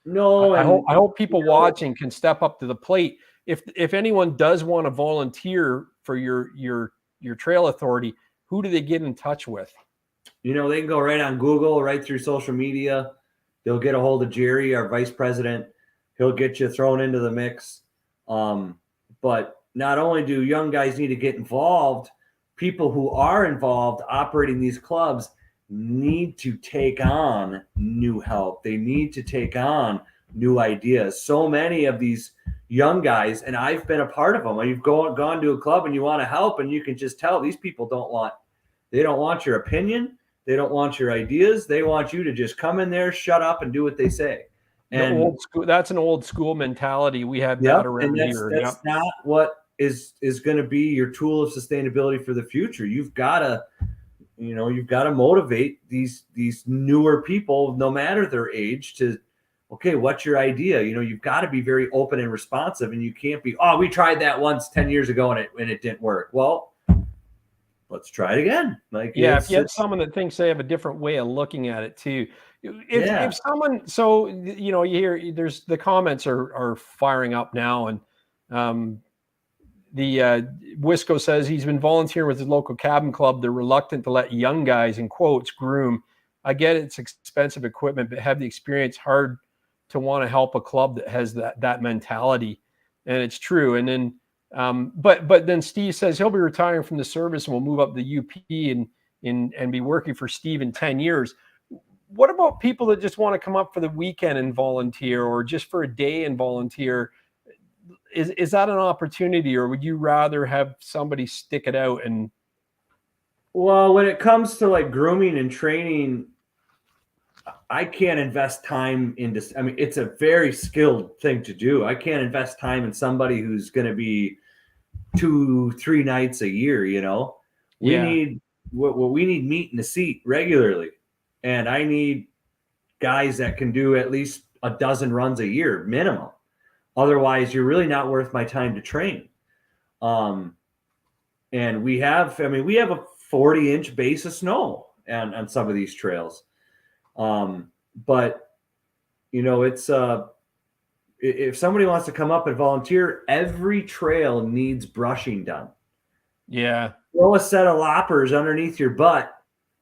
I hope people watching can step up to the plate. If anyone does want to volunteer for your trail authority, who do they get in touch with? They can go right on Google, right through social media. They'll get a hold of Jerry, our vice president. He'll get you thrown into the mix. But not only do young guys need to get involved, people who are involved operating these clubs need to take on new help. They need to take on new ideas. So many of these young guys, and I've been a part of them. You've gone to a club and you want to help, and you can just tell these people don't want your opinion. They don't want your ideas. They want you to just come in there, shut up, and do what they say. And that's an old school mentality. We had that around here. That's not what is going to be your tool of sustainability for the future. You've got to motivate these newer people, no matter their age, to, okay, what's your idea? You've got to be very open and responsive, and you can't be, oh, we tried that once 10 years ago and it didn't work. Well, let's try it again. If you have someone that thinks they have a different way of looking at it too. If someone, so, you hear there's the comments are firing up now, and the Wisco says he's been volunteering with his local cabin club. They're reluctant to let young guys, in quotes, groom. I get it's expensive equipment, but have the experience, hard to want to help a club that has that mentality. And it's true. And then but then Steve says he'll be retiring from the service and will move up the UP and be working for Steve in 10 years. What about people that just want to come up for the weekend and volunteer, or just for a day and volunteer? Is that an opportunity, or would you rather have somebody stick it out? And well, when it comes to like grooming and training, I can't invest time into, it's a very skilled thing to do. I can't invest time in somebody who's going to be 2-3 nights a year. We need meat in the seat regularly. And I need guys that can do at least a dozen runs a year minimum. Otherwise, you're really not worth my time to train. And we have a 40-inch base of snow on some of these trails. But it's if somebody wants to come up and volunteer, every trail needs brushing done. Yeah. Throw a set of loppers underneath your butt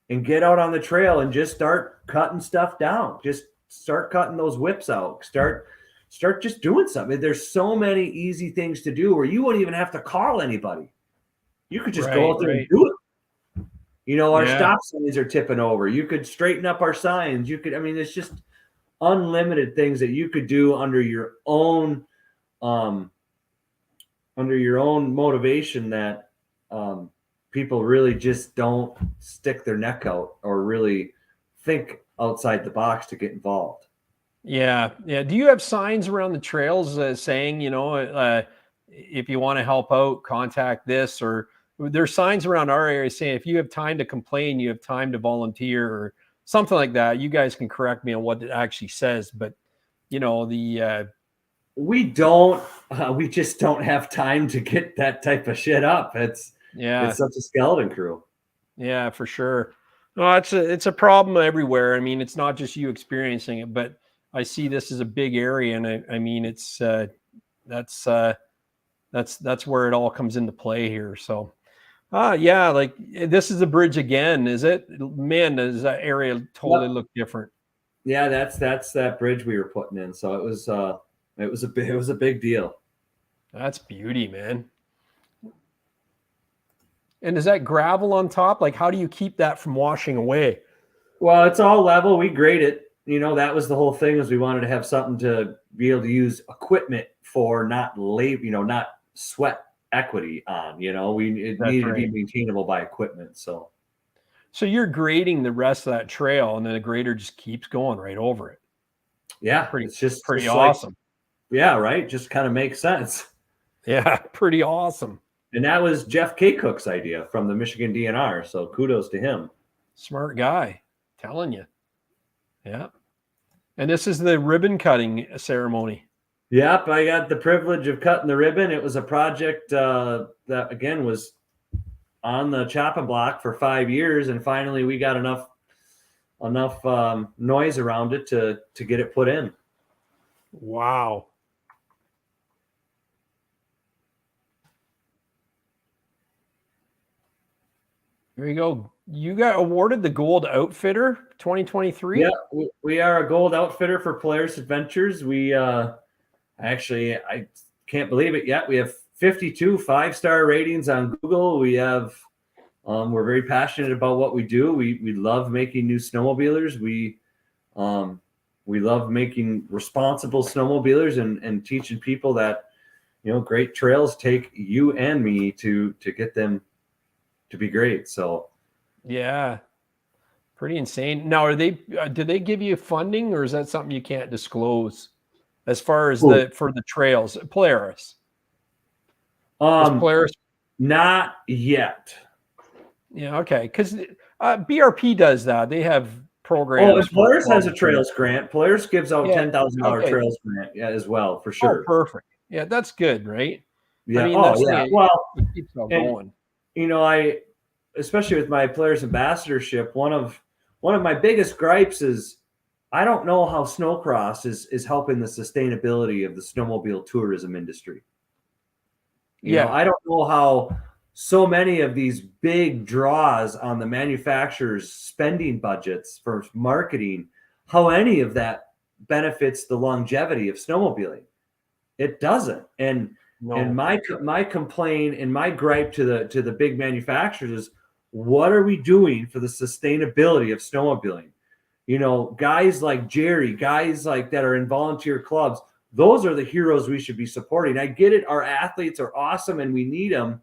and get out on the trail and just start cutting stuff down. Just start cutting those whips out. Start just doing something. There's so many easy things to do where you wouldn't even have to call anybody. You could just go out there and do it. Our stop signs are tipping over. You could straighten up our signs. You could, it's just unlimited things that you could do under your own motivation that people really just don't stick their neck out or really think outside the box to get involved. Yeah. Do you have signs around the trails saying, if you want to help out, contact this? Or there's signs around our area saying if you have time to complain, you have time to volunteer, or something like that. You guys can correct me on what it actually says, but we just don't have time to get that type of shit up. It's such a skeleton crew. Yeah, for sure. No, it's a problem everywhere. It's not just you experiencing it, but I see this as a big area, and it's that's where it all comes into play here. So, like this is the bridge again, is it? Man, does that area totally look different? Yeah, that's that bridge we were putting in. So it was a big deal. That's beauty, man. And is that gravel on top? Like, how do you keep that from washing away? Well, it's all level. We grade it. That was the whole thing, is we wanted to have something to be able to use equipment for, not not sweat equity on. It needed to be maintainable by equipment. So you're grading the rest of that trail, and then the grader just keeps going right over it. Yeah, it's just pretty awesome. Yeah, right. Just kind of makes sense. Yeah, pretty awesome. And that was Jeff K. Cook's idea from the Michigan DNR. So kudos to him. Smart guy, telling you. Yeah. And this is the ribbon cutting ceremony. Yep, I got the privilege of cutting the ribbon. It was a project that, again, was on the chopping block for 5 years, and finally we got enough noise around it to get it put in. Wow. There you go. You got awarded the Gold Outfitter 2023. Yeah, we are a gold outfitter for Polaris Adventures. We actually, I can't believe it yet. We have 52 5-star ratings on Google. We have we're very passionate about what we do. We love making new snowmobilers. We love making responsible snowmobilers and teaching people that, you know, great trails take you and me to get them to be great. So yeah, pretty insane. Now, did they give you funding, or is that something you can't disclose as far as for the trails? Polaris. Polaris. Not yet. Yeah, okay. Because BRP does that. They have programs. Oh, Polaris has a trails grant. Polaris gives out $10,000 trails grant as well, for sure. Oh, perfect. Yeah, that's good, right? Yeah. I mean, Well, it keeps it going. You know, especially with my Polaris ambassadorship, one of my biggest gripes is I don't know how snowcross is helping the sustainability of the snowmobile tourism industry. You know, I don't know how so many of these big draws on the manufacturers' spending budgets for marketing, how any of that benefits the longevity of snowmobiling. It doesn't. And my complaint and my gripe to the big manufacturers is, what are we doing for the sustainability of snowmobiling? You know, guys like Jerry, guys like that are in volunteer clubs, those are the heroes we should be supporting. I get it. Our athletes are awesome and we need them,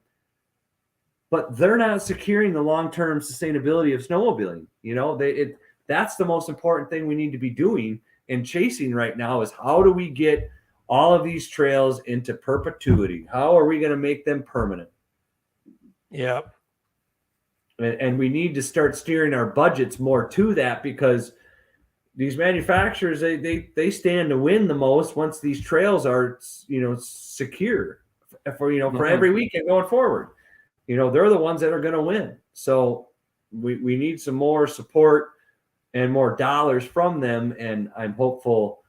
but they're not securing the long-term sustainability of snowmobiling. You know, that's the most important thing we need to be doing and chasing right now is, how do we get all of these trails into perpetuity? How are we going to make them permanent? Yeah. And we need to start steering our budgets more to that, because these manufacturers, they stand to win the most once these trails are, you know, secure for every weekend going forward. You know, they're the ones that are going to win. So we need some more support and more dollars from them. And I'm hopeful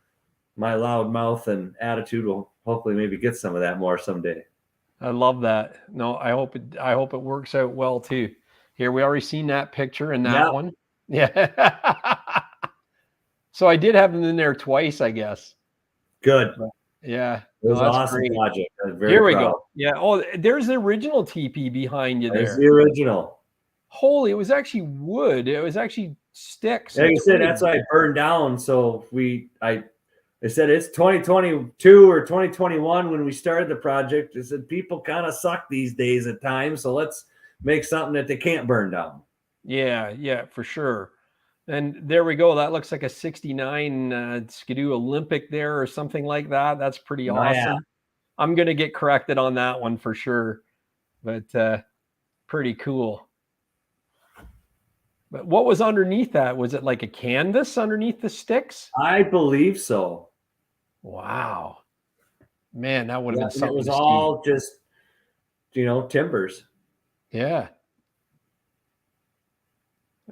my loud mouth and attitude will hopefully maybe get some of that more someday. I love that. No, I hope it works out well too. Here, we already seen that picture and that one. Yeah. So I did have them in there twice, I guess. Good. But, yeah. It was an awesome project. Here we go. Yeah. Oh, there's the original TP behind you there. There's the original. Holy, it was actually wood. It was actually sticks. Like I said, that's why it burned down. So I said it's 2022 or 2021 when we started the project. I said people kind of suck these days at times, so let's make something that they can't burn down. Yeah, for sure. And there we go. That looks like a 69 Skidoo Olympic there or something like that. That's pretty awesome. Yeah. I'm going to get corrected on that one for sure, but pretty cool. But what was underneath that? Was it like a canvas underneath the sticks? I believe so. Wow. Man, that would have been something. It was all just, timbers. Yeah.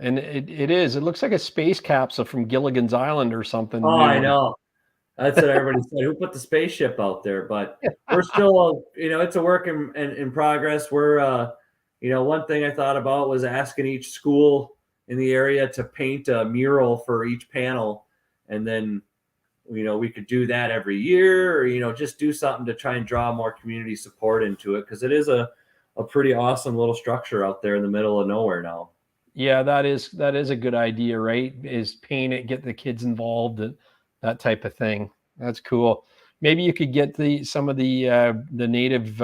And it is. It looks like a space capsule from Gilligan's Island or something. Oh, I know. That's what everybody said. Who put the spaceship out there? But we're still, it's a work in progress. We're, one thing I thought about was asking each school in the area to paint a mural for each panel. And then, we could do that every year, or, just do something to try and draw more community support into it. Because it is a pretty awesome little structure out there in the middle of nowhere now. Yeah, that is a good idea, right? Is paint it, get the kids involved, and that type of thing. That's cool. Maybe you could get some of the native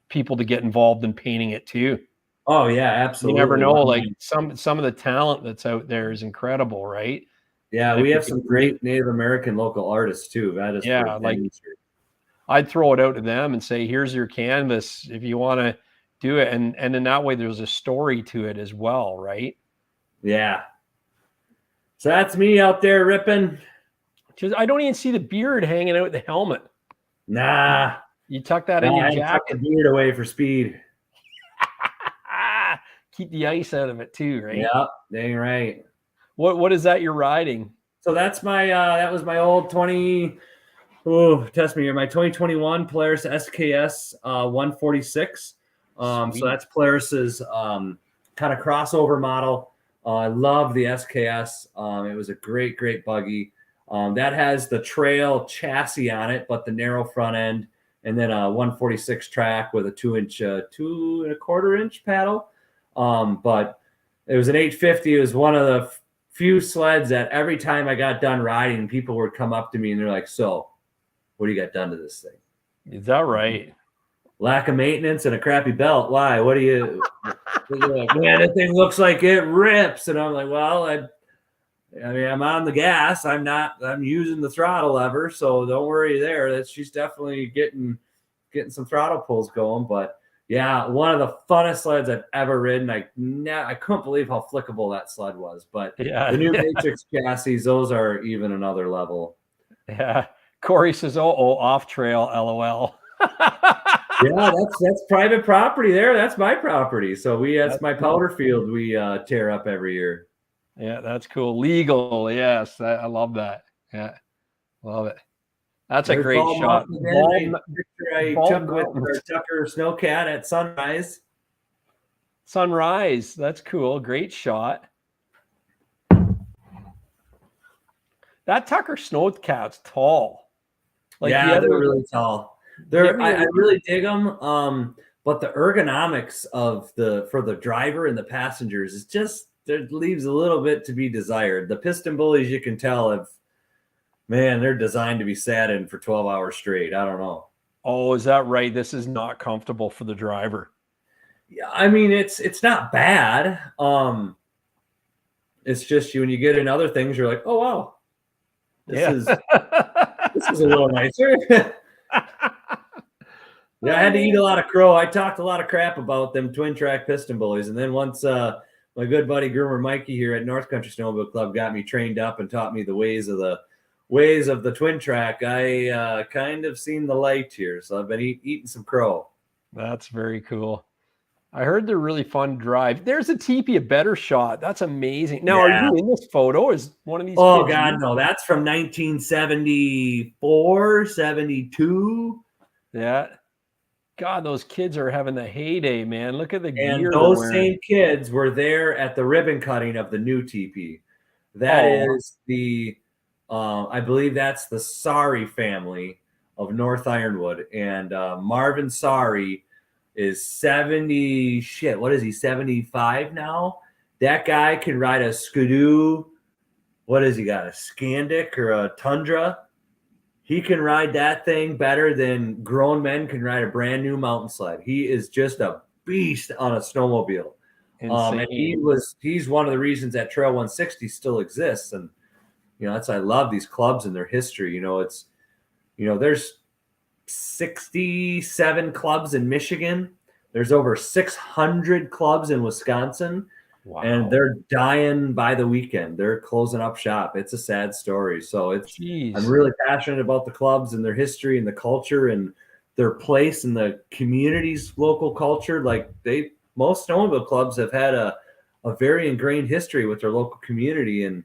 people to get involved in painting it too. Oh yeah, absolutely. You never know. Like some of the talent that's out there is incredible, right? Yeah, we have some great Native American local artists too. That is I'd throw it out to them and say, "Here's your canvas if you want to do it," and in that way, there's a story to it as well, right? Yeah. So that's me out there ripping. I don't even see the beard hanging out the helmet. Nah. You tuck that in your jacket. Tuck the beard away for speed. Keep the ice out of it too, right? Yeah, dang right. What is that you're riding? So that's my that was my old my 2021 Polaris SKS 146. So that's Polaris's kind of crossover model. I love the SKS. It was a great buggy. That has the trail chassis on it, but the narrow front end, and then a 146 track with a 2.25-inch paddle. But it was an 850. It was one of the few sleds that every time I got done riding, people would come up to me and they're like, "So, what do you got done to this thing?" Is that right? Lack of maintenance and a crappy belt. Why? What do you? Like, man, that thing looks like it rips. And I'm like, well, I mean, I'm on the gas. I'm using the throttle lever, so don't worry there. She's definitely getting some throttle pulls going. But yeah, one of the funnest sleds I've ever ridden. I couldn't believe how flickable that sled was. But the new Matrix chassis, those are even another level. Yeah. Corey says, "Oh, off trail, LOL." Yeah, that's private property there. That's my property. So that's my powder field we tear up every year. Yeah, that's cool. Legal, yes. I love that. Yeah, love it. That's a great shot. Picture I took with our Tucker Snowcat at sunrise. Sunrise. That's cool. Great shot. That Tucker Snowcat's tall. They're really tall. I really dig them. But the ergonomics for the driver and the passengers is just, there leaves a little bit to be desired. The piston bullies, you can tell, they're designed to be sat in for 12 hours straight. I don't know. Oh, is that right? This is not comfortable for the driver. Yeah, I mean, it's not bad. It's just when you get in other things, you're like, oh wow, this is a little nicer. Yeah, I had to eat a lot of crow. I talked a lot of crap about them twin track piston bullies, and then once my good buddy groomer Mikey here at North Country Snowmobile Club got me trained up and taught me the ways of the twin track, I kind of seen the light here. So I've been eating some crow. That's very cool. I heard they're really fun to drive. There's a teepee, a better shot. That's amazing. Now, Are you in this photo? Is one of these? Oh God, no! That's from 1974, 72. Yeah. God, those kids are having the heyday, man. Look at the gear. And those same kids were there at the ribbon cutting of the new TP. That is the, I believe that's the Sari family of North Ironwood. And Marvin Sari is 70, what is he, 75 now? That guy can ride a Skidoo. What has he got, a Scandic or a Tundra? He can ride that thing better than grown men can ride a brand new mountain sled. He is just a beast on a snowmobile. And he's one of the reasons that Trail 160 still exists. And, I love these clubs and their history. There's 67 clubs in Michigan. There's over 600 clubs in Wisconsin. Wow. And they're dying by the weekend. They're closing up shop. It's a sad story. So I'm really passionate about the clubs and their history and the culture and their place in the community's local culture. Like most snowmobile clubs have had a very ingrained history with their local community. And,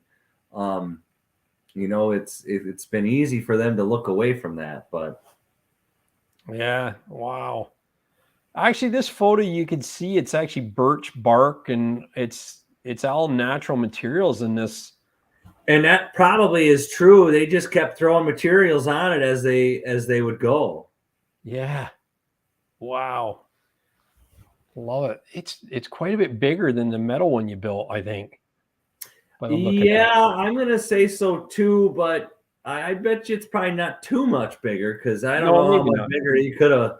it's been easy for them to look away from that, but. Yeah. Wow. Actually, this photo, you can see it's actually birch bark, and it's all natural materials in this. And that probably is true. They just kept throwing materials on it as they would go. Yeah. Wow. Love it. It's quite a bit bigger than the metal one you built, I think. Yeah, I'm gonna say so too, but I bet you it's probably not too much bigger because I don't know how much bigger you could have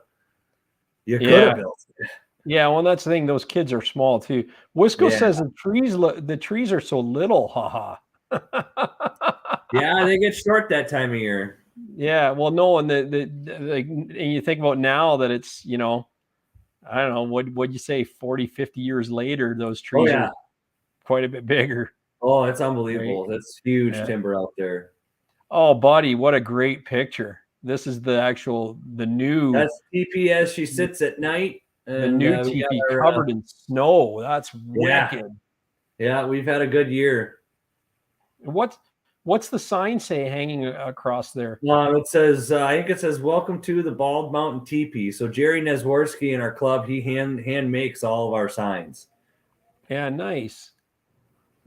built it. Yeah, well, that's the thing. Those kids are small too. Wisco says the trees are so little. Haha. Yeah, they get short that time of year. Yeah, well, no, and and you think about now that it's I don't know what'd you say 40, 50 years later, those trees are quite a bit bigger. Oh, it's unbelievable. Right? That's huge timber out there. Oh, buddy, what a great picture. This is the new. That's TP as she sits at night. And, the new TP covered in snow. That's wicked. Yeah, we've had a good year. What's What's the sign say hanging across there? It says, I think it says, "Welcome to the Bald Mountain Teepee." So Jerry Nesworski in our club, he hand makes all of our signs. Yeah, nice.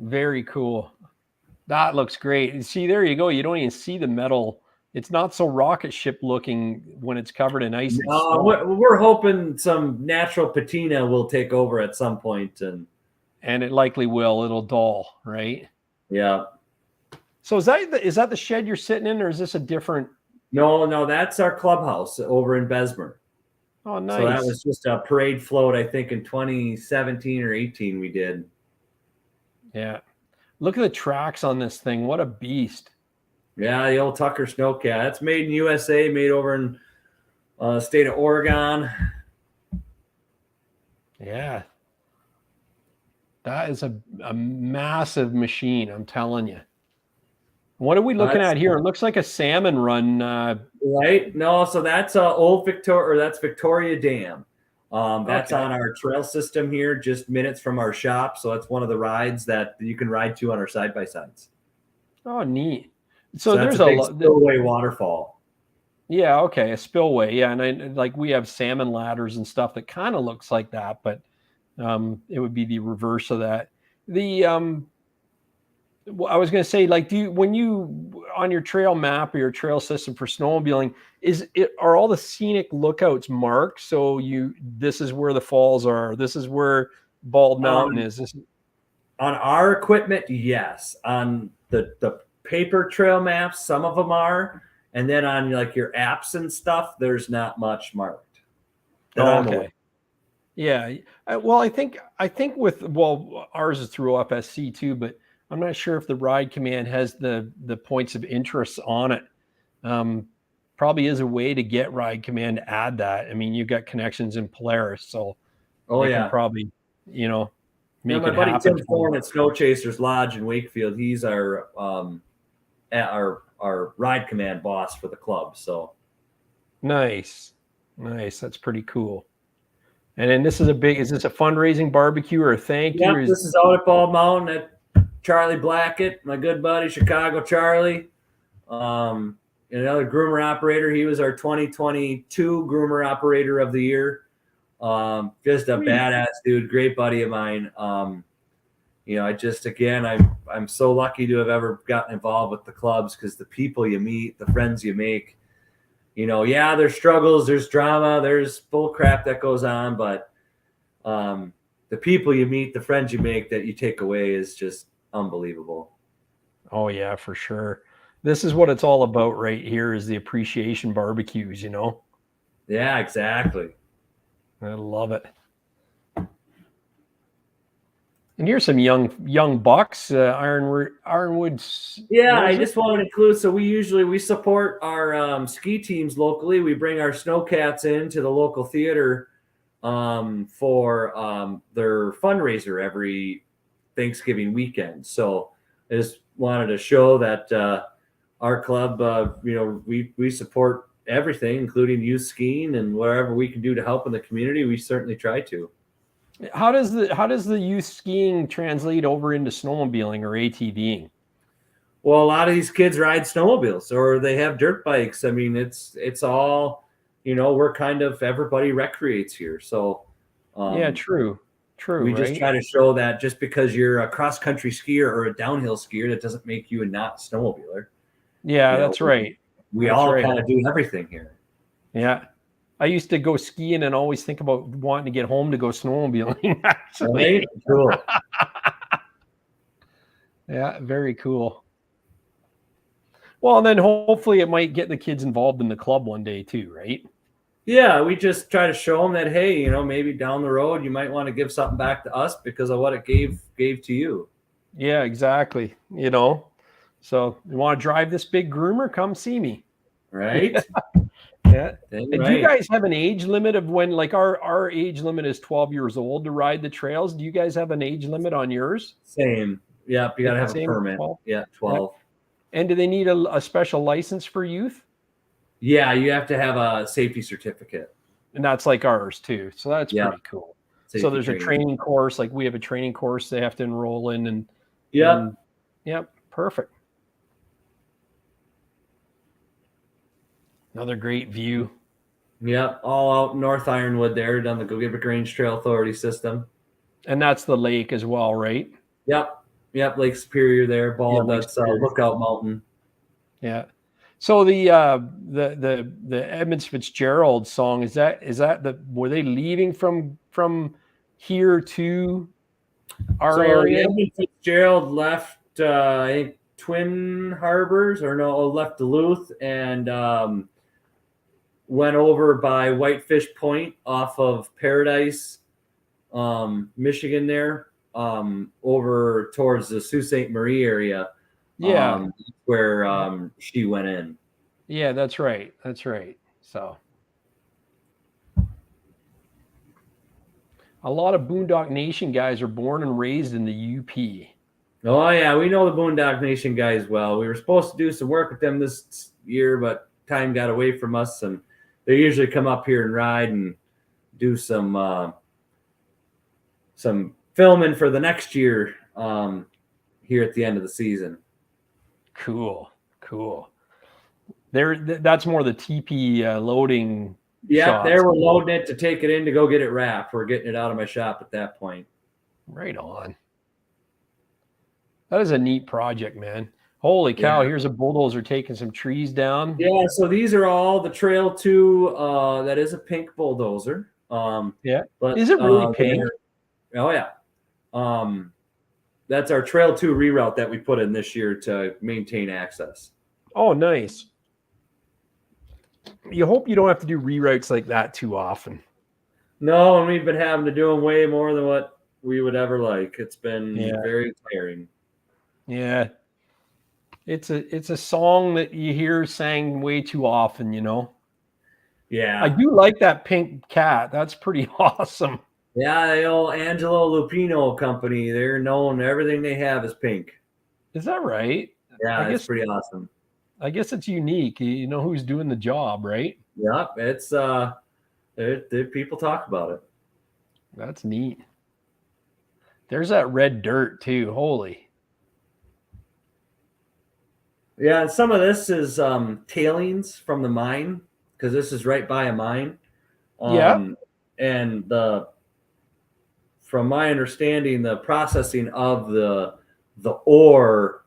Very cool. That looks great. See, there you go. You don't even see the metal. It's not so rocket ship looking when it's covered in ice and snow. We're hoping some natural patina will take over at some point, and it likely will. It'll dull, right? Yeah. So is that the shed you're sitting in, or is this a different? No, that's our clubhouse over in Bessemer. Oh, nice. So that was just a parade float, I think, in 2017 or 18 we did. Yeah. Look at the tracks on this thing. What a beast. Yeah, the old Tucker Snowcat. It's made in USA, made over in the state of Oregon. Yeah. That is a massive machine, I'm telling you. What are we looking at here? It looks like a salmon run. Right? No, so that's old Victoria, or that's Victoria Dam. That's on our trail system here, just minutes from our shop. So that's one of the rides that you can ride to on our side-by-sides. Oh, neat. So there's a big spillway waterfall. Yeah, okay, a spillway. Yeah, and like we have salmon ladders and stuff that kind of looks like that, but it would be the reverse of that. I was going to say, like, when you on your trail map or your trail system for snowmobiling, are all the scenic lookouts marked? So this is where the falls are. This is where Bald Mountain is. On our equipment, yes. On the paper trail maps, some of them are, and then on like your apps and stuff, there's not much marked. Okay. Yeah. Well, I think ours is through FSC too, but I'm not sure if the Ride Command has the points of interest on it. Probably is a way to get Ride Command to add that. I mean, you've got connections in Polaris, so can probably, make my it buddy happen. Tim Thorne at Snow Chasers Lodge in Wakefield, he's our Ride Command boss for the club. So nice. That's pretty cool. And then is this a fundraising barbecue or a thank you? Yeah, this is out at Bald Mountain at Charlie Blackett, my good buddy, Chicago Charlie. Another groomer operator. He was our 2022 groomer operator of the year. Just a badass dude, great buddy of mine. I'm so lucky to have ever gotten involved with the clubs, because the people you meet, the friends you make, there's struggles, there's drama, there's bull crap that goes on, but the people you meet, the friends you make that you take away is just unbelievable. Oh yeah, for sure. This is what it's all about right here, is the appreciation barbecues, Yeah, exactly. I love it. And here's some young bucks, Ironwood. Yeah, I just wanted to include, so we support our ski teams locally. We bring our snowcats into the local theater for their fundraiser every Thanksgiving weekend. So I just wanted to show that our club, we support everything, including youth skiing, and whatever we can do to help in the community, we certainly try to. How does the youth skiing translate over into snowmobiling or ATVing? Well, a lot of these kids ride snowmobiles or they have dirt bikes. I mean, it's all, we're kind of, everybody recreates here. So yeah, true. We just try to show that just because you're a cross-country skier or a downhill skier, that doesn't make you a not snowmobiler. Yeah, that's right. We all kind of do everything here. Yeah. I used to go skiing and always think about wanting to get home to go snowmobiling, actually. Right? Cool. Yeah, very cool. Well, and then hopefully it might get the kids involved in the club one day too, right? Yeah, we just try to show them that, hey, maybe down the road you might want to give something back to us because of what it gave to you. Yeah, exactly. So you want to drive this big groomer? Come see me. Right. Yeah. And do you guys have an age limit of when, like our age limit is 12 years old to ride the trails? Do you guys have an age limit on yours? Same. Yeah, you got to have a permit. 12? Yeah, 12. Yeah. And do they need a special license for youth? Yeah, you have to have a safety certificate. And that's like ours too. So that's pretty cool. Safety so there's a training course, like we have a training course they have to enroll in. Yep, perfect. Another great view. Yep, all out North Ironwood there, down the GOGEBIC Range Trail Authority system. And that's the lake as well, right? Yep, Lake Superior there, Bald. Lake That's Superior. Lookout Mountain. Yeah. So the Edmunds Fitzgerald song, is that were they leaving from here to our area? Edmund Fitzgerald left I think Twin Harbors, or no, left Duluth and went over by Whitefish Point off of Paradise, Michigan there, over towards the Sault Ste. Marie area. Yeah. Where she went in. Yeah, that's right. That's right. So a lot of Boondock Nation guys are born and raised in the UP. Oh yeah, we know the Boondock Nation guys well. We were supposed to do some work with them this year, but time got away from us, and they usually come up here and ride and do some filming for the next year here at the end of the season. Cool. That's more the TP loading. Yeah, they were loading it to take it in to go get it wrapped. We're getting it out of my shop at that point. Right on. That is a neat project, man. Holy cow, yeah. Here's a bulldozer taking some trees down. Yeah, so these are all the Trail 2. That is a pink bulldozer. Yeah. But is it really pink? Oh, yeah. That's our Trail 2 reroute that we put in this year to maintain access. Oh, nice. You hope you don't have to do reroutes like that too often. No, and we've been having to do them way more than what we would ever like. It's been very tiring. Yeah. It's a song that you hear sang way too often, you know? Yeah. I do like that pink cat. That's pretty awesome. Yeah, the old Angelo Lupino company, they're known, everything they have is pink. Is that right? Yeah, it's pretty awesome. I guess it's unique. You know who's doing the job, right? Yeah, it's people talk about it. That's neat. There's that red dirt too. Holy. Yeah, and some of this is tailings from the mine, because this is right by a mine. And from my understanding, the processing of the ore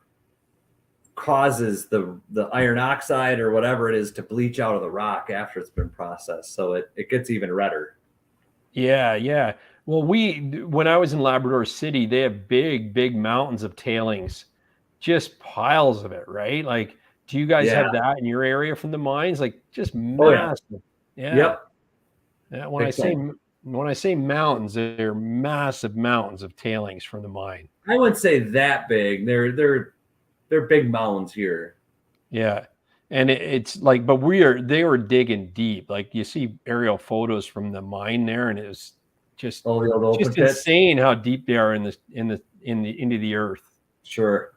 causes the iron oxide or whatever it is to bleach out of the rock after it's been processed, so it gets even redder. Yeah. Well, when I was in Labrador City, they have big mountains of tailings, just piles of it, right? Like, do you guys have that in your area from the mines? Like, just massive. Oh, yeah. Yep. Yeah. When I say mountains, they're massive mountains of tailings from the mine. I wouldn't say that big. They're big mounds here. Yeah. And it's like, but they were digging deep. Like, you see aerial photos from the mine there, and it was just insane how deep they are into the earth. Sure.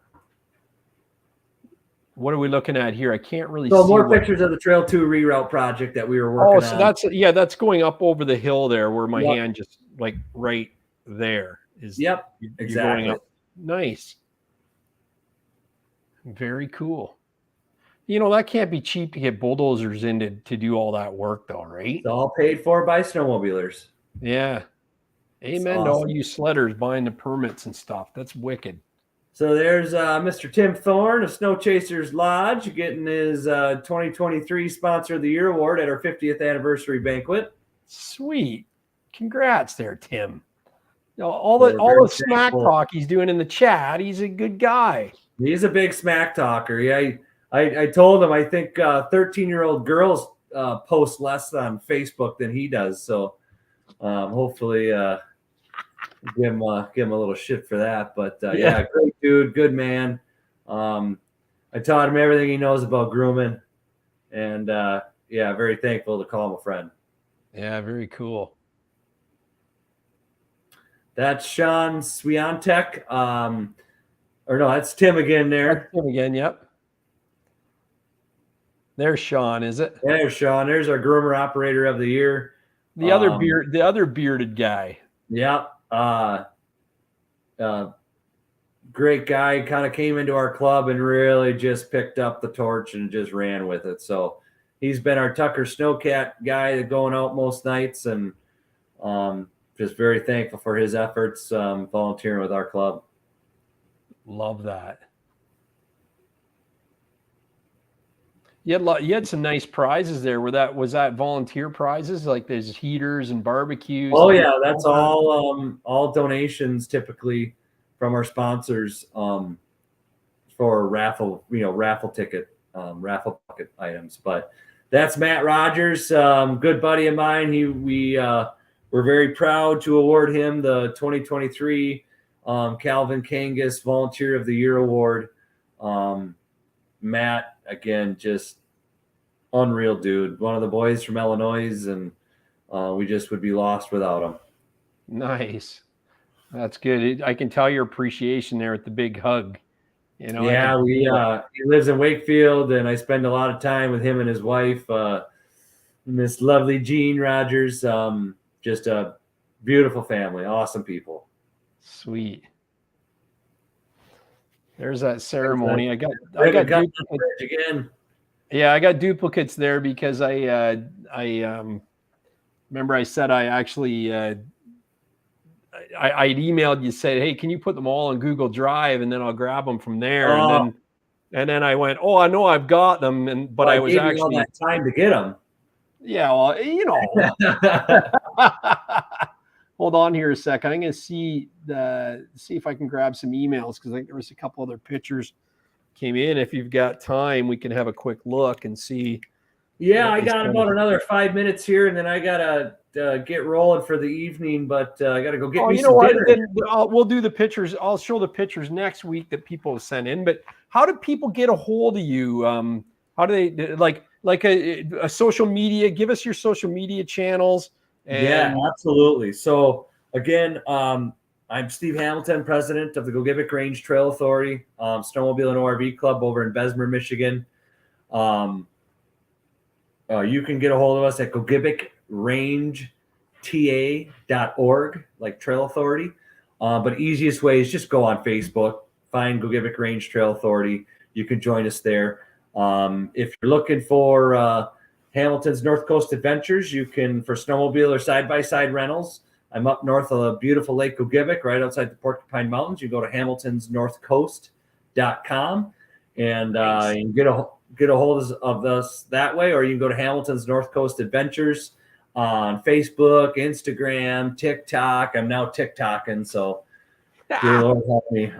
What are we looking at here? I can't really see. So more pictures of the Trail 2 reroute project that we were working on. So that's going up over the hill there where my hand just like right there is. Yep. Exactly. Going up. Nice. Very cool. You know, that can't be cheap to get bulldozers in to do all that work though, right? It's all paid for by snowmobilers. Yeah. Amen to all you sledders buying the permits and stuff. That's wicked. So there's Mr. Tim Thorne of Snow Chasers Lodge getting his 2023 Sponsor of the Year award at our 50th anniversary banquet. Sweet. Congrats there, Tim. You know, all the smack talk he's doing in the chat, he's a good guy. He's a big smack talker. Yeah, I told him I think 13-year-old girls post less on Facebook than he does. So hopefully give him a little shit for that. But yeah, great dude, good man. I taught him everything he knows about grooming, and very thankful to call him a friend. Yeah, very cool. That's Sean Swiatek. Or no, that's Tim again there. That's Tim again, yep. There's Sean, is it? There's Sean. There's our groomer operator of the year. The other bearded guy. Yeah. Great guy, kind of came into our club and really just picked up the torch and just ran with it. So he's been our Tucker Snowcat guy going out most nights, and just very thankful for his efforts volunteering with our club. Love that. You had some nice prizes there. Was that volunteer prizes, like there's heaters and barbecues? Oh yeah, that's all donations typically from our sponsors for raffle ticket, raffle bucket items. But that's Matt Rogers, good buddy of mine. We're very proud to award him the 2023 Calvin Kangas Volunteer of the Year Award. Matt, again, just unreal dude. One of the boys from Illinois, and we just would be lost without him. Nice. That's good. I can tell your appreciation there at the big hug. You know, yeah, he lives in Wakefield, and I spend a lot of time with him and his wife, Miss lovely Jean Rogers. Just a beautiful family, awesome people. Sweet. There's that ceremony. I got duplicates again. Yeah, I got duplicates there because I remember I said I actually I'd emailed you, said, hey, can you put them all on Google Drive and then I'll grab them from there. And then I went, oh, I know I've got them, but I was actually all that time to get them. Yeah, well, you know. Hold on here a second. I'm going to see if I can grab some emails, because I think there was a couple other pictures came in. If you've got time, we can have a quick look and see. Yeah, I got about another 5 minutes here, and then I gotta get rolling for the evening. But I gotta go get me some dinner. Then we'll do the pictures. I'll show the pictures next week that people have sent in. But how do people get a hold of you? How do they like a social media? Give us your social media channels. Yeah, absolutely. So again, I'm Steve Hamilton, president of the GOGEBIC Range Trail Authority, Snowmobile and ORV Club over in Bessemer, Michigan. You can get a hold of us at GOGEBICRangeTA.org, like Trail Authority. But easiest way is just go on Facebook, find GOGEBIC Range Trail Authority. You can join us there. If you're looking for Hamilton's North Coast Adventures, you can, for snowmobile or side-by-side rentals. I'm up north of the beautiful Lake GOGEBIC, right outside the Porcupine Mountains. You go to hamiltonsnorthcoast.com, and you can get a hold of us that way, or you can go to Hamilton's North Coast Adventures on Facebook, Instagram, TikTok. I'm now TikToking, so dear Lord help me.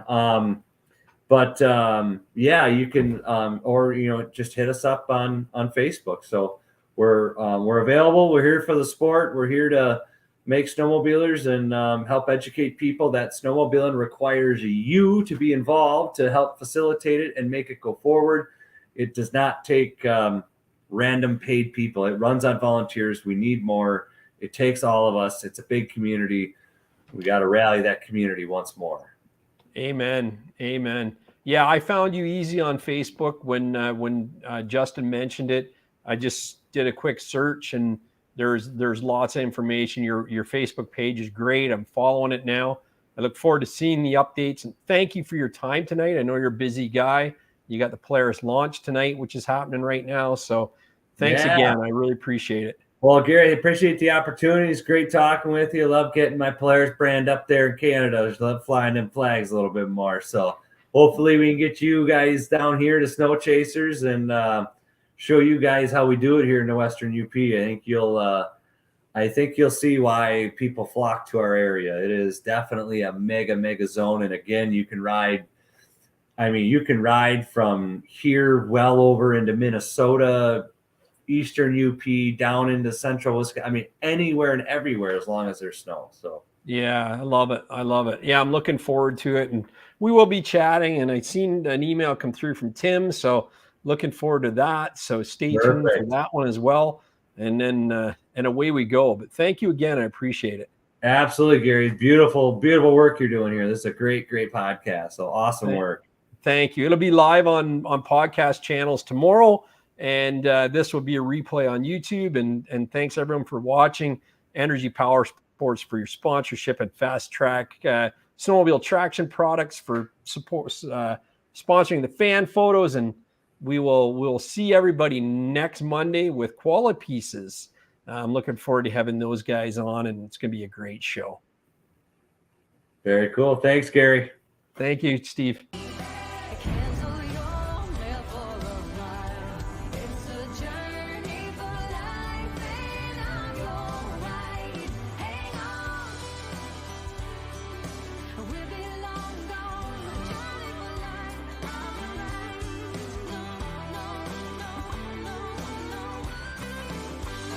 Yeah, you can, or just hit us up on Facebook. So we're available. We're here for the sport. We're here to make snowmobilers and help educate people that snowmobiling requires you to be involved to help facilitate it and make it go forward. It does not take random paid people. It runs on volunteers. We need more. It takes all of us. It's a big community. We got to rally that community once more. Amen. Amen. Yeah, I found you easy on Facebook when Justin mentioned it. I just did a quick search, and there's lots of information. Your Facebook page is great. I'm following it now. I look forward to seeing the updates, and thank you for your time tonight. I know you're a busy guy. You got the Polaris launch tonight, which is happening right now. So thanks again. I really appreciate it. Well, Gary, I appreciate the opportunity. It's great talking with you. I love getting my Polaris brand up there in Canada. I just love flying them flags a little bit more. So hopefully we can get you guys down here to Snow Chasers and show you guys how we do it here in the Western UP. I think you'll see why people flock to our area. It is definitely a mega zone. And again, you can ride from here well over into Minnesota, Eastern UP, down into Central Wisconsin. I mean, anywhere and everywhere as long as there's snow. So yeah, I love it. Yeah, I'm looking forward to it, and we will be chatting. And I seen an email come through from Tim, so looking forward to that. So stay tuned for that one as well. And then and away we go. But thank you again. I appreciate it. Absolutely, Gary. Beautiful work you're doing here. This is a great podcast. So awesome work. Thank you. It'll be live on podcast channels tomorrow, and this will be a replay on YouTube. And thanks everyone for watching. Energy Power Sports for your sponsorship, and Fast Track Snowmobile Traction Products for support, sponsoring the fan photos. And we'll see everybody next Monday with Quality Pieces. I'm looking forward to having those guys on, and it's going to be a great show. Very cool. Thanks, Gary. Thank you, Steve.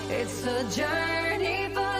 It's a journey for